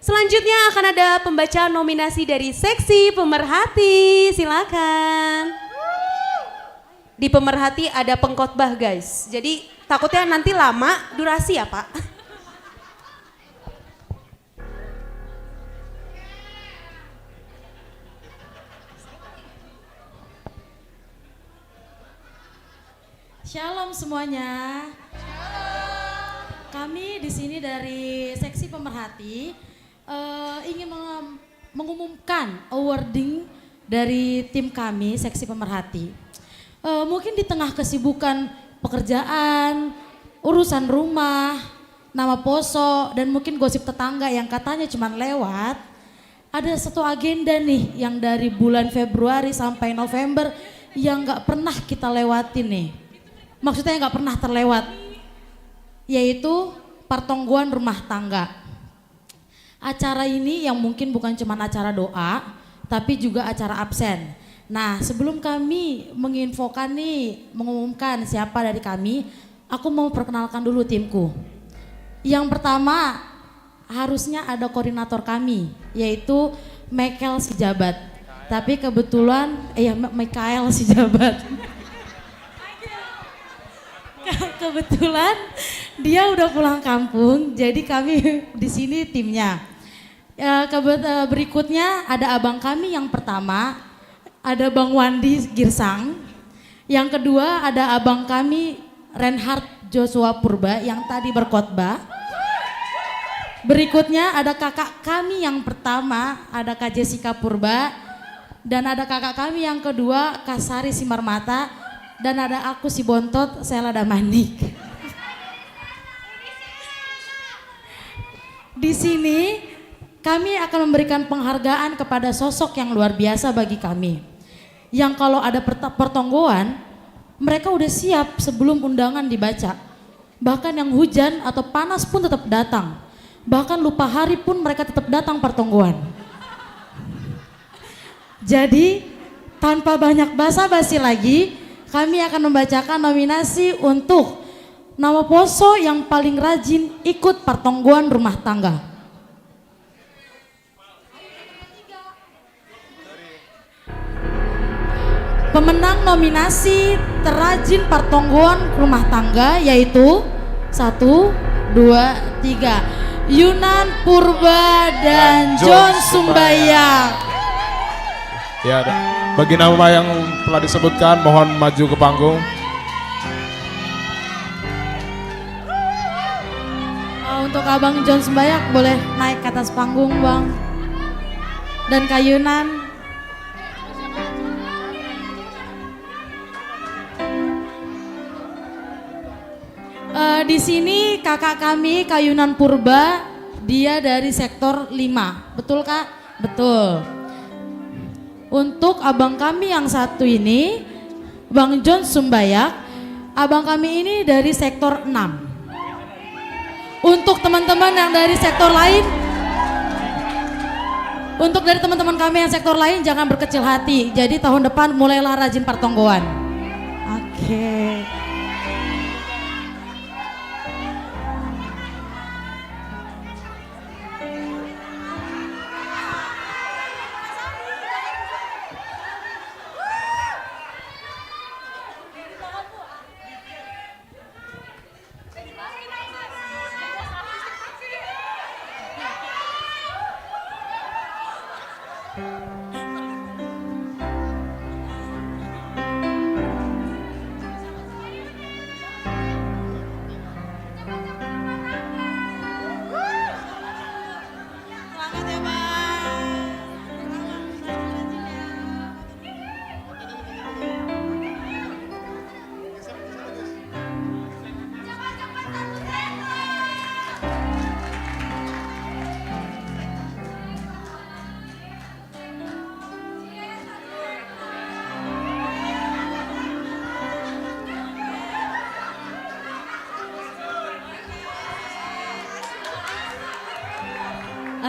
Selanjutnya akan ada pembaca nominasi dari seksi pemerhati, silakan. Di pemerhati ada pengkhotbah guys, jadi takutnya nanti lama durasi ya Pak. Shalom semuanya. Kami di sini dari seksi pemerhati ingin mengumumkan awarding dari tim kami seksi pemerhati. Mungkin di tengah kesibukan pekerjaan, urusan rumah, nama poso, dan mungkin gosip tetangga yang katanya cuma lewat, ada satu agenda nih yang dari bulan Februari sampai November yang gak pernah kita lewatin nih. Maksudnya gak pernah terlewat, yaitu pertongguan rumah tangga. Acara ini yang mungkin bukan cuma acara doa, tapi juga acara absen. Nah, sebelum kami mengumumkan siapa dari kami, aku mau perkenalkan dulu timku. Yang pertama, harusnya ada koordinator kami, yaitu Michael Sijabat. Tapi kebetulan, Michael Sijabat. Kebetulan dia udah pulang kampung, jadi kami di sini timnya. Berikutnya ada abang kami yang pertama, ada Bang Wandi Girsang. Yang kedua ada abang kami Reinhard Joshua Purba yang tadi berkhotbah. Berikutnya ada kakak kami yang pertama, ada Kak Jessica Purba. Dan ada kakak kami yang kedua, Kak Sari Simarmata. Dan ada aku si Bontot, Sela Damanik. Di sini kami akan memberikan penghargaan kepada sosok yang luar biasa bagi kami. Yang kalau ada pertonggoan, mereka udah siap sebelum undangan dibaca. Bahkan yang hujan atau panas pun tetap datang. Bahkan lupa hari pun mereka tetap datang pertonggoan. Jadi tanpa banyak basa-basi lagi, kami akan membacakan nominasi untuk nama poso yang paling rajin ikut pertonggoan rumah tangga. Pemenang nominasi terrajin pertonggoan rumah tangga yaitu 1, 2, 3 Yunan Purba dan John Sumbayang. Ya, bagi nama yang telah disebutkan mohon maju ke panggung. Untuk Abang John Sumbayang boleh naik ke atas panggung Bang. Dan Kak Yunan. Di sini kakak kami Kak Yunan Purba, dia dari sektor 5, betul Kak? Betul. Untuk abang kami yang satu ini, Bang John Sumbayak, abang kami ini dari sektor 6. Untuk teman-teman yang dari sektor lain, untuk dari teman-teman kami yang sektor lain jangan berkecil hati. Jadi tahun depan mulailah rajin pertonggoan. Oke.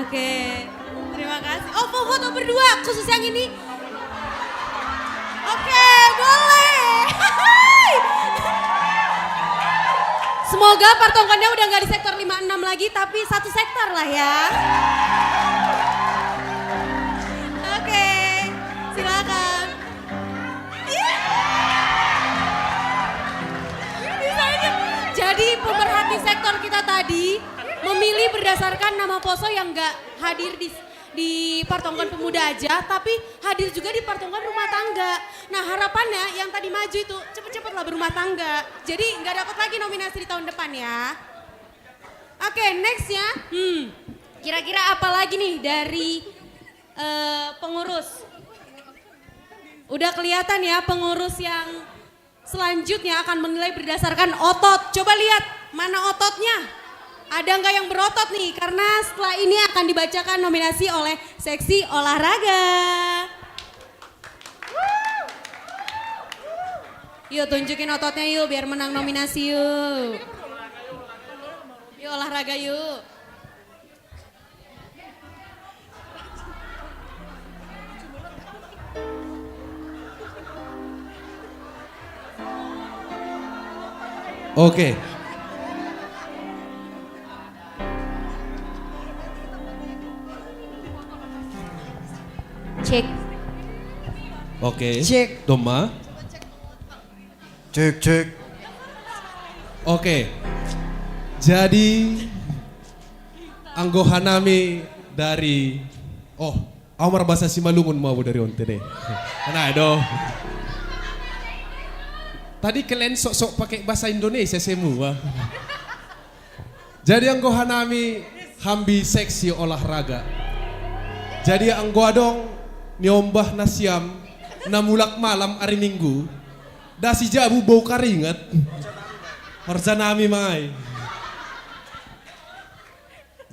Oke, terima kasih. Oh, foto berdua khusus yang ini. Oke, boleh. Semoga partongkonnya udah nggak di sektor 56 lagi, tapi satu sektor lah ya. Oke, silakan. Jadi pemerhati sektor kita tadi memilih berdasarkan nama Poso yang nggak hadir di Partongkon Pemuda aja, tapi hadir juga di Partongkon Rumah Tangga. Nah harapannya yang tadi maju itu cepet-cepet lah berumah tangga. Jadi nggak dapat lagi nominasi di tahun depan ya. Oke, next ya. Kira-kira apa lagi nih dari pengurus? Udah kelihatan ya pengurus yang selanjutnya akan menilai berdasarkan otot. Coba lihat mana ototnya. Ada nggak yang berotot nih? Karena setelah ini akan dibacakan nominasi oleh seksi olahraga. Yuk tunjukin ototnya yuk biar menang nominasi yuk. Yuk olahraga yuk. Oke. Cek. Oke. Cek. Doma. Cek, cek. Oke. Jadi Anggo Hanami dari Amar bahasa Simalungun mau dari onte deh. Nah, do. Tadi kalian sok-sok pakai bahasa Indonesia semua. Jadi Anggo Hanami hambi seksi olahraga. Jadi Anggo adong nyombah nasiam namulak malam hari Minggu. Dasi jabu bau karingat. Harjanami mai.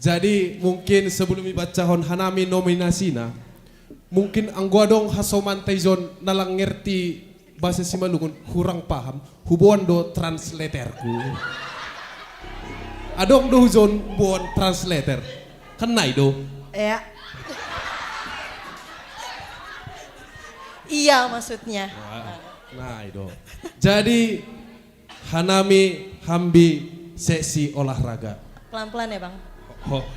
Jadi mungkin sebelum ibacahon Hanami nominasina, mungkin Anggo adong hasoman taizon nalang ngerti bahasa Simalungun kurang paham hubungan do translatorku. Adong do zon buon translator. Kenai do. Ya. Iya maksudnya. Nah itu. Jadi Hanami hambi seksi olahraga. Pelan-pelan ya Bang.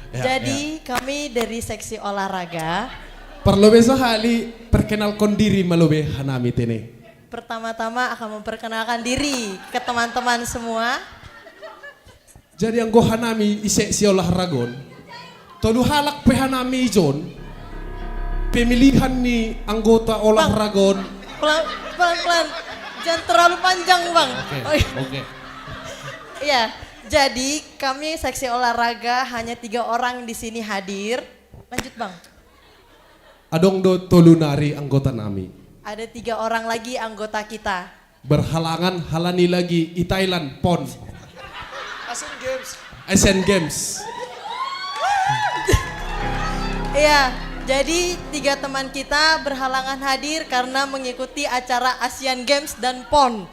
Ya, Jadi kami dari seksi olahraga. Perlu besok hali perkenalkan diri melobe Hanami tene. Pertama-tama akan memperkenalkan diri ke teman-teman semua. Jadi yang Hanami seksi olahragon. Tolu halak pe Hanami John. Pemilihan nih anggota olahragon. Pelan-pelan, jangan terlalu panjang Bang. Oke. Iya, jadi kami seksi olahraga hanya 3 orang di sini hadir. Lanjut Bang. Adong do tolu nari anggota nami. Ada 3 orang lagi anggota kita. Berhalangan halani lagi di Thailand PON. Asian Games. Iya. Jadi 3 teman kita berhalangan hadir karena mengikuti acara Asian Games dan PON.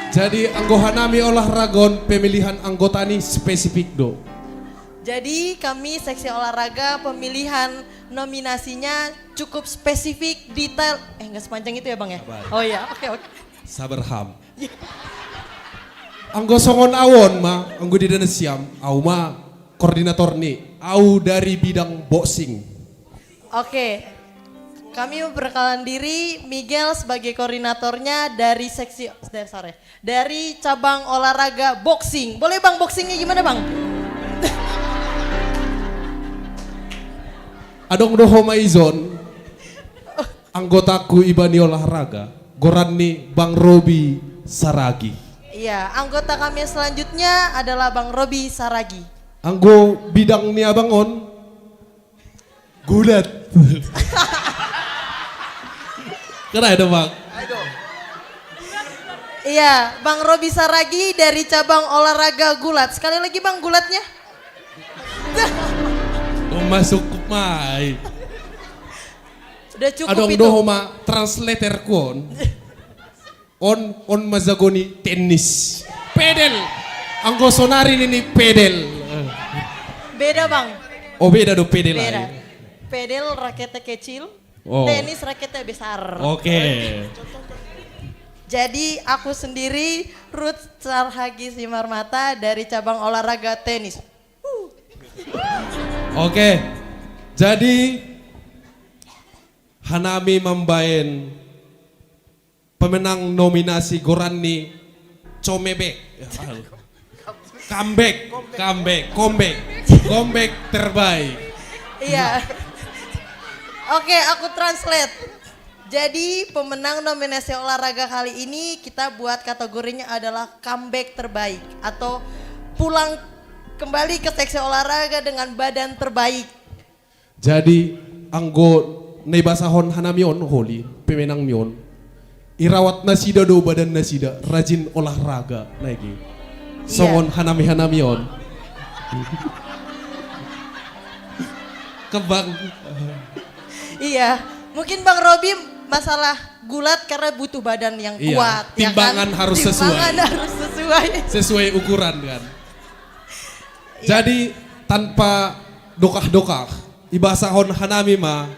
Jadi Anggo Hanami olahragon pemilihan anggota ini spesifik do. Jadi kami seksi olahraga pemilihan nominasinya cukup spesifik, detail. Nggak sepanjang itu ya Bang ya? Oh ya, oke. Sabar ham. Anggo songon awon ma, anggo di dana siam, au ma koordinator nih. Au dari bidang boxing. Oke, kami memperkenalkan diri Miguel sebagai koordinatornya dari seksi dari cabang olahraga boxing. Boleh Bang, boxingnya gimana Bang? Adong doho maizon, anggotaku ibani olahraga, goranni Bang Robi Saragi. Iya, anggota kami selanjutnya adalah Bang Robi Saragi. Anggo bidang ni abangon gulat. Kena ada Bang. Iya, Bang Robi Saragi dari cabang olahraga gulat. Sekali lagi Bang gulatnya. Masuk mai. Udah cukup Adong itu. doho ma translator kon. On mazagoni tenis. Pedel. Anggo sonari ini pedel. Beda Bang. Oh beda do PD Beda. lain. Pedal raketnya kecil, Oh. tenis raketnya besar. Oke. Jadi aku sendiri Ruth Sarhagi Simarmata dari cabang olahraga tenis. Oke. Jadi Hanami membain pemenang nominasi Gorani Comebek. Comeback terbaik. Iya. Oke, aku translate. Jadi pemenang nominasi olahraga kali ini kita buat kategorinya adalah comeback terbaik atau pulang kembali ke seksi olahraga dengan badan terbaik. Jadi anggo nebasahon Hanamion holi pemenang mion. Irawat nasida do badan nasida rajin olahraga lagi. Songon Hanamion. Kebang. Iya, mungkin Bang Robi masalah gulat karena butuh badan yang Iya, kuat. timbangan harus sesuai. Timbangan harus sesuai. Sesuai ukuran kan. Jadi tanpa dokah-dokah, ibasahon Hanami mah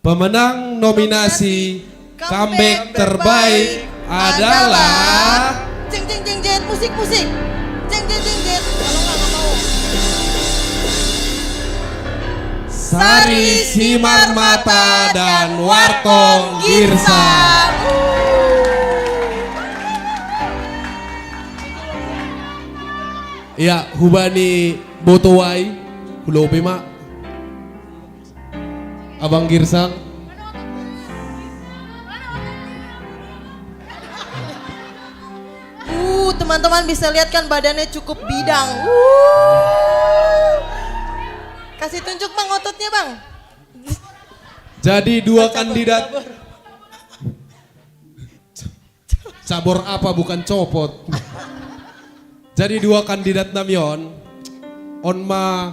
pemenang nominasi comeback terbaik adalah Jeng jeng jeng jet, musik. Jeng jeng jeng jet. Kalau nggak mau. Sari Simarmata dan Wartong Girsa. Iya, hubani botowai, hulobe mak. Abang Girsang. Teman-teman bisa lihat kan badannya cukup bidang. Kasih tunjuk Bang ototnya Bang. Jadi dua kandidat. Cabor apa bukan copot. Jadi dua kandidat namion. Onma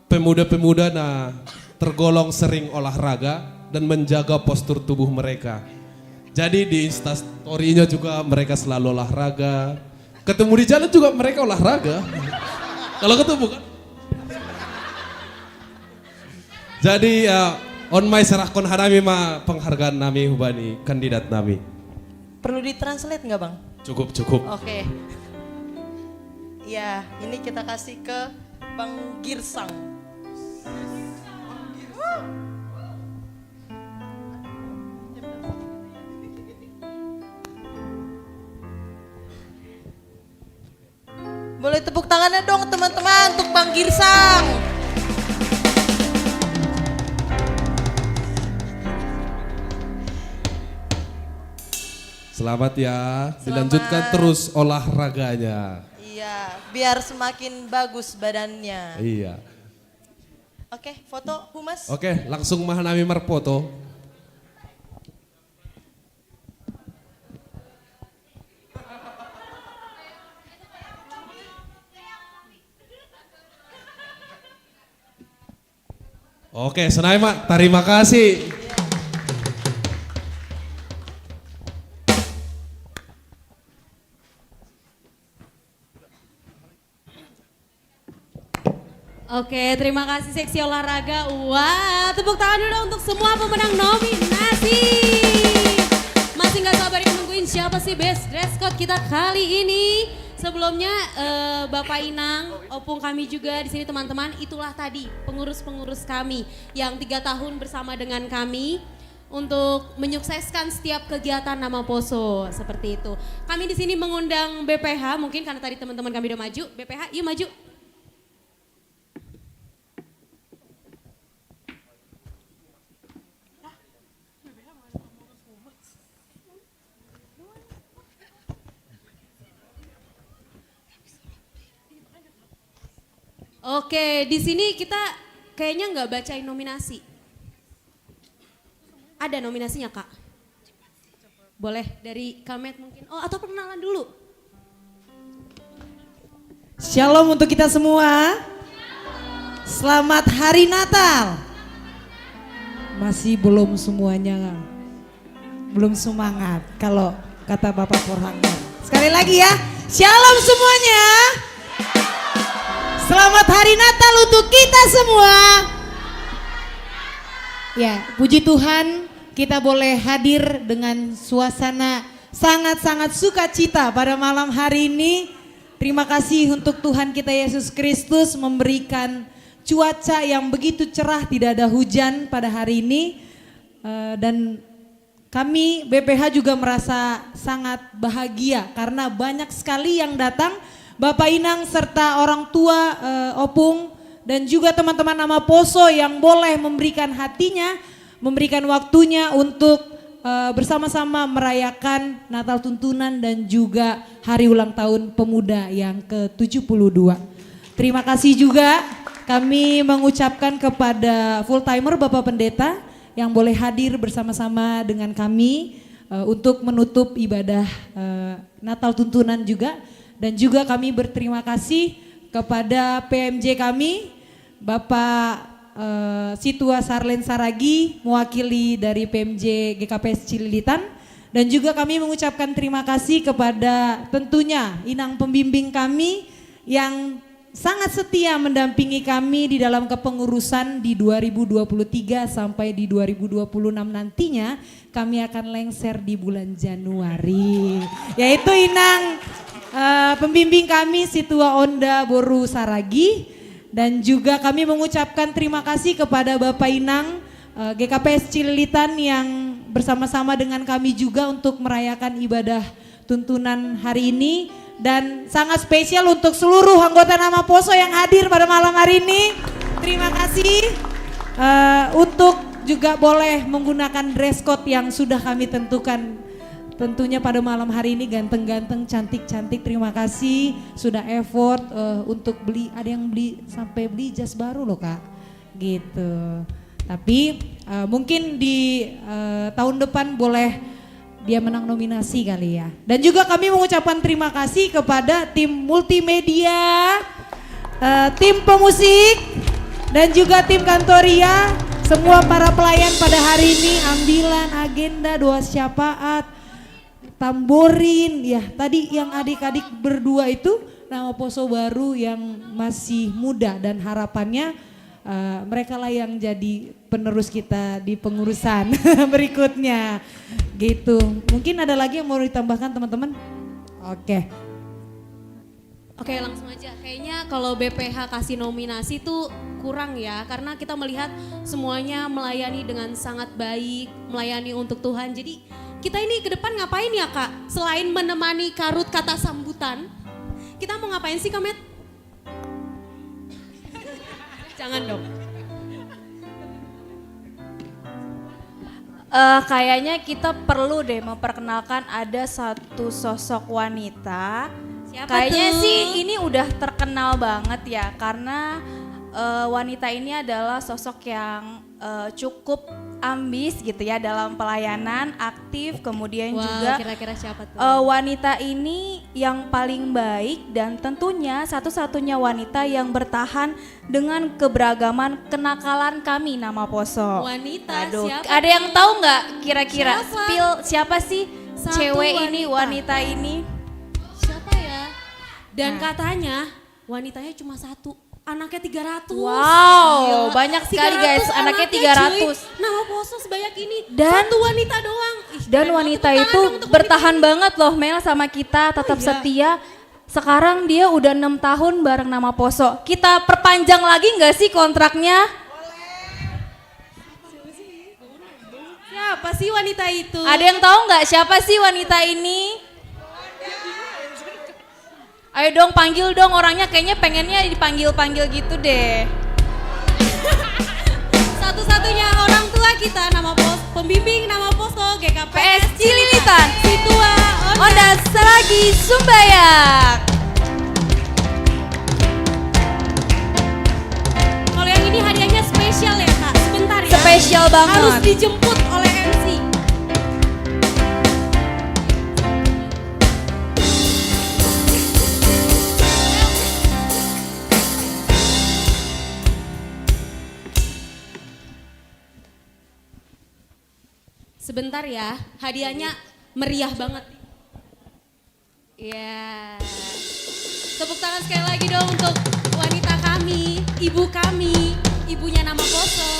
pemuda-pemuda na tergolong sering olahraga dan menjaga postur tubuh mereka. Jadi di instastory-nya juga mereka selalu olahraga. Ketemu di jalan juga mereka olahraga. Kalau ketemu kan. Jadi on my serahkon Hanami ma penghargaan nami hubani kandidat nami. Perlu ditranslate nggak Bang? Cukup. Oke. Ya, ini kita kasih ke Bang Girsang. Boleh tepuk tangannya dong teman-teman untuk Bang Girsang. Selamat ya, dilanjutkan terus olahraganya. Iya, biar semakin bagus badannya. Iya. Oke, foto Humas. Oke, langsung Hanami marfoto. Oke, Senai Mak, terima kasih. Oke, terima kasih seksi olahraga. Wah, tepuk tangan dulu untuk semua pemenang nominasi. Masih nggak sabar nungguin siapa sih best dress code kita kali ini. Sebelumnya Bapak Inang, opung kami juga di sini teman-teman. Itulah tadi pengurus-pengurus kami yang 3 tahun bersama dengan kami untuk menyukseskan setiap kegiatan Nama Poso seperti itu. Kami di sini mengundang BPH, mungkin karena tadi teman-teman kami udah maju. BPH, yuk maju. Oke, di sini kita kayaknya nggak bacain nominasi. Ada nominasinya Kak? Boleh dari Kamet mungkin? Oh atau perkenalan dulu? Shalom untuk kita semua. Selamat Hari Natal. Masih belum semuanya, belum semangat kalau kata Bapak Porhanggar. Sekali lagi ya, shalom semuanya. Selamat Hari Natal untuk kita semua. Ya, puji Tuhan kita boleh hadir dengan suasana sangat-sangat sukacita pada malam hari ini. Terima kasih untuk Tuhan kita Yesus Kristus memberikan cuaca yang begitu cerah, tidak ada hujan pada hari ini. Dan kami BPH juga merasa sangat bahagia karena banyak sekali yang datang, Bapak Inang serta orang tua Opung dan juga teman-teman nama Poso yang boleh memberikan hatinya, memberikan waktunya untuk bersama-sama merayakan Natal Tuntunan dan juga Hari Ulang Tahun Pemuda yang ke-72. Terima kasih juga kami mengucapkan kepada full timer Bapak Pendeta yang boleh hadir bersama-sama dengan kami untuk menutup ibadah Natal Tuntunan juga. Dan juga kami berterima kasih kepada PMJ kami, Bapak Situa Sarlen Saragi mewakili dari PMJ GKPS Cililitan, dan juga kami mengucapkan terima kasih kepada tentunya inang pembimbing kami yang sangat setia mendampingi kami di dalam kepengurusan di 2023 sampai di 2026 nantinya kami akan lengser di bulan Januari, yaitu inang pembimbing kami Situa Onda Boru Saragi. Dan juga kami mengucapkan terima kasih kepada Bapak Inang GKPS Cililitan yang bersama-sama dengan kami juga untuk merayakan ibadah tuntunan hari ini. Dan sangat spesial untuk seluruh anggota nama Poso yang hadir pada malam hari ini. Terima kasih untuk juga boleh menggunakan dress code yang sudah kami tentukan. Tentunya pada malam hari ini ganteng-ganteng, cantik-cantik. Terima kasih sudah effort untuk beli, ada yang beli sampai beli jas baru loh Kak, gitu. Tapi mungkin di tahun depan boleh dia menang nominasi kali ya. Dan juga kami mengucapkan terima kasih kepada tim multimedia, tim pemusik, dan juga tim kantoria, semua para pelayan pada hari ini, ambilan, agenda, doa syafaat, tamborin, ya tadi yang adik-adik berdua itu nama Poso baru yang masih muda dan harapannya mereka lah yang jadi penerus kita di pengurusan berikutnya gitu. Mungkin ada lagi yang mau ditambahkan teman-teman? Oke. Oke, langsung aja. Kayaknya kalau BPH kasih nominasi tuh kurang ya, karena kita melihat semuanya melayani dengan sangat baik, melayani untuk Tuhan. Jadi kita ini ke depan ngapain ya Kak? Selain menemani karut kata sambutan, kita mau ngapain sih Kamet? Jangan dong. Kayaknya kita perlu deh memperkenalkan ada satu sosok wanita. Siapa Kayaknya tuh? sih ini udah terkenal banget ya, karena wanita ini adalah sosok yang cukup ambis gitu ya dalam pelayanan, aktif, kemudian Wah, juga kira-kira siapa tuh? wanita ini yang paling baik dan tentunya satu-satunya wanita yang bertahan dengan keberagaman kenakalan kami nama Poso. Wanita, Aduh, siapa ada yang tuh? tahu nggak kira-kira Siapa? spill siapa sih Satu cewek ini, wanita. wanita ini? Siapa ya? Dan Nah. katanya wanitanya cuma satu. Anaknya 300. Wow, banyak sekali guys, anaknya 300. Cuy. Nama Poso sebanyak ini, Dan- satu wanita doang. Ih, Dan keren wanita banget. Tepuk itu tangan dong untuk bertahan banget loh Mel sama kita, tetap iya. setia. Sekarang dia udah 6 tahun bareng nama Poso. Kita perpanjang lagi nggak sih kontraknya? Siapa sih wanita itu? Ada yang tahu nggak siapa sih wanita ini? Ayo dong panggil dong orangnya, kayaknya pengennya dipanggil-panggil gitu deh. Satu-satunya orang tua kita nama Poso, pembimbing nama Poso GKPS Cililitan. Situa Onda Saragi Sumbayak. Kalau yang ini hadiahnya spesial ya Kak, sebentar ya. Spesial banget. Harus dijemput oleh MC. Sebentar ya, hadiahnya meriah banget. Ya. Tepuk tangan sekali lagi dong untuk wanita kami, ibunya Nama Poso.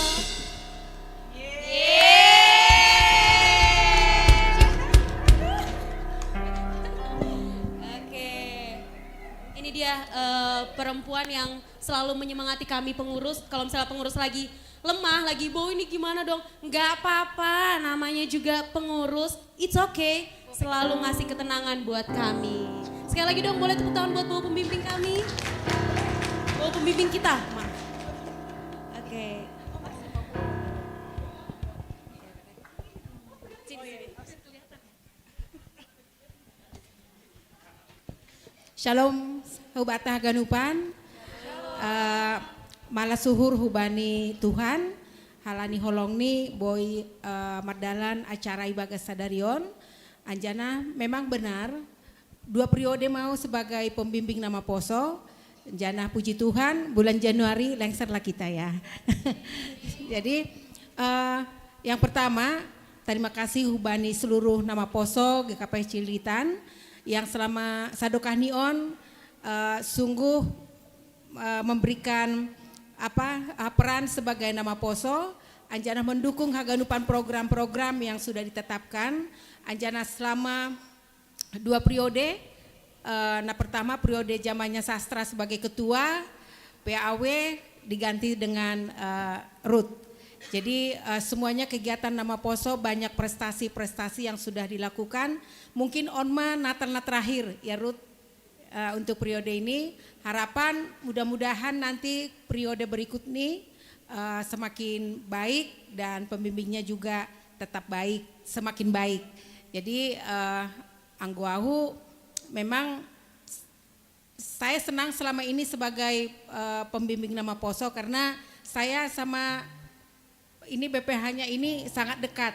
Oke, ini dia perempuan yang selalu menyemangati kami pengurus. Kalau misalnya pengurus lagi lemah, lagi bau ini gimana dong? Nggak apa-apa, namanya juga pengurus, it's okay. Selalu ngasih ketenangan buat kami. Sekali lagi dong, boleh tepuk tangan buat bau pembimbing kami. Bau pembimbing kita, maaf. Oke. Shalom, hubatah ganupan. Malah suhur hubani Tuhan, halani holongni boy mardalan acara ibadah sadarion. Anjana memang benar 2 periode mau sebagai pembimbing Nama Poso. Anjana puji Tuhan bulan Januari lengserlah kita ya. Jadi yang pertama terima kasih hubani seluruh Nama Poso GKP Cililitan yang selama Sadokahnion sungguh memberikan peran sebagai Nama Poso. Anjana mendukung haganupan program-program yang sudah ditetapkan. Anjana selama 2 periode. Nah pertama periode zamannya Sastra sebagai ketua, PAW diganti dengan Ruth. Jadi semuanya kegiatan Nama Poso banyak prestasi-prestasi yang sudah dilakukan. Mungkin Onma Natalna terakhir ya Ruth untuk periode ini. Harapan mudah-mudahan nanti periode berikut ini semakin baik dan pembimbingnya juga tetap baik, semakin baik. Jadi Angguahu memang saya senang selama ini sebagai pembimbing Nama Poso karena saya sama ini BPH-nya ini sangat dekat.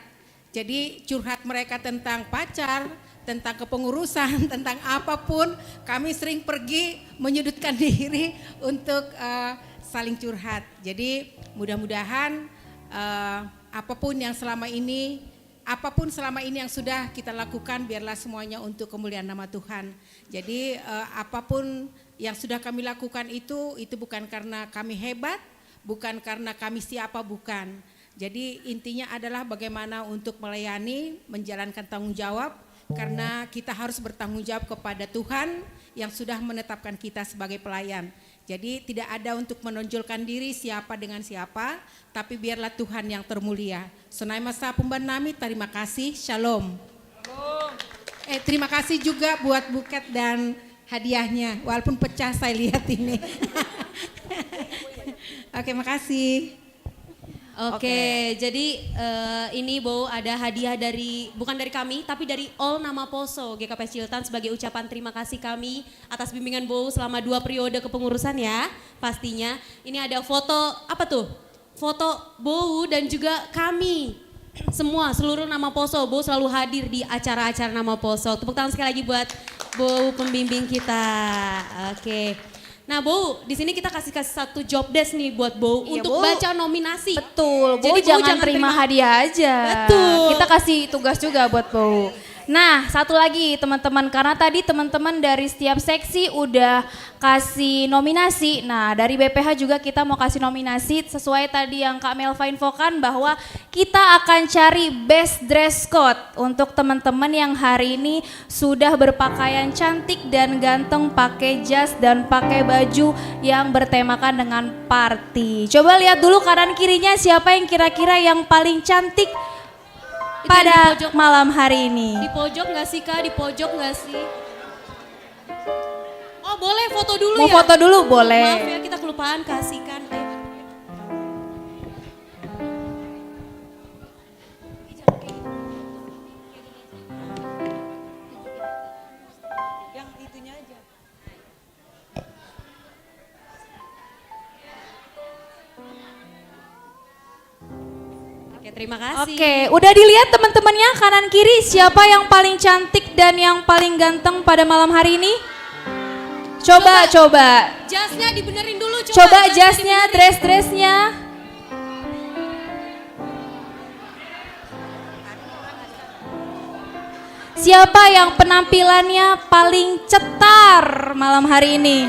Jadi curhat mereka tentang pacar, tentang kepengurusan, tentang apapun, kami sering pergi menyudutkan diri untuk saling curhat. Jadi mudah-mudahan apapun selama ini yang sudah kita lakukan biarlah semuanya untuk kemuliaan nama Tuhan. Jadi apapun yang sudah kami lakukan itu bukan karena kami hebat, bukan karena kami siapa, bukan. Jadi intinya adalah bagaimana untuk melayani, menjalankan tanggung jawab, karena kita harus bertanggung jawab kepada Tuhan yang sudah menetapkan kita sebagai pelayan. Jadi tidak ada untuk menonjolkan diri siapa dengan siapa, tapi biarlah Tuhan yang termulia. Sonai masa pemban nami, terima kasih, shalom. Terima kasih juga buat buket dan hadiahnya, walaupun pecah saya lihat ini. Oke, makasih. Oke, jadi ini Bo ada hadiah bukan dari kami tapi dari All Nama Poso GKP Cililitan sebagai ucapan terima kasih kami atas bimbingan Bo selama 2 periode kepengurusan ya pastinya. Ini ada foto apa tuh? Foto Bo dan juga kami semua seluruh Nama Poso. Bo selalu hadir di acara-acara Nama Poso. Tepuk tangan sekali lagi buat Bo pembimbing kita. Oke. Nah Bo, di sini kita kasih satu job desk nih buat Bo untuk baca nominasi. Betul, Bo jadi jangan terima hadiah aja. Betul. Kita kasih tugas juga buat Bo. Nah, satu lagi teman-teman, karena tadi teman-teman dari setiap seksi udah kasih nominasi. Nah, dari BPH juga kita mau kasih nominasi sesuai tadi yang Kak Melva infokan bahwa kita akan cari best dress code untuk teman-teman yang hari ini sudah berpakaian cantik dan ganteng, pakai jas dan pakai baju yang bertemakan dengan party. Coba lihat dulu kanan kirinya siapa yang kira-kira yang paling cantik pada malam hari ini. Di pojok nggak sih Kak? Di pojok nggak sih? Oh boleh foto dulu mau ya? Mau foto dulu boleh. Maaf ya kita kelupaan kasihkan. Yang itunya aja. Oke, terima kasih. Oke, udah dilihat teman-temannya kanan kiri siapa yang paling cantik dan yang paling ganteng pada malam hari ini? Coba. Jasnya dibenerin dulu. Coba jasnya, dress-dressnya. Siapa yang penampilannya paling cetar malam hari ini?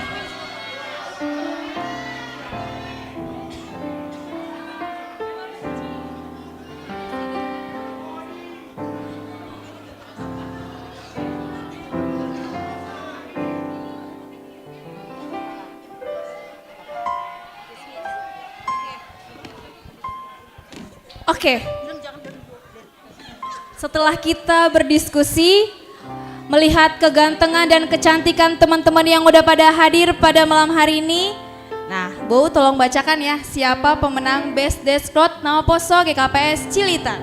Oke. Setelah kita berdiskusi, melihat kegantengan dan kecantikan teman-teman yang udah pada hadir pada malam hari ini. Nah, Bu tolong bacakan ya, siapa pemenang Best Dress Code Nama Poso GKPS Cililitan.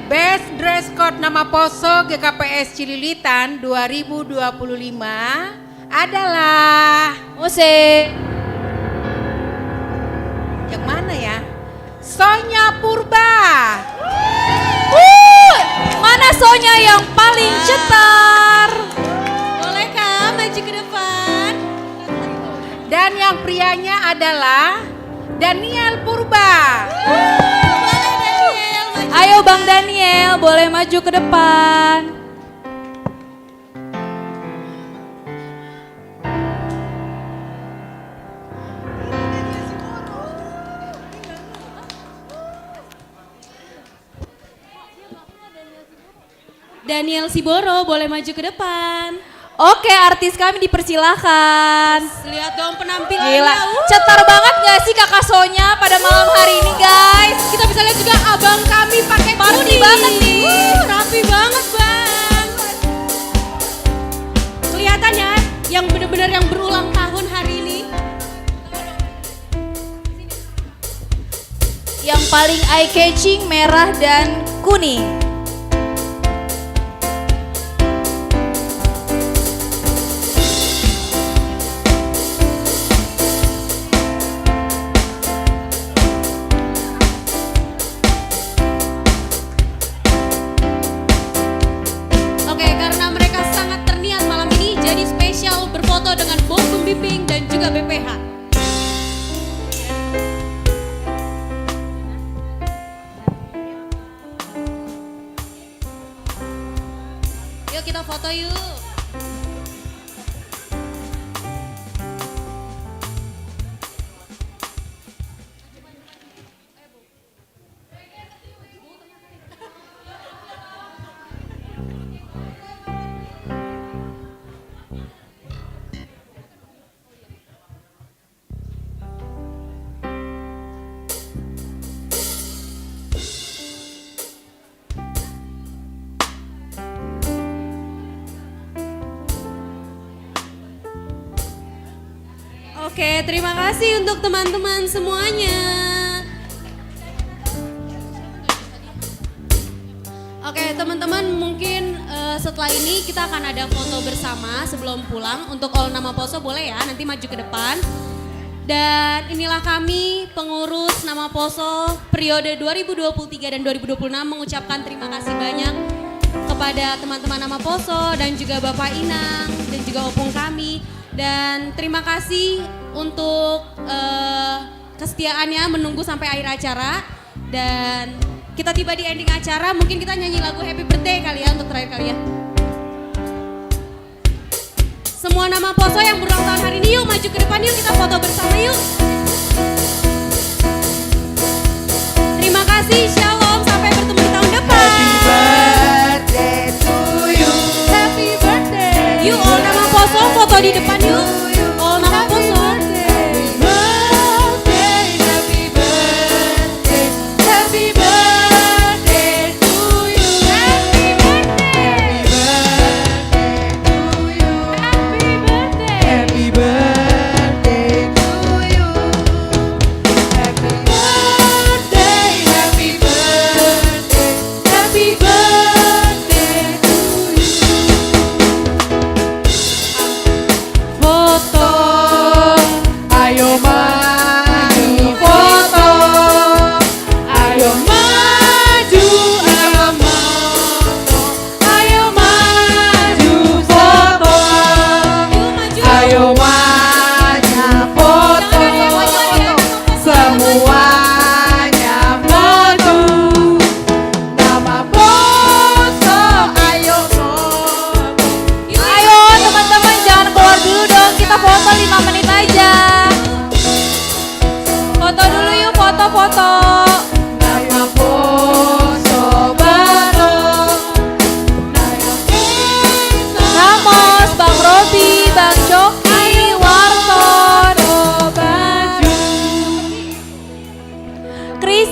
Best Dress Code Nama Poso GKPS Cililitan 2025 adalah musik. Yang mana ya? Sonya Purba. Mana Sonya yang paling cetar? Bolehkah maju ke depan? Dan yang prianya adalah Daniel Purba. Ayo Bang Daniel, boleh maju ke depan. Daniel Siboro boleh maju ke depan. Oke, artis kami dipersilahkan. Lihat dong penampilannya. Gila, cetar banget gak sih Kakak Sonya pada malam hari ini guys? Kita bisa lihat juga abang kami pakai party banget nih. Rapi banget bang. Kelihatannya yang benar-benar yang berulang tahun hari ini. Yang paling eye catching merah dan kuning. Dengan Bom Pembimbing dan juga BPH. Yuk kita foto yuk. Oke, terima kasih untuk teman-teman semuanya. Oke, teman-teman mungkin setelah ini kita akan ada foto bersama sebelum pulang. Untuk All Nama Poso boleh ya, nanti maju ke depan. Dan inilah kami pengurus Nama Poso periode 2023 dan 2026 mengucapkan terima kasih banyak kepada teman-teman Nama Poso dan juga Bapak Inang dan juga opung kami. Dan terima kasih untuk kesetiaannya menunggu sampai akhir acara. Dan kita tiba di ending acara, mungkin kita nyanyi lagu Happy Birthday kali ya untuk terakhir kali ya. Semua Nama Poso yang berulang tahun hari ini yuk maju ke depan yuk, kita foto bersama yuk. Terima kasih, shalom, sampai bertemu di tahun depan. Happy birthday to you. Happy birthday. Yuk All Nama Poso foto di depan yuk. All Nama Poso. Foto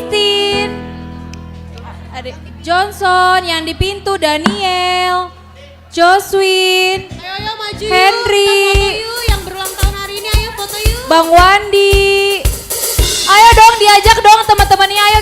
Christine. Adik Johnson, yang di pintu Daniel, Joswin, Ayo maju Henry, yuk, kita foto yuk yang berulang tahun hari ini, ayo foto yuk. Bang Wandi. Ayo dong diajak dong teman-temannya, ayo